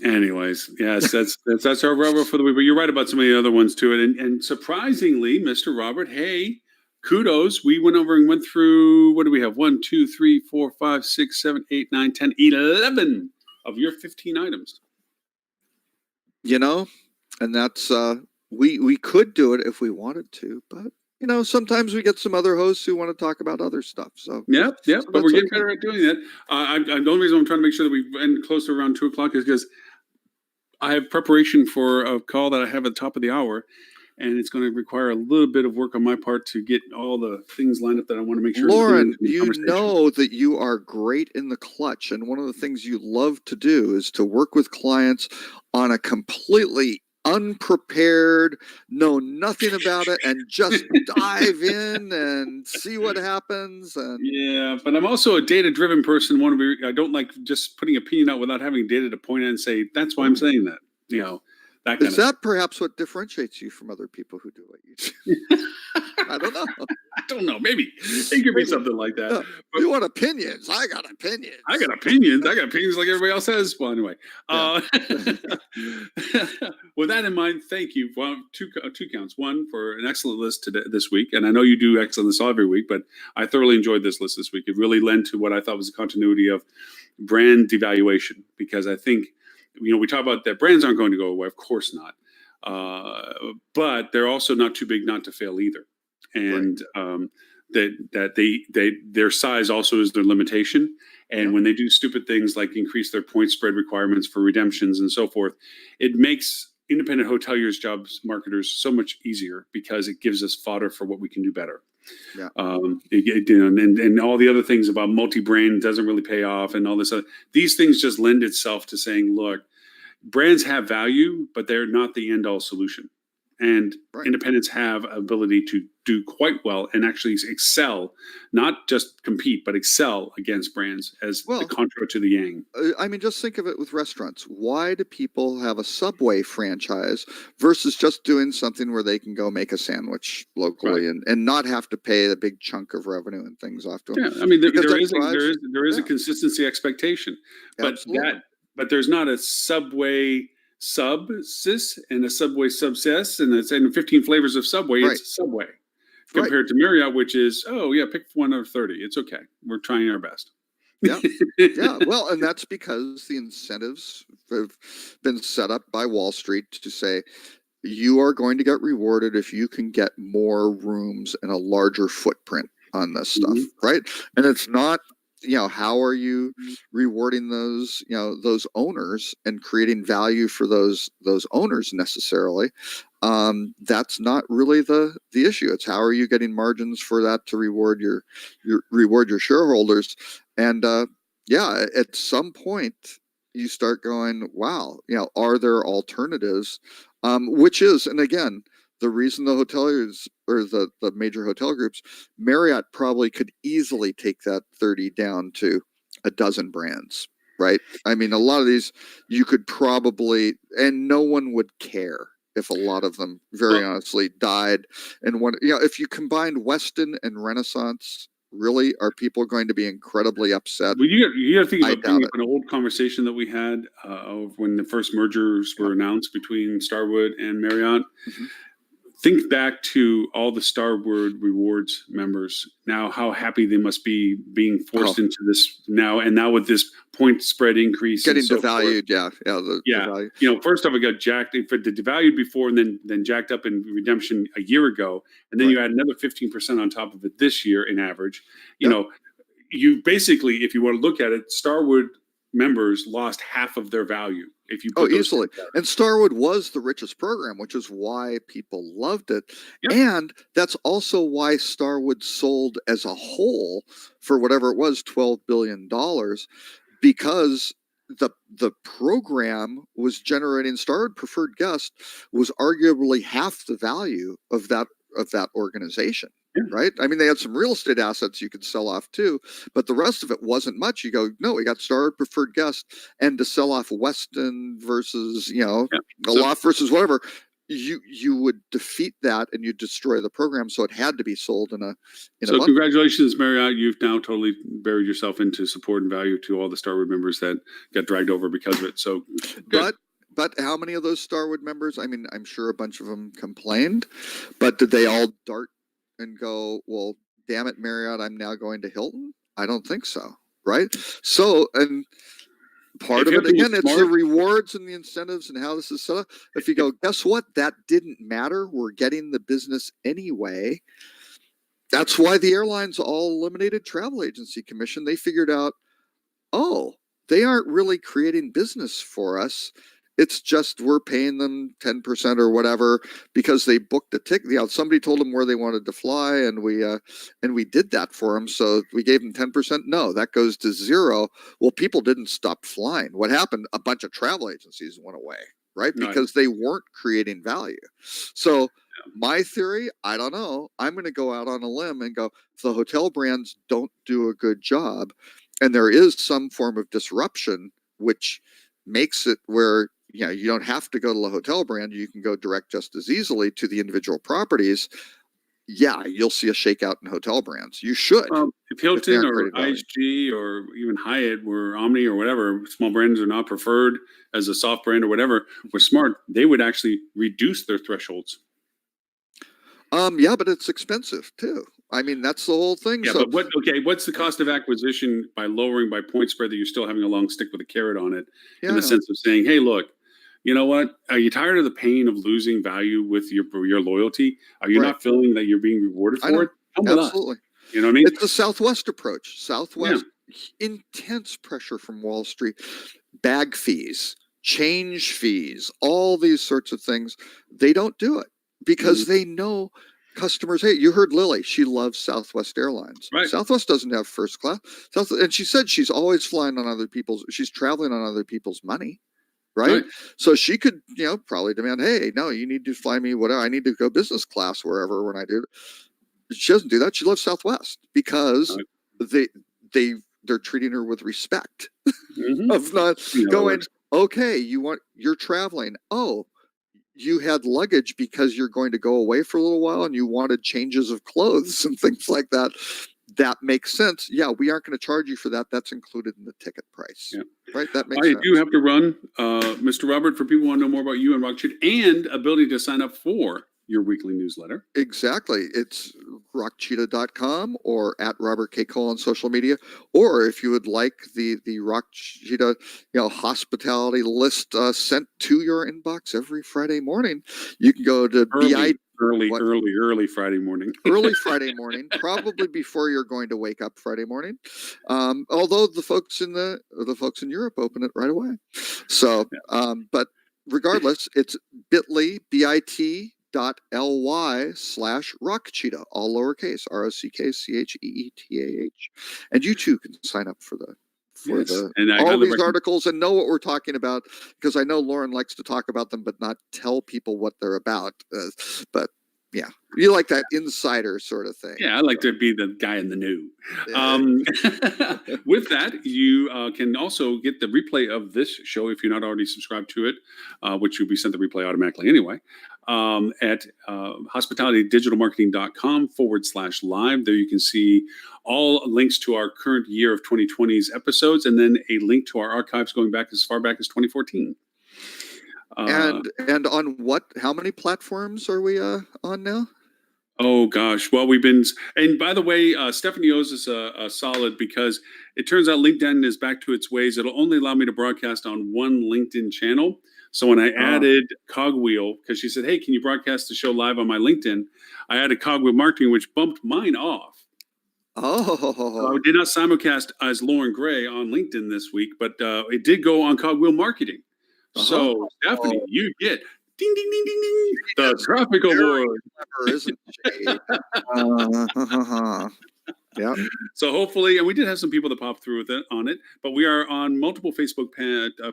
anyways, yes, that's our rubber for the week. But you're right about so many other ones too. And surprisingly, Mr. Robert, hey, kudos. We went through, what do we have? 1, 2, 3, 4, 5, 6, 7, 8, 9, 10, 11 of your 15 items. And that's we could do it if we wanted to, but sometimes we get some other hosts who want to talk about other stuff. So but we're getting better at doing that. The only reason I'm trying to make sure that we end close to around 2:00 is because I have preparation for a call that I have at the top of the hour, and it's going to require a little bit of work on my part to get all the things lined up that I want to make sure. Lauren, you know that you are great in the clutch, and one of the things you love to do is to work with clients on a completely unprepared, know nothing about it, and just dive in and see what happens. And yeah, but I'm also a data-driven person. I don't like just putting opinion out without having data to point at and say that's why I'm saying that. That kind Is that perhaps what differentiates you from other people who do what you do? I don't know. I don't know. Maybe it could be something like that. No, But you want opinions? I got opinions. I got opinions. I got opinions like everybody else has. Well, anyway. Yeah. With that in mind, thank you. Well, two counts. One, for an excellent list today, this week. And I know you do excellent lists every week, but I thoroughly enjoyed this list this week. It really lent to what I thought was a continuity of brand devaluation, because I think, we talk about that brands aren't going to go away. Of course not. But they're also not too big not to fail either. And that their size also is their limitation. And when they do stupid things like increase their point spread requirements for redemptions and so forth, it makes independent hoteliers, jobs marketers so much easier, because it gives us fodder for what we can do better. Yeah. And all the other things about multi-brand doesn't really pay off, and all this these things just lend itself to saying, look, brands have value, but they're not the end all solution. And independents have ability to do quite well and actually excel, not just compete, but excel against brands as the contra to the yang. I mean, just think of it with restaurants. Why do people have a Subway franchise versus just doing something where they can go make a sandwich locally and not have to pay a big chunk of revenue and things off to them? Yeah, I mean, there is a consistency expectation, but but there's not a Subway Subsist and a Subway Subsist and it's in 15 flavors of Subway. It's Subway compared to Marriott, which is, pick one out of 30. It's okay. We're trying our best. Yeah. Well, and that's because the incentives have been set up by Wall Street to say, you are going to get rewarded if you can get more rooms and a larger footprint on this stuff, right? And it's not, how are you rewarding those, those owners and creating value for those owners necessarily? That's not really the issue. It's how are you getting margins for that to reward your shareholders? And at some point you start going, wow, are there alternatives? Which is, and again, the reason the hoteliers or the major hotel groups, Marriott probably could easily take that 30 down to a dozen brands, right? I mean, a lot of these you could probably, and no one would care if a lot of them very honestly died. And if you combined Westin and Renaissance, really, are people going to be incredibly upset? Well, you got to think about bringing up an old conversation that we had when the first mergers were announced between Starwood and Marriott. Think back to all the Starwood Rewards members. Now, how happy they must be being forced into this now, and now with this point spread increase, getting devalued. The first off, it got jacked. It devalued before, and then jacked up in redemption a year ago, and then you add another 15% on top of it this year in average. You basically, if you want to look at it, Starwood members lost half of their value. If you easily. And Starwood was the richest program, which is why people loved it. And that's also why Starwood sold as a whole for whatever it was, $12 billion, because the program was generating. Starwood Preferred Guest was arguably half the value of that organization. Right? I mean, they had some real estate assets you could sell off too, but the rest of it wasn't much. You go, no, we got Starwood Preferred Guest, and to sell off Westin versus, Aloft versus whatever, you would defeat that and you destroy the program. So it had to be sold in a congratulations, Marriott. You've now totally buried yourself into support and value to all the Starwood members that got dragged over because of it. So, But how many of those Starwood members? I mean, I'm sure a bunch of them complained, but did they all dart and go, well, damn it, Marriott, I'm now going to Hilton? I don't think so, right? So, and part of it, again, it's the rewards and the incentives and how this is set up. If you go, guess what? That didn't matter. We're getting the business anyway. That's why the airlines all eliminated travel agency commission. They figured out, they aren't really creating business for us. It's just we're paying them 10% or whatever because they booked a ticket. Somebody told them where they wanted to fly, and we did that for them. So we gave them 10%. No, that goes to zero. Well, people didn't stop flying. What happened? A bunch of travel agencies went away, right? Because they weren't creating value. So my theory, I don't know. I'm going to go out on a limb and go, if the hotel brands don't do a good job, and there is some form of disruption, which makes it where you don't have to go to the hotel brand. You can go direct just as easily to the individual properties. Yeah, you'll see a shakeout in hotel brands. You should. If Hilton or IHG or even Hyatt or Omni or whatever, small brands are not preferred as a soft brand or whatever, were smart, they would actually reduce their thresholds. Yeah, but it's expensive too. I mean, that's the whole thing. Yeah, so, but what's the cost of acquisition by lowering by point spread that you're still having a long stick with a carrot on it, in the sense of saying, hey, look, you know what? Are you tired of the pain of losing value with your loyalty? Are you not feeling that you're being rewarded for it? Come with Absolutely. us. You know what I mean? It's the Southwest approach. Southwest, intense pressure from Wall Street, bag fees, change fees, all these sorts of things. They don't do it because they know customers. Hey, you heard Lily. She loves Southwest Airlines. Right. Southwest doesn't have first class. And she said she's always flying on other people's. She's traveling on other people's money. Right? So she could, probably demand, hey, no, you need to fly me whatever. I need to go business class wherever when I do. She doesn't do that. She loves Southwest because they're treating her with respect of not going, okay, you're traveling. Oh, you had luggage because you're going to go away for a little while and you wanted changes of clothes and things like that. That makes sense. Yeah, we aren't going to charge you for that. That's included in the ticket price. Yeah. Right? That makes sense. I do have to run, Mr. Robert, for people who want to know more about you and Rockcheetah and ability to sign up for your weekly newsletter. Exactly. It's rockcheetah.com or at Robert K. Cole on social media. Or if you would like the Rockcheetah, hospitality list sent to your inbox every Friday morning, you can go to early Friday morning. Early Friday morning, probably before you're going to wake up Friday morning. Although the folks in Europe open it right away. So, but regardless, it's bit.ly/rockcheetah, all lowercase, ROCKCHEETAH. And you too can sign up for all these articles and know what we're talking about, because I know Lauren likes to talk about them but not tell people what they're about. But yeah, you like that insider sort of thing. Yeah, I like to be the guy in the know. With that, you can also get the replay of this show if you're not already subscribed to it, which will be sent the replay automatically anyway, at hospitalitydigitalmarketing.com/live. There you can see all links to our current year of 2020's episodes, and then a link to our archives going back as far back as 2014. And on how many platforms are we on now? Oh gosh, well we've been, and by the way, Stephanie owes us a solid, because it turns out LinkedIn is back to its ways. It'll only allow me to broadcast on one LinkedIn channel. So when I added Cogwheel, because she said, hey, can you broadcast the show live on my LinkedIn? I added Cogwheel Marketing, which bumped mine off. I did not simulcast as Lauren Gray on LinkedIn this week, but it did go on Cogwheel Marketing. So, Stephanie, you get ding, ding, ding, ding, ding, the Traffic Award. Clever, isn't she? Yeah. So hopefully, and we did have some people that popped through on it, but we are on multiple Facebook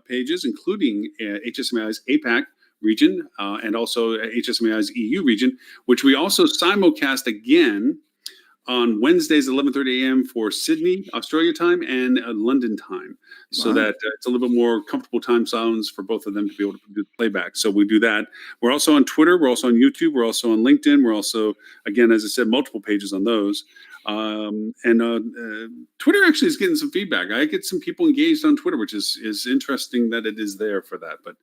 pages, including HSMAI's APAC region and also HSMAI's EU region, which we also simulcast again on Wednesdays at 11:30 a.m. for Sydney, Australia time, and London time, so that it's a little bit more comfortable time zones for both of them to be able to do the playback. So we do that. We're also on Twitter. We're also on YouTube. We're also on LinkedIn. We're also, again, as I said, multiple pages on those. Twitter actually is getting some feedback. I get some people engaged on Twitter, which is interesting that it is there for that. But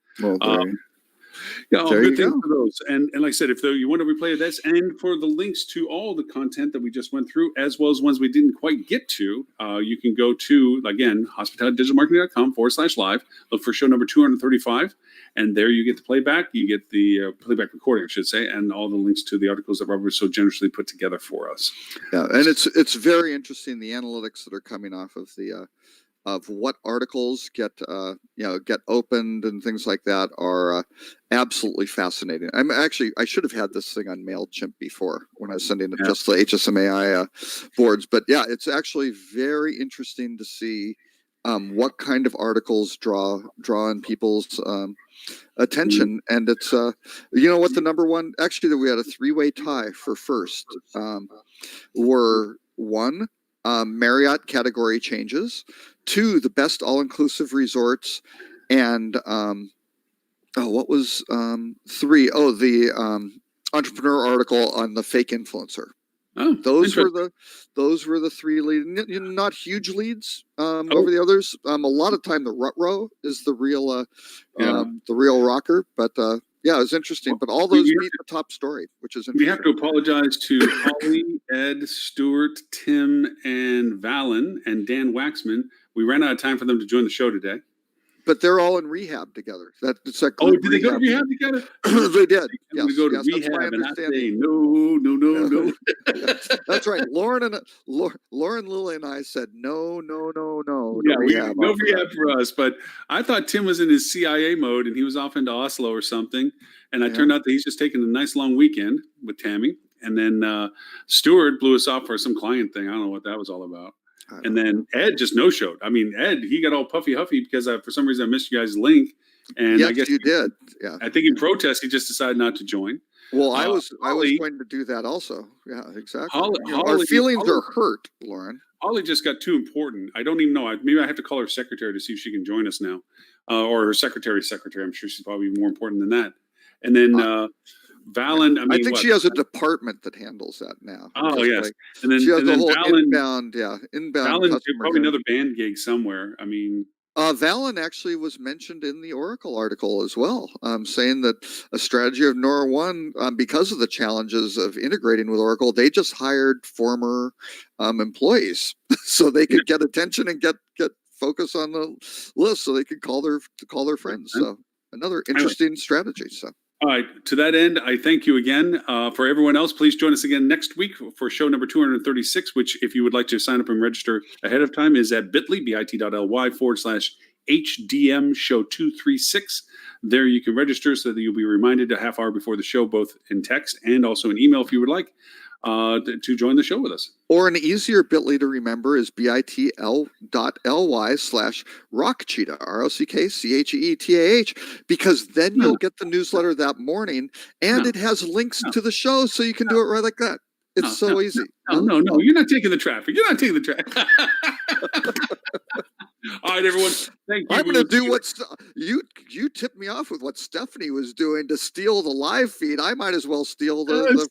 good things for those. And like I said, if you want to replay this and for the links to all the content that we just went through, as well as ones we didn't quite get to, you can go to, again, hospitalitydigitalmarketing.com/live, look for show number 235, and there you get the playback. You get the playback recording, I should say, and all the links to the articles that Robert so generously put together for us. Yeah, and it's very interesting, the analytics that are coming off of of what articles get opened and things like that are absolutely fascinating. I should have had this thing on MailChimp before when I was sending it just the HSMAI boards, but yeah, it's actually very interesting to see what kind of articles draw in people's attention. And it's what the number one, actually we had a 3-way tie for first, were one, Marriott category changes, 2, the best all-inclusive resorts, and what was three? Oh, the entrepreneur article on the fake influencer. Oh, Those were the three leads. Not huge leads over the others. A lot of time the rut row is the real rocker. But yeah, it was interesting. But all those beat the top story, which is interesting. We have to apologize to Holly, Ed, Stuart, Tim, and Valen, and Dan Waxman. We ran out of time for them to join the show today. But they're all in rehab together. That's that group. Oh, did they go to rehab together? They did. Yes, go to rehab and I say no. That's right. Lauren, Lily, and I said no. Yeah, no rehab for us. But I thought Tim was in his CIA mode and he was off into Oslo or something. And it turned out that he's just taking a nice long weekend with Tammy. And then Stuart blew us off for some client thing. I don't know what that was all about. And then Ed just no-showed. I mean, Ed, he got all puffy-huffy because for some reason I missed you guys' link. And yes, I guess you did. Yeah. I think in protest, he just decided not to join. Well, I was going to do that also. Yeah, exactly. Holly, our feelings are hurt, Lauren. Holly just got too important. I don't even know. Maybe I have to call her secretary to see if she can join us now. Or her secretary's secretary. I'm sure she's probably more important than that. And then Valen, I think she has a department that handles that now. Oh, yes. And then she has the whole Valen, inbound. Valen, probably another band gig somewhere. I mean, Valen actually was mentioned in the Oracle article as well, saying that a strategy of Nora One, because of the challenges of integrating with Oracle, they just hired former employees so they could get attention and get focus on the list, so they could call their friends. So another interesting strategy. So. All right. To that end, I thank you again. For everyone else, please join us again next week for show number 236, which, if you would like to sign up and register ahead of time, is at bit.ly/HDM show 236. There you can register so that you'll be reminded a half hour before the show, both in text and also in email if you would like to join the show with us. Or an easier bit.ly to remember is bit.ly/rockcheetah, ROCKCHEETAH, because then you'll get the newsletter that morning and it has links to the show, so you can do it right like that. It's so easy. No, you're not taking the traffic. All right, everyone. Thank you. I'm going to do what you tipped me off with what Stephanie was doing to steal the live feed. I might as well steal the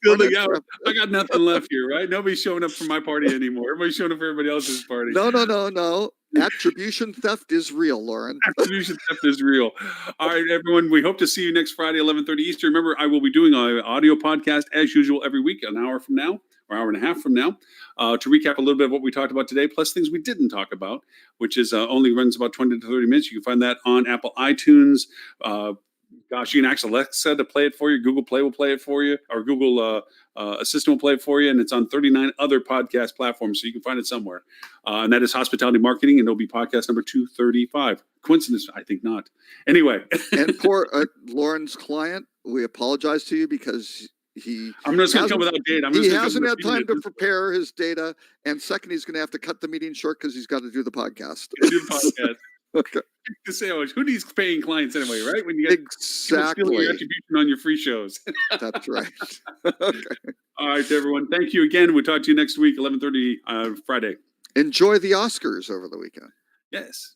I got nothing left here, right? Nobody's showing up for my party anymore. Everybody's showing up for everybody else's party. No. Attribution theft is real, Lauren. Attribution theft is real. All right, everyone. We hope to see you next Friday, 11:30 Eastern. Remember, I will be doing an audio podcast as usual every week, an hour from now, or hour and a half from now, to recap a little bit of what we talked about today, plus things we didn't talk about, which is only runs about 20 to 30 minutes. You can find that on Apple iTunes. You can ask Alexa to play it for you. Google Play will play it for you, or Google Assistant will play it for you, and it's on 39 other podcast platforms, so you can find it somewhere. And that is Hospitality Marketing, and it'll be podcast number 235. Coincidence? I think not. Anyway. And poor Lauren's client, we apologize to you because I'm just going to come without data. He hasn't had time to prepare his data, and second, he's going to have to cut the meeting short because he's got to do the podcast. Okay. The sandwich. Who needs paying clients anyway, right? When you get exactly your attribution on your free shows. That's right. Okay. All right, everyone. Thank you again. We'll talk to you next week, 11:30 Friday. Enjoy the Oscars over the weekend. Yes.